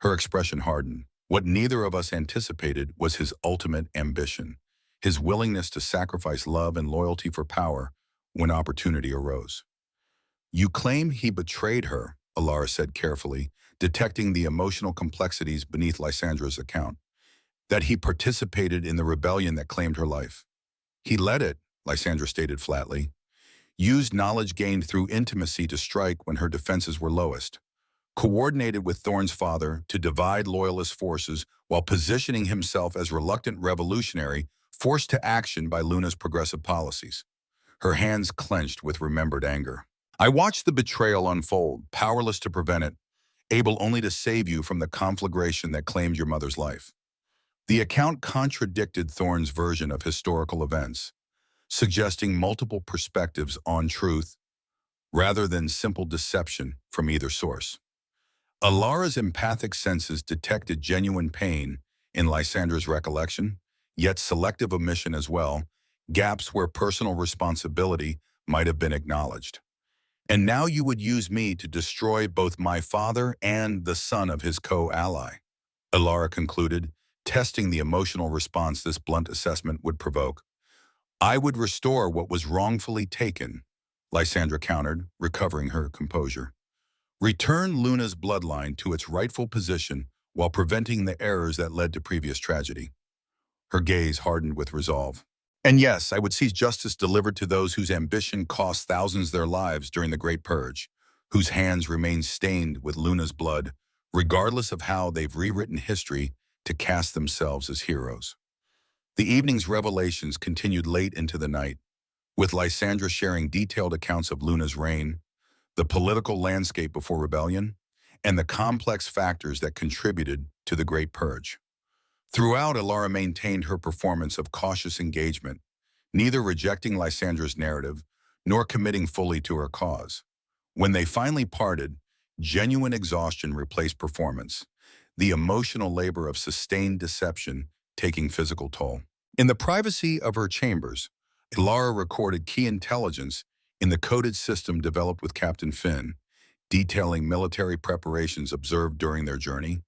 Her expression hardened. What neither of us anticipated was his ultimate ambition, his willingness to sacrifice love and loyalty for power when opportunity arose. You claim he betrayed her, Alara said carefully, detecting the emotional complexities beneath Lysandra's account. That he participated in the rebellion that claimed her life. He led it, Lysandra stated flatly. Used knowledge gained through intimacy to strike when her defenses were lowest. Coordinated with Thorne's father to divide loyalist forces while positioning himself as reluctant revolutionary forced to action by Luna's progressive policies. Her hands clenched with remembered anger. I watched the betrayal unfold, powerless to prevent it, able only to save you from the conflagration that claimed your mother's life. The account contradicted Thorne's version of historical events, suggesting multiple perspectives on truth rather than simple deception from either source. Alara's empathic senses detected genuine pain in Lysandra's recollection, yet selective omission as well, gaps where personal responsibility might have been acknowledged. And now you would use me to destroy both my father and the son of his co-ally, Alara concluded, testing the emotional response this blunt assessment would provoke. I would restore what was wrongfully taken, Lysandra countered, recovering her composure. Return Luna's bloodline to its rightful position while preventing the errors that led to previous tragedy. Her gaze hardened with resolve. And yes, I would see justice delivered to those whose ambition cost thousands their lives during the Great Purge, whose hands remain stained with Luna's blood, regardless of how they've rewritten history to cast themselves as heroes. The evening's revelations continued late into the night, with Lysandra sharing detailed accounts of Luna's reign, the political landscape before rebellion, and the complex factors that contributed to the Great Purge. Throughout, Alara maintained her performance of cautious engagement, neither rejecting Lysandra's narrative nor committing fully to her cause. When they finally parted, genuine exhaustion replaced performance, the emotional labor of sustained deception taking physical toll. In the privacy of her chambers, Alara recorded key intelligence in the coded system developed with Captain Finn, detailing military preparations observed during their journey,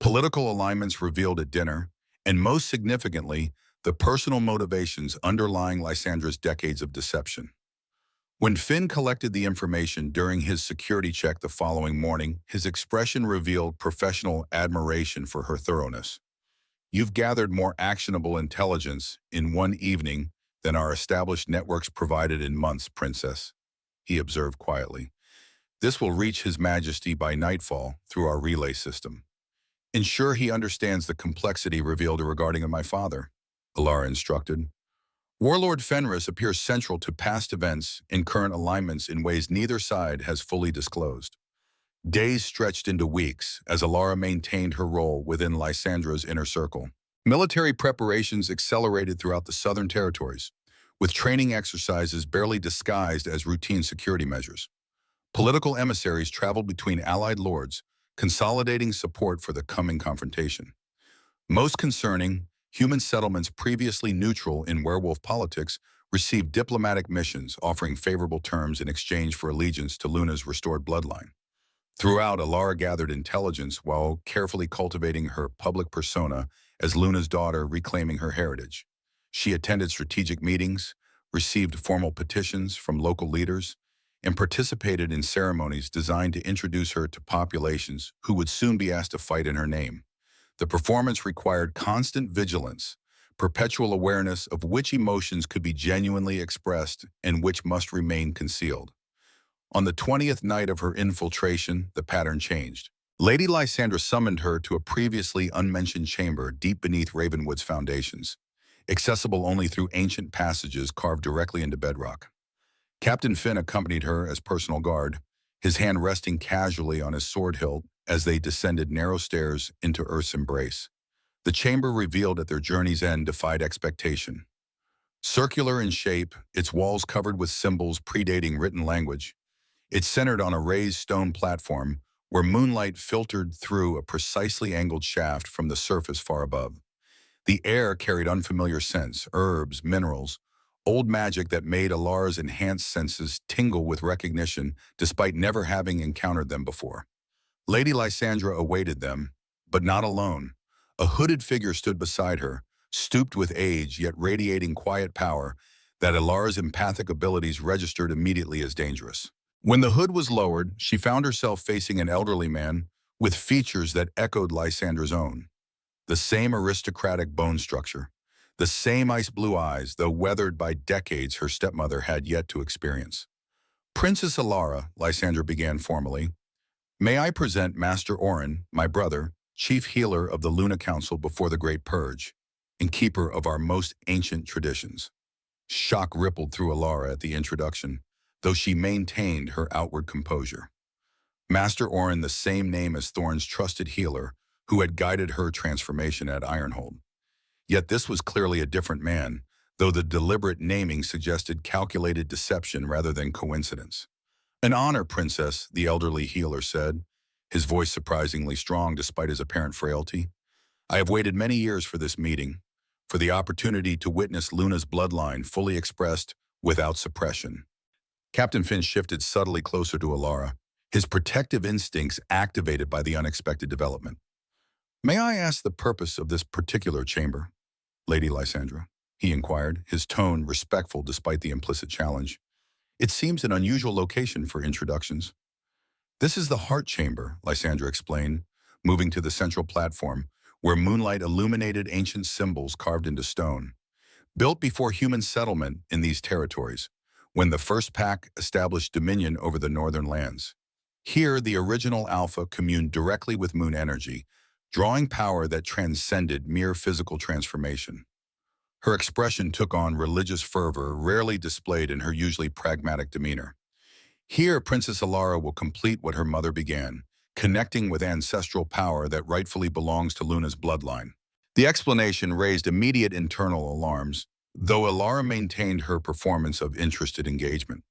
political alignments revealed at dinner, and most significantly, the personal motivations underlying Lysandra's decades of deception. When Finn collected the information during his security check the following morning, his expression revealed professional admiration for her thoroughness. You've gathered more actionable intelligence in one evening than our established networks provided in months, Princess, he observed quietly. This will reach His Majesty by nightfall through our relay system. Ensure he understands the complexity revealed regarding my father, Alara instructed. Warlord Fenris appears central to past events and current alignments in ways neither side has fully disclosed. Days stretched into weeks as Alara maintained her role within Lysandra's inner circle. Military preparations accelerated throughout the southern territories, with training exercises barely disguised as routine security measures. Political emissaries traveled between allied lords, consolidating support for the coming confrontation. Most concerning, human settlements previously neutral in werewolf politics received diplomatic missions offering favorable terms in exchange for allegiance to Luna's restored bloodline. Throughout, Alara gathered intelligence while carefully cultivating her public persona as Luna's daughter, reclaiming her heritage. She attended strategic meetings, received formal petitions from local leaders, and participated in ceremonies designed to introduce her to populations who would soon be asked to fight in her name. The performance required constant vigilance, perpetual awareness of which emotions could be genuinely expressed and which must remain concealed. On the 20th night of her infiltration, the pattern changed. Lady Lysandra summoned her to a previously unmentioned chamber deep beneath Ravenwood's foundations, accessible only through ancient passages carved directly into bedrock. Captain Finn accompanied her as personal guard, his hand resting casually on his sword hilt as they descended narrow stairs into Earth's embrace. The chamber revealed at their journey's end defied expectation. Circular in shape, its walls covered with symbols predating written language, it centered on a raised stone platform where moonlight filtered through a precisely angled shaft from the surface far above. The air carried unfamiliar scents, herbs, minerals, old magic that made Alara's enhanced senses tingle with recognition despite never having encountered them before. Lady Lysandra awaited them, but not alone. A hooded figure stood beside her, stooped with age yet radiating quiet power that Alara's empathic abilities registered immediately as dangerous. When the hood was lowered, she found herself facing an elderly man with features that echoed Lysandra's own. The same aristocratic bone structure, the same ice-blue eyes, though weathered by decades her stepmother had yet to experience. Princess Alara, Lysandra began formally, may I present Master Orin, my brother, chief healer of the Luna Council before the Great Purge, and keeper of our most ancient traditions. Shock rippled through Alara at the introduction, though she maintained her outward composure. Master Orin, the same name as Thorn's trusted healer, who had guided her transformation at Ironhold. Yet this was clearly a different man, though the deliberate naming suggested calculated deception rather than coincidence. An honor, Princess, the elderly healer said, his voice surprisingly strong despite his apparent frailty. I have waited many years for this meeting, for the opportunity to witness Luna's bloodline fully expressed without suppression. Captain Finch shifted subtly closer to Alara, his protective instincts activated by the unexpected development. May I ask the purpose of this particular chamber, Lady Lysandra? He inquired, his tone respectful despite the implicit challenge. It seems an unusual location for introductions. This is the heart chamber, Lysandra explained, moving to the central platform, where moonlight illuminated ancient symbols carved into stone. Built before human settlement in these territories, when the first pack established dominion over the northern lands. Here, the original Alpha communed directly with moon energy, drawing power that transcended mere physical transformation. Her expression took on religious fervor rarely displayed in her usually pragmatic demeanor. Here, Princess Alara will complete what her mother began, connecting with ancestral power that rightfully belongs to Luna's bloodline. The explanation raised immediate internal alarms, though Alara maintained her performance of interested engagement.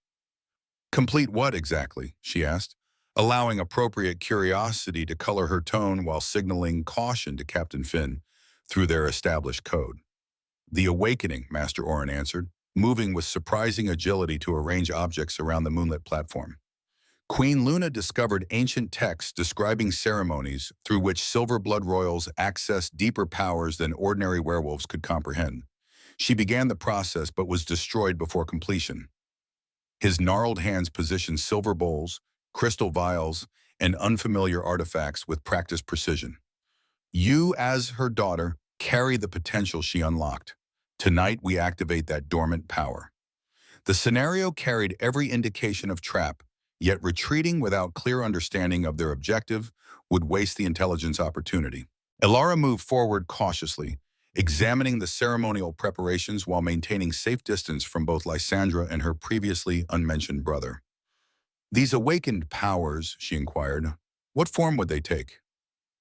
Complete what exactly? She asked, allowing appropriate curiosity to color her tone while signaling caution to Captain Finn through their established code. The awakening, Master Orin answered, moving with surprising agility to arrange objects around the moonlit platform. Queen Luna discovered ancient texts describing ceremonies through which silver blood royals accessed deeper powers than ordinary werewolves could comprehend. She began the process but was destroyed before completion. His gnarled hands positioned silver bowls, crystal vials, and unfamiliar artifacts with practiced precision. You, as her daughter, carry the potential she unlocked. Tonight, we activate that dormant power. The scenario carried every indication of trap, yet retreating without clear understanding of their objective would waste the intelligence opportunity. Alara moved forward cautiously, examining the ceremonial preparations while maintaining safe distance from both Lysandra and her previously unmentioned brother. These awakened powers, she inquired, what form would they take?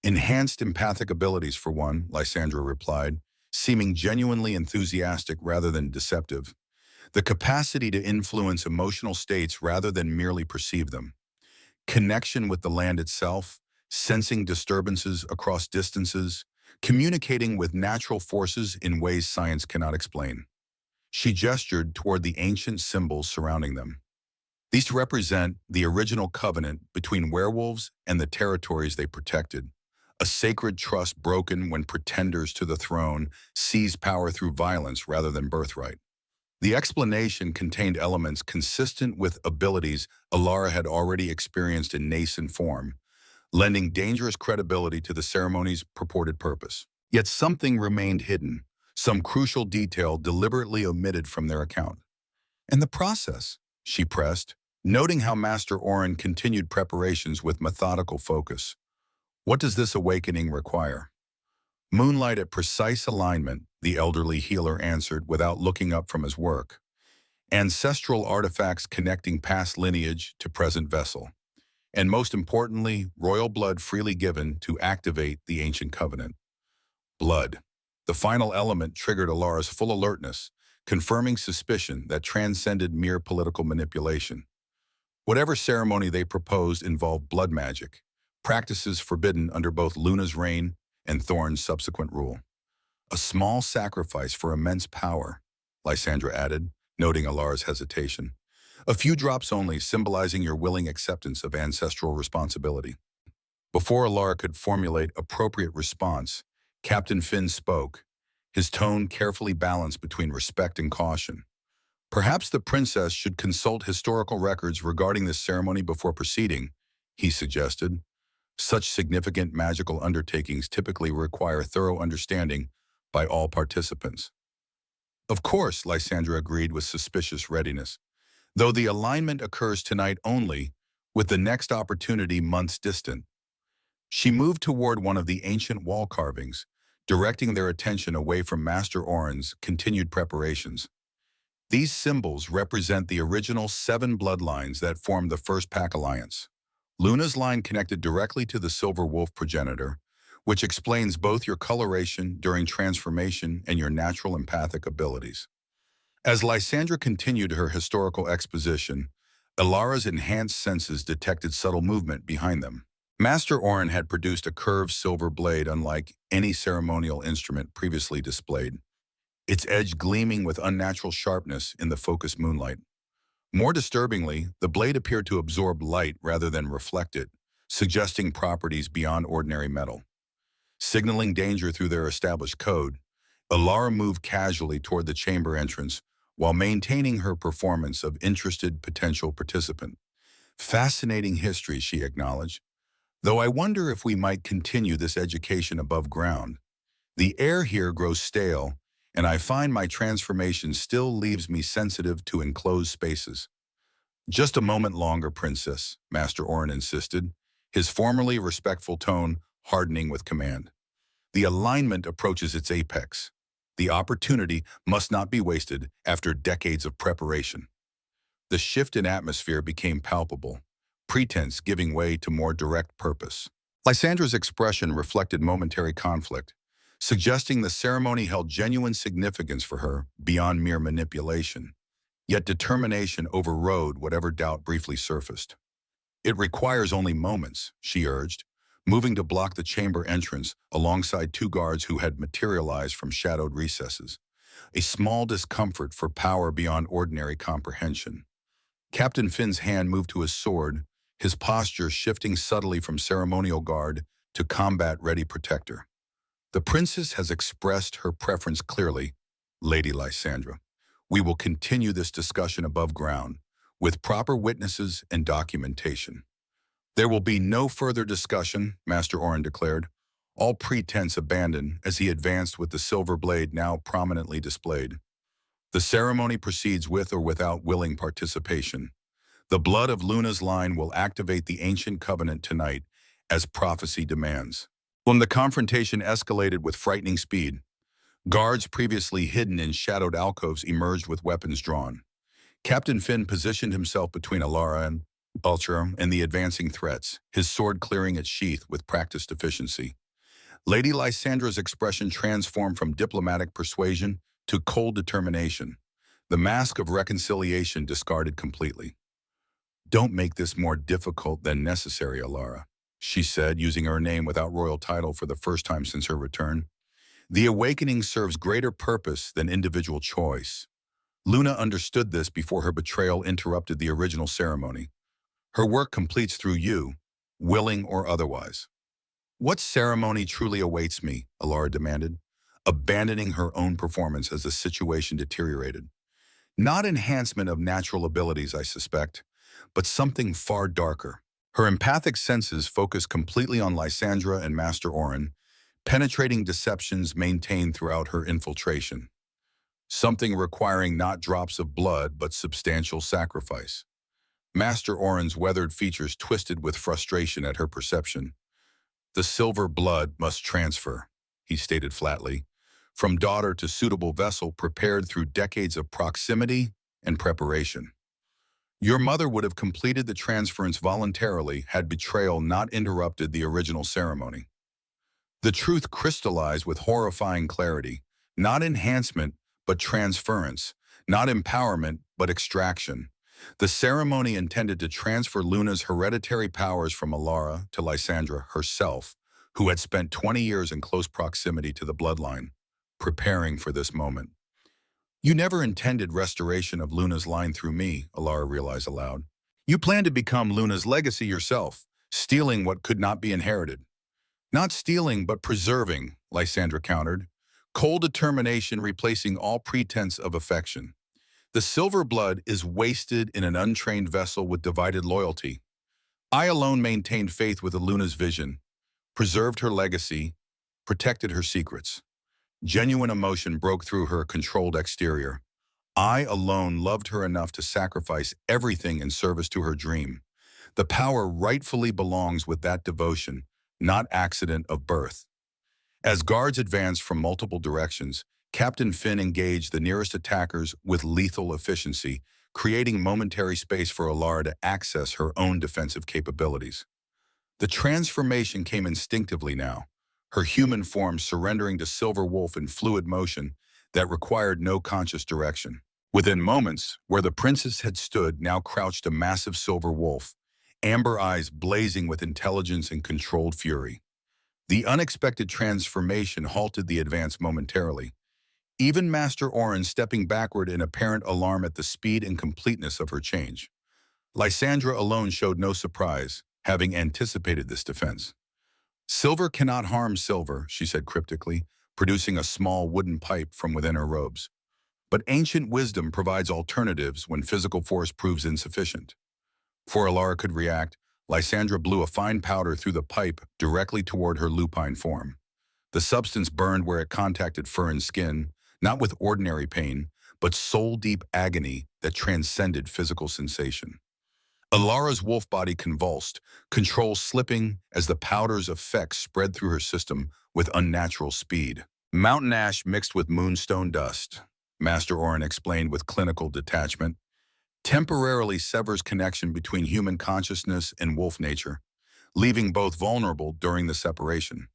Enhanced empathic abilities, for one, Lysandra replied, seeming genuinely enthusiastic rather than deceptive. The capacity to influence emotional states rather than merely perceive them. Connection with the land itself, sensing disturbances across distances, communicating with natural forces in ways science cannot explain. She gestured toward the ancient symbols surrounding them. These represent the original covenant between werewolves and the territories they protected, a sacred trust broken when pretenders to the throne seized power through violence rather than birthright. The explanation contained elements consistent with abilities Alara had already experienced in nascent form, lending dangerous credibility to the ceremony's purported purpose. Yet something remained hidden, some crucial detail deliberately omitted from their account. And the process, she pressed, noting how Master Orin continued preparations with methodical focus. What does this awakening require? Moonlight at precise alignment, the elderly healer answered without looking up from his work. Ancestral artifacts connecting past lineage to present vessel. And most importantly, royal blood freely given to activate the ancient covenant. Blood. The final element triggered Alara's full alertness, confirming suspicion that transcended mere political manipulation. Whatever ceremony they proposed involved blood magic, practices forbidden under both Luna's reign and Thorn's subsequent rule. A small sacrifice for immense power, Lysandra added, noting Alara's hesitation. A few drops only, symbolizing your willing acceptance of ancestral responsibility. Before Alara could formulate appropriate response, Captain Finn spoke, his tone carefully balanced between respect and caution. Perhaps the princess should consult historical records regarding this ceremony before proceeding, he suggested. Such significant magical undertakings typically require thorough understanding by all participants. Of course, Lysandra agreed with suspicious readiness, though the alignment occurs tonight only, with the next opportunity months distant. She moved toward one of the ancient wall carvings, directing their attention away from Master Orin's continued preparations. These symbols represent the original 7 bloodlines that formed the first pack alliance. Luna's line connected directly to the silver wolf progenitor, which explains both your coloration during transformation and your natural empathic abilities. As Lysandra continued her historical exposition, Alara's enhanced senses detected subtle movement behind them. Master Orin had produced a curved silver blade unlike any ceremonial instrument previously displayed, its edge gleaming with unnatural sharpness in the focused moonlight. More disturbingly, the blade appeared to absorb light rather than reflect it, suggesting properties beyond ordinary metal. Signaling danger through their established code, Alara moved casually toward the chamber entrance while maintaining her performance of interested potential participant. Fascinating history, she acknowledged, though I wonder if we might continue this education above ground. The air here grows stale, and I find my transformation still leaves me sensitive to enclosed spaces. Just a moment longer, Princess, Master Orin insisted, his formerly respectful tone hardening with command. The alignment approaches its apex. The opportunity must not be wasted after decades of preparation. The shift in atmosphere became palpable, pretense giving way to more direct purpose. Lysandra's expression reflected momentary conflict, suggesting the ceremony held genuine significance for her beyond mere manipulation. Yet determination overrode whatever doubt briefly surfaced. It requires only moments, she urged, moving to block the chamber entrance alongside 2 guards who had materialized from shadowed recesses, a small discomfort for power beyond ordinary comprehension. Captain Finn's hand moved to his sword, his posture shifting subtly from ceremonial guard to combat-ready protector. The princess has expressed her preference clearly, Lady Lysandra. We will continue this discussion above ground, with proper witnesses and documentation. There will be no further discussion, Master Orin declared, all pretense abandoned as he advanced with the silver blade now prominently displayed. The ceremony proceeds with or without willing participation. The blood of Luna's line will activate the ancient covenant tonight, as prophecy demands. When the confrontation escalated with frightening speed, guards previously hidden in shadowed alcoves emerged with weapons drawn. Captain Finn positioned himself between Alara and Ultra and the advancing threats, his sword clearing its sheath with practiced efficiency. Lady Lysandra's expression transformed from diplomatic persuasion to cold determination, the mask of reconciliation discarded completely. Don't make this more difficult than necessary, Alara, she said, using her name without royal title for the first time since her return. The awakening serves greater purpose than individual choice. Luna understood this before her betrayal interrupted the original ceremony. Her work completes through you, willing or otherwise. What ceremony truly awaits me? Alara demanded, abandoning her own performance as the situation deteriorated. Not enhancement of natural abilities, I suspect, but something far darker. Her empathic senses focused completely on Lysandra and Master Orin, penetrating deceptions maintained throughout her infiltration. Something requiring not drops of blood, but substantial sacrifice. Master Orin's weathered features twisted with frustration at her perception. The silver blood must transfer, he stated flatly, from daughter to suitable vessel prepared through decades of proximity and preparation. Your mother would have completed the transference voluntarily had betrayal not interrupted the original ceremony. The truth crystallized with horrifying clarity, not enhancement, but transference, not empowerment, but extraction. The ceremony intended to transfer Luna's hereditary powers from Alara to Lysandra herself, who had spent 20 years in close proximity to the bloodline, preparing for this moment. You never intended restoration of Luna's line through me, Alara realized aloud. You planned to become Luna's legacy yourself, stealing what could not be inherited. Not stealing, but preserving, Lysandra countered. Cold determination replacing all pretense of affection. The silver blood is wasted in an untrained vessel with divided loyalty. I alone maintained faith with Luna's vision, preserved her legacy, protected her secrets. Genuine emotion broke through her controlled exterior. I alone loved her enough to sacrifice everything in service to her dream. The power rightfully belongs with that devotion, not accident of birth. As guards advanced from multiple directions, Captain Finn engaged the nearest attackers with lethal efficiency, creating momentary space for Alara to access her own defensive capabilities. The transformation came instinctively now, her human form surrendering to Silver Wolf in fluid motion that required no conscious direction. Within moments, where the princess had stood now crouched a massive silver wolf, amber eyes blazing with intelligence and controlled fury. The unexpected transformation halted the advance momentarily, even Master Orin stepping backward in apparent alarm at the speed and completeness of her change. Lysandra alone showed no surprise, having anticipated this defense. Silver cannot harm silver, she said cryptically, producing a small wooden pipe from within her robes. But ancient wisdom provides alternatives when physical force proves insufficient. Before Alara could react, Lysandra blew a fine powder through the pipe directly toward her lupine form. The substance burned where it contacted fur and skin, not with ordinary pain, but soul-deep agony that transcended physical sensation. Alara's wolf body convulsed, control slipping as the powder's effects spread through her system with unnatural speed. Mountain ash mixed with moonstone dust, Master Orin explained with clinical detachment, temporarily severs connection between human consciousness and wolf nature, leaving both vulnerable during the separation.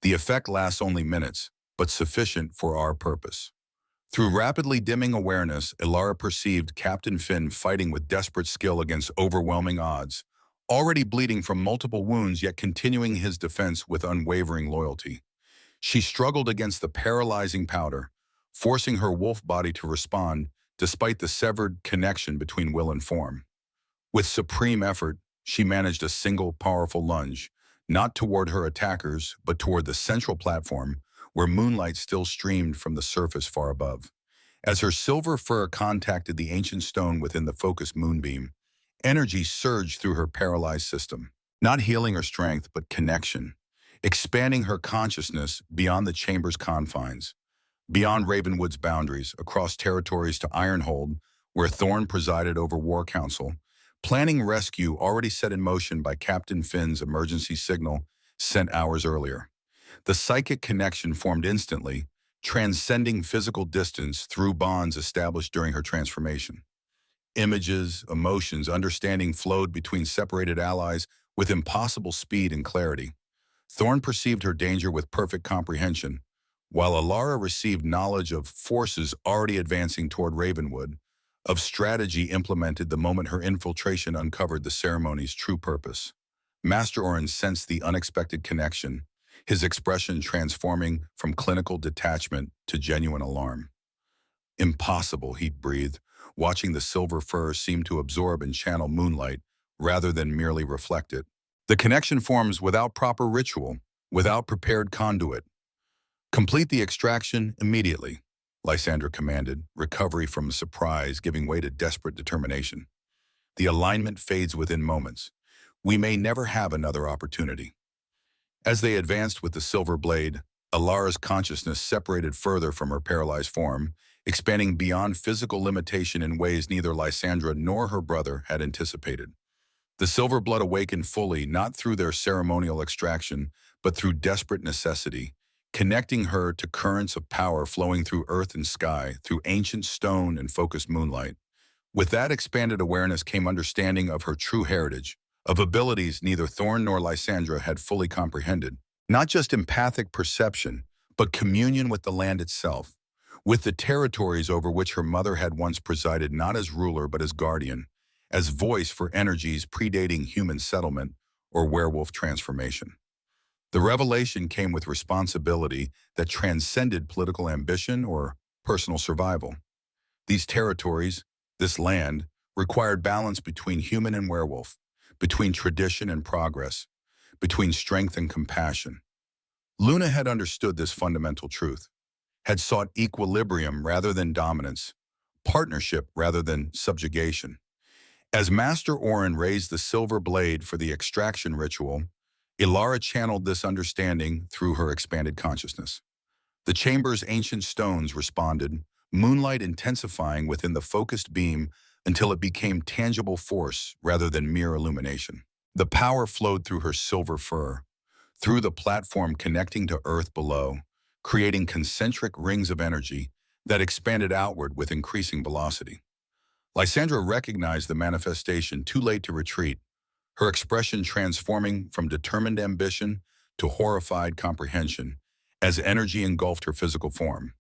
The effect lasts only minutes, but sufficient for our purpose. Through rapidly dimming awareness, Alara perceived Captain Finn fighting with desperate skill against overwhelming odds, already bleeding from multiple wounds yet continuing his defense with unwavering loyalty. She struggled against the paralyzing powder, forcing her wolf body to respond despite the severed connection between will and form. With supreme effort, she managed a single powerful lunge, not toward her attackers, but toward the central platform, where moonlight still streamed from the surface far above. As her silver fur contacted the ancient stone within the focused moonbeam, energy surged through her paralyzed system, not healing her strength, but connection, expanding her consciousness beyond the chamber's confines, beyond Ravenwood's boundaries, across territories to Ironhold, where Thorn presided over War Council, planning rescue already set in motion by Captain Finn's emergency signal sent hours earlier. The psychic connection formed instantly, transcending physical distance through bonds established during her transformation. Images, emotions, understanding flowed between separated allies with impossible speed and clarity. Thorn perceived her danger with perfect comprehension, while Alara received knowledge of forces already advancing toward Ravenwood, of strategy implemented the moment her infiltration uncovered the ceremony's true purpose. Master Orin sensed the unexpected connection, his expression transforming from clinical detachment to genuine alarm. Impossible, he breathed, watching the silver fur seem to absorb and channel moonlight rather than merely reflect it. The connection forms without proper ritual, without prepared conduit. Complete the extraction immediately, Lysandra commanded, recovery from surprise giving way to desperate determination. The alignment fades within moments. We may never have another opportunity. As they advanced with the silver blade, Alara's consciousness separated further from her paralyzed form, expanding beyond physical limitation in ways neither Lysandra nor her brother had anticipated. The silver blood awakened fully, not through their ceremonial extraction, but through desperate necessity, connecting her to currents of power flowing through earth and sky, through ancient stone and focused moonlight. With that expanded awareness came understanding of her true heritage, of abilities neither Thorn nor Lysandra had fully comprehended. Not just empathic perception, but communion with the land itself, with the territories over which her mother had once presided not as ruler but as guardian, as voice for energies predating human settlement or werewolf transformation. The revelation came with responsibility that transcended political ambition or personal survival. These territories, this land, required balance between human and werewolf, between tradition and progress, between strength and compassion. Luna had understood this fundamental truth, had sought equilibrium rather than dominance, partnership rather than subjugation. As Master Orin raised the silver blade for the extraction ritual, Ilara channeled this understanding through her expanded consciousness. The chamber's ancient stones responded, moonlight intensifying within the focused beam until it became tangible force rather than mere illumination. The power flowed through her silver fur, through the platform connecting to earth below, creating concentric rings of energy that expanded outward with increasing velocity. Lysandra recognized the manifestation too late to retreat, her expression transforming from determined ambition to horrified comprehension as energy engulfed her physical form.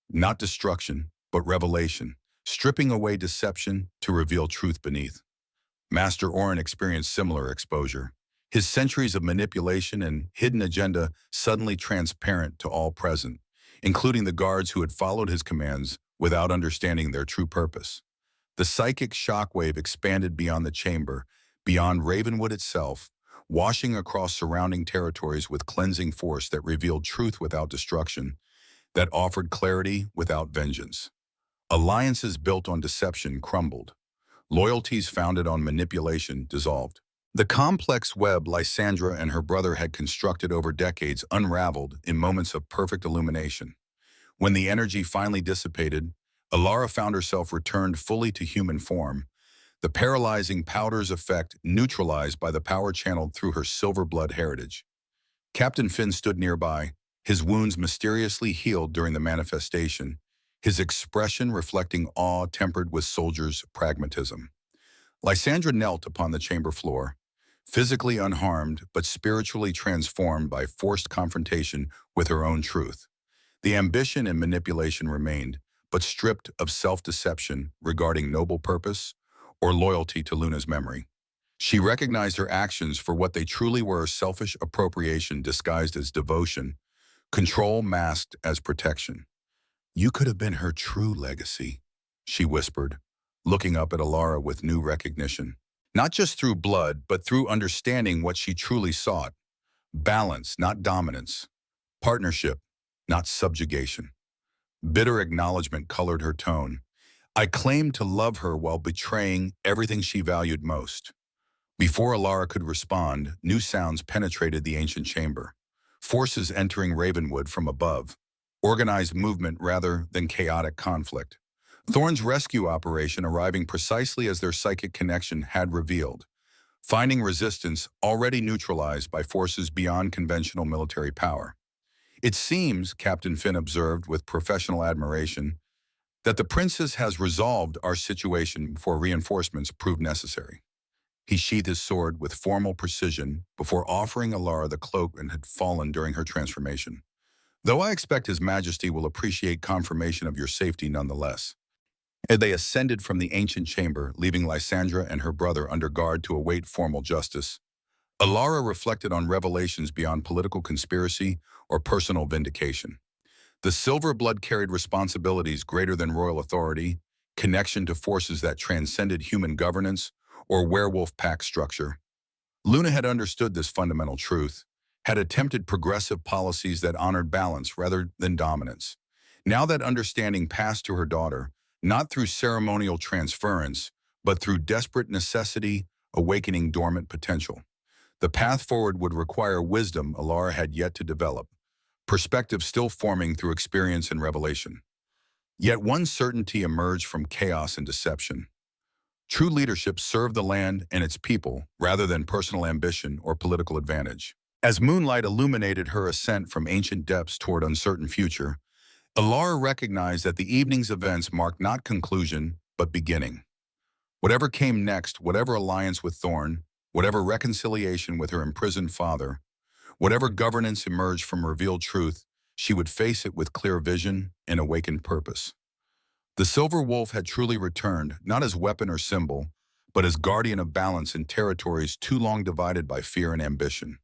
Not destruction, but revelation, stripping away deception to reveal truth beneath. Master Orin experienced similar exposure, his centuries of manipulation and hidden agenda suddenly transparent to all present, including the guards who had followed his commands without understanding their true purpose. The psychic shockwave expanded beyond the chamber, beyond Ravenwood itself, washing across surrounding territories with cleansing force that revealed truth without destruction, that offered clarity without vengeance. Alliances built on deception crumbled. Loyalties founded on manipulation dissolved. The complex web Lysandra and her brother had constructed over decades unraveled in moments of perfect illumination. When the energy finally dissipated, Ilara found herself returned fully to human form, the paralyzing powder's effect neutralized by the power channeled through her silver blood heritage. Captain Finn stood nearby, his wounds mysteriously healed during the manifestation, his expression reflecting awe tempered with soldiers' pragmatism. Lysandra knelt upon the chamber floor, physically unharmed but spiritually transformed by forced confrontation with her own truth. The ambition and manipulation remained, but stripped of self-deception regarding noble purpose or loyalty to Luna's memory. She recognized her actions for what they truly were: selfish appropriation disguised as devotion, control masked as protection. "You could have been her true legacy," she whispered, looking up at Ilara with new recognition. Not just through blood, but through understanding what she truly sought. Balance, not dominance. Partnership, not subjugation. Bitter acknowledgement colored her tone. I claimed to love her while betraying everything she valued most. Before Ilara could respond, new sounds penetrated the ancient chamber. Forces entering Ravenwood from above. Organized movement rather than chaotic conflict. Thorne's rescue operation arriving precisely as their psychic connection had revealed, finding resistance already neutralized by forces beyond conventional military power. "It seems," Captain Finn observed with professional admiration, "that the princess has resolved our situation before reinforcements proved necessary." He sheathed his sword with formal precision before offering Ilara the cloak and had fallen during her transformation. "Though I expect His Majesty will appreciate confirmation of your safety nonetheless." As they ascended from the ancient chamber, leaving Lysandra and her brother under guard to await formal justice, Ilara reflected on revelations beyond political conspiracy or personal vindication. The silver blood carried responsibilities greater than royal authority, connection to forces that transcended human governance or werewolf pack structure. Luna had understood this fundamental truth, had attempted progressive policies that honored balance rather than dominance. Now that understanding passed to her daughter, not through ceremonial transference, but through desperate necessity, awakening dormant potential. The path forward would require wisdom Ilara had yet to develop, perspective still forming through experience and revelation. Yet one certainty emerged from chaos and deception. True leadership served the land and its people rather than personal ambition or political advantage. As moonlight illuminated her ascent from ancient depths toward uncertain future, Ilara recognized that the evening's events marked not conclusion, but beginning. Whatever came next, whatever alliance with Thorne, whatever reconciliation with her imprisoned father, whatever governance emerged from revealed truth, she would face it with clear vision and awakened purpose. The Silver Wolf had truly returned, not as weapon or symbol, but as guardian of balance in territories too long divided by fear and ambition.